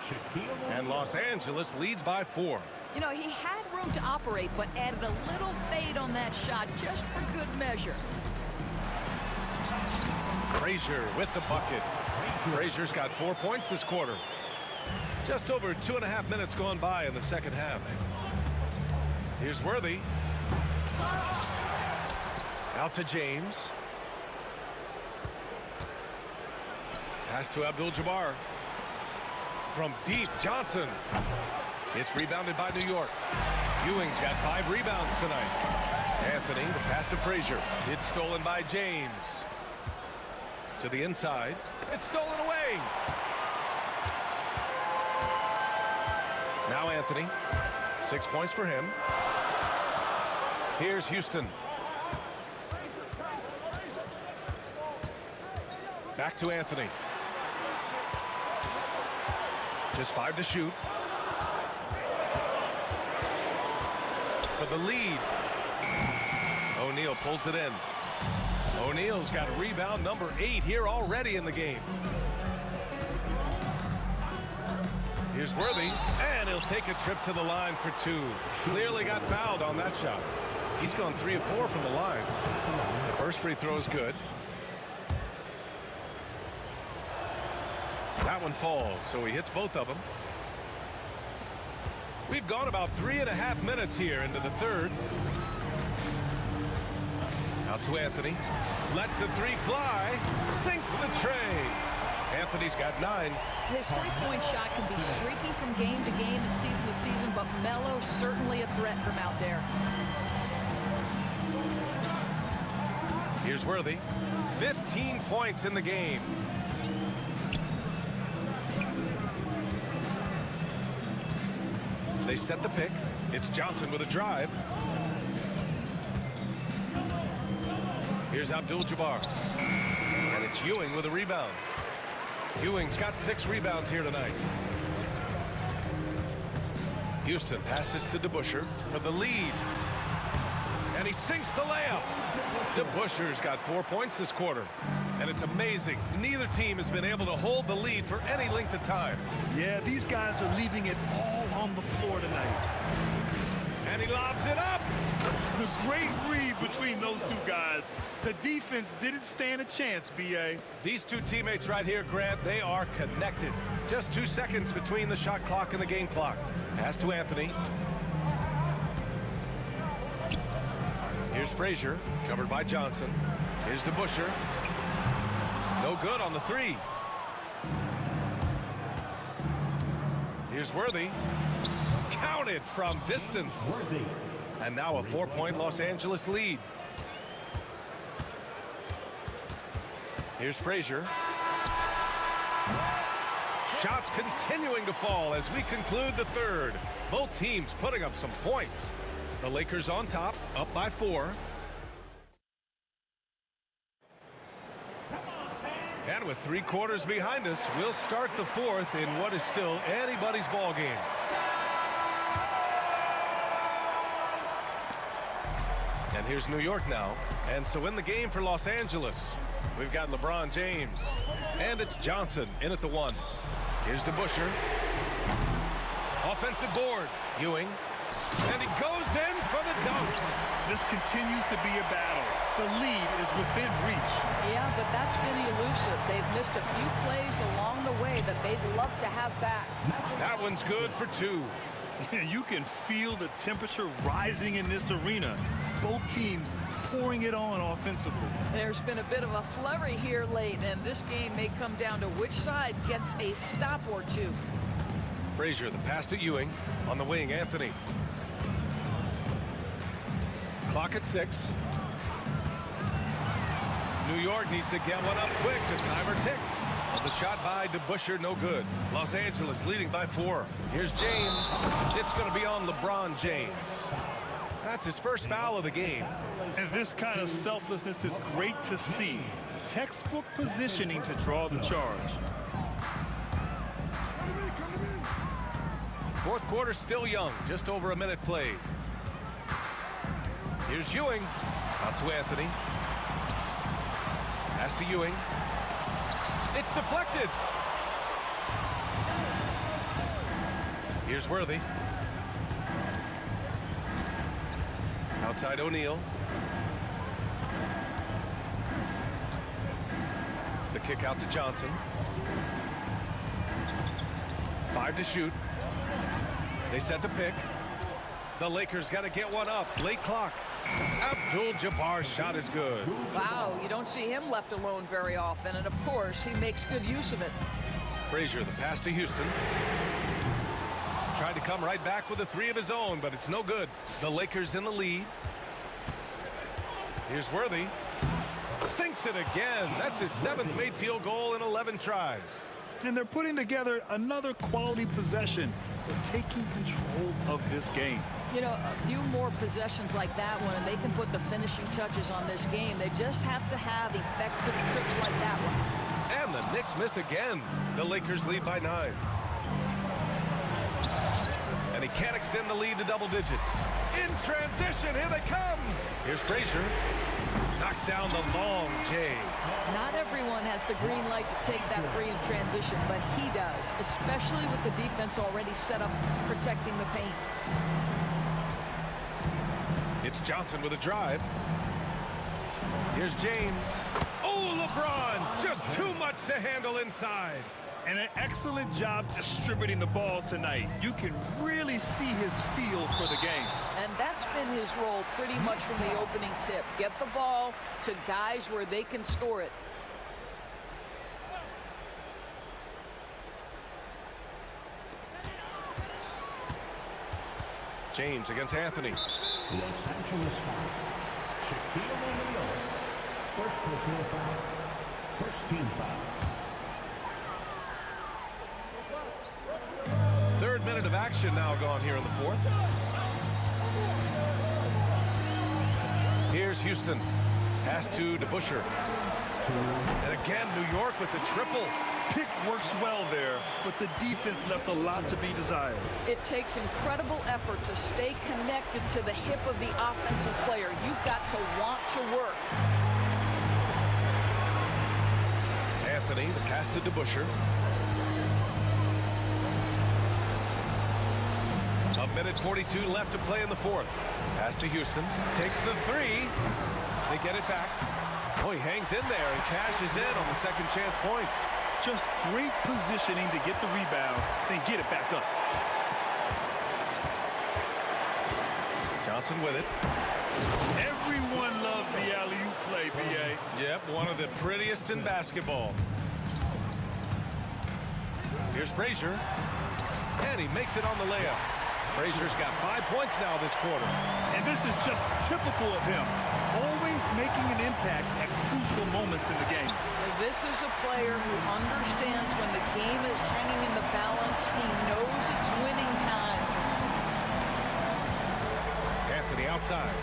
And Los Angeles leads by 4. You know, he had room to operate, but added a little fade on that shot just for good measure. Frazier with the bucket. Frazier's got 4 points this quarter. Just over 2.5 minutes gone by in the second half. Here's Worthy. Out to James. Pass to Abdul-Jabbar. From deep, Johnson. It's rebounded by New York. Ewing's got 5 rebounds tonight. Anthony, the pass to Frazier. It's stolen by James. To the inside. It's stolen away. Now Anthony. 6 points for him. Here's Houston. Back to Anthony. Just 5 to shoot. For the lead. O'Neal pulls it in. O'Neal's got rebound number 8 here already in the game. Here's Worthy, and he'll take a trip to the line for 2. Clearly got fouled on that shot. He's gone 3 of 4 from the line. The first free throw is good. That one falls, so he hits both of them. We've gone about 3.5 minutes here into the third. Out to Anthony. Lets the 3 fly. Sinks the tray. Anthony's got 9. His three-point shot can be streaky from game to game and season to season, but Melo certainly a threat from out there. Here's Worthy. 15 points in the game. They set the pick. It's Johnson with a drive. Here's Abdul-Jabbar. And it's Ewing with a rebound. Ewing's got 6 rebounds here tonight. Houston passes to DeBusschere for the lead. And he sinks the layup. DeBusschere's got 4 points this quarter. And it's amazing. Neither team has been able to hold the lead for any length of time. Yeah, these guys are leaving it all on the floor tonight. And he lobs it up. The great read between those 2 guys. The defense didn't stand a chance, B.A. These 2 teammates right here, Grant, they are connected. Just 2 seconds between the shot clock and the game clock. Pass to Anthony. Here's Frazier, covered by Johnson. Here's DeBusschere. No good on the 3. Here's Worthy. Counted from distance. And now a 4-point Los Angeles lead. Here's Frazier. Shots continuing to fall as we conclude the third. Both teams putting up some points. The Lakers on top, up by 4. And with 3 quarters behind us, we'll start the 4th in what is still anybody's ball game. And here's New York now. And so in the game for Los Angeles, we've got LeBron James. And it's Johnson in at the 1. Here's DeBusschere. Offensive board. Ewing. And he goes in for the dunk. This continues to be a battle. The lead is within reach. Yeah, but that's been elusive. They've missed a few plays along the way that they'd love to have back. That one's good for 2. You can feel the temperature rising in this arena. Both teams pouring it on offensively. There's been a bit of a flurry here late, and this game may come down to which side gets a stop or 2. Frazier, the pass to Ewing. On the wing, Anthony. Clock at 6. New York needs to get one up quick. The timer ticks. The shot by DeBusschere, no good. Los Angeles leading by 4. Here's James. It's going to be on LeBron James. That's his first foul of the game. And this kind of selflessness is great to see. Textbook positioning to draw the charge. 4th quarter still young. Just over a minute played. Here's Ewing. Out to Anthony. Pass to Ewing. It's deflected. Here's Worthy. Outside O'Neal. The kick out to Johnson. 5 to shoot. They set the pick. The Lakers got to get one up. Late clock. Abdul-Jabbar's shot is good. Wow, you don't see him left alone very often, and of course, he makes good use of it. Frazier, the pass to Houston. Tried to come right back with a three of his own, but it's no good. The Lakers in the lead. Here's Worthy. Sinks it again. That's his 7th made field goal in 11 tries. And they're putting together another quality possession. They're taking control of this game. You know, a few more possessions like that one, and they can put the finishing touches on this game. They just have to have effective trips like that one. And the Knicks miss again. The Lakers lead by 9. And he can't extend the lead to double digits. In transition, here they come. Here's Frazier. Knocks down the long J. Not everyone has the green light to take that three in transition, but he does, especially with the defense already set up protecting the paint. It's Johnson with a drive. Here's James. Oh, LeBron, just too much to handle inside. And an excellent job distributing the ball tonight. You can really see his feel for the game. And that's been his role pretty much from the opening tip. Get the ball to guys where they can score it. James against Anthony. Los Angeles foul. Shaquille O'Neal. First personal foul. First team foul. 3rd minute of action now gone here in the 4th. Here's Houston. Pass to DeBusschere. And again, New York with the triple. Pick works well there, but the defense left a lot to be desired. It takes incredible effort to stay connected to the hip of the offensive player. You've got to want to work. Anthony, the pass to DeBusschere. A minute 42 left to play in the 4th. Pass to Houston. Takes the three. They get it back. Oh, he hangs in there and cashes in on the second chance points. Just great positioning to get the rebound, then get it back up. Johnson with it. Everyone loves the alley-oop play, B.A. Yep, one of the prettiest in basketball. Here's Frazier. And he makes it on the layup. Frazier's got 5 points now this quarter. And this is just typical of him. Always making an impact at crucial moments in the game. This is a player who understands when the game is hanging in the balance. He knows it's winning time. Anthony outside.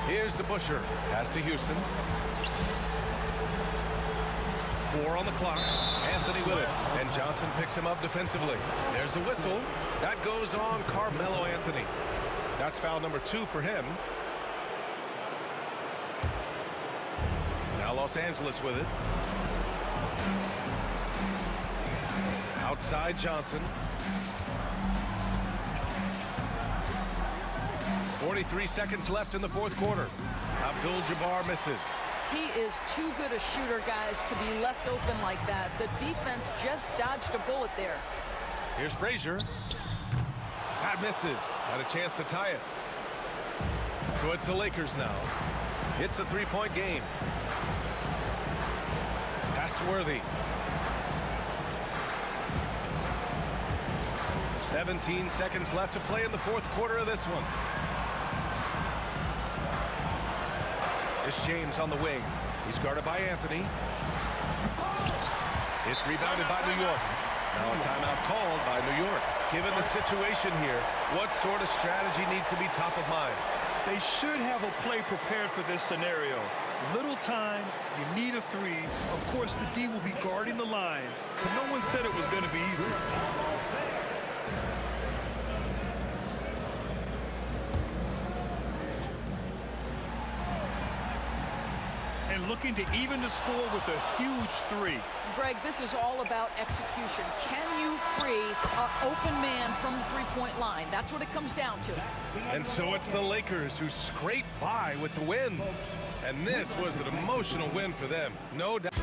Here's DeBusschere. Pass to Houston. 4 on the clock. Anthony with it. And Johnson picks him up defensively. There's a whistle. That goes on Carmelo Anthony. That's foul number 2 for him. Now Los Angeles with it. Outside Johnson. 43 seconds left in the 4th quarter. Abdul-Jabbar misses. He is too good a shooter, guys, to be left open like that. The defense just dodged a bullet there. Here's Frazier. That misses. Had a chance to tie it. So it's the Lakers now. It's a 3-point game. Pass to Worthy. 17 seconds left to play in the 4th quarter of this one. It's James on the wing. He's guarded by Anthony. It's rebounded by New York. Now a timeout called by New York. Given the situation here, what sort of strategy needs to be top of mind? They should have a play prepared for this scenario. Little time, you need a three. Of course, the D will be guarding the line, but no one said it was going to be easy. And looking to even the score with a huge three. Greg, this is all about execution. Can you free an open man from the three-point line? That's what it comes down to. And so it's the Lakers who scrape by with the win. And this was an emotional win for them, no doubt.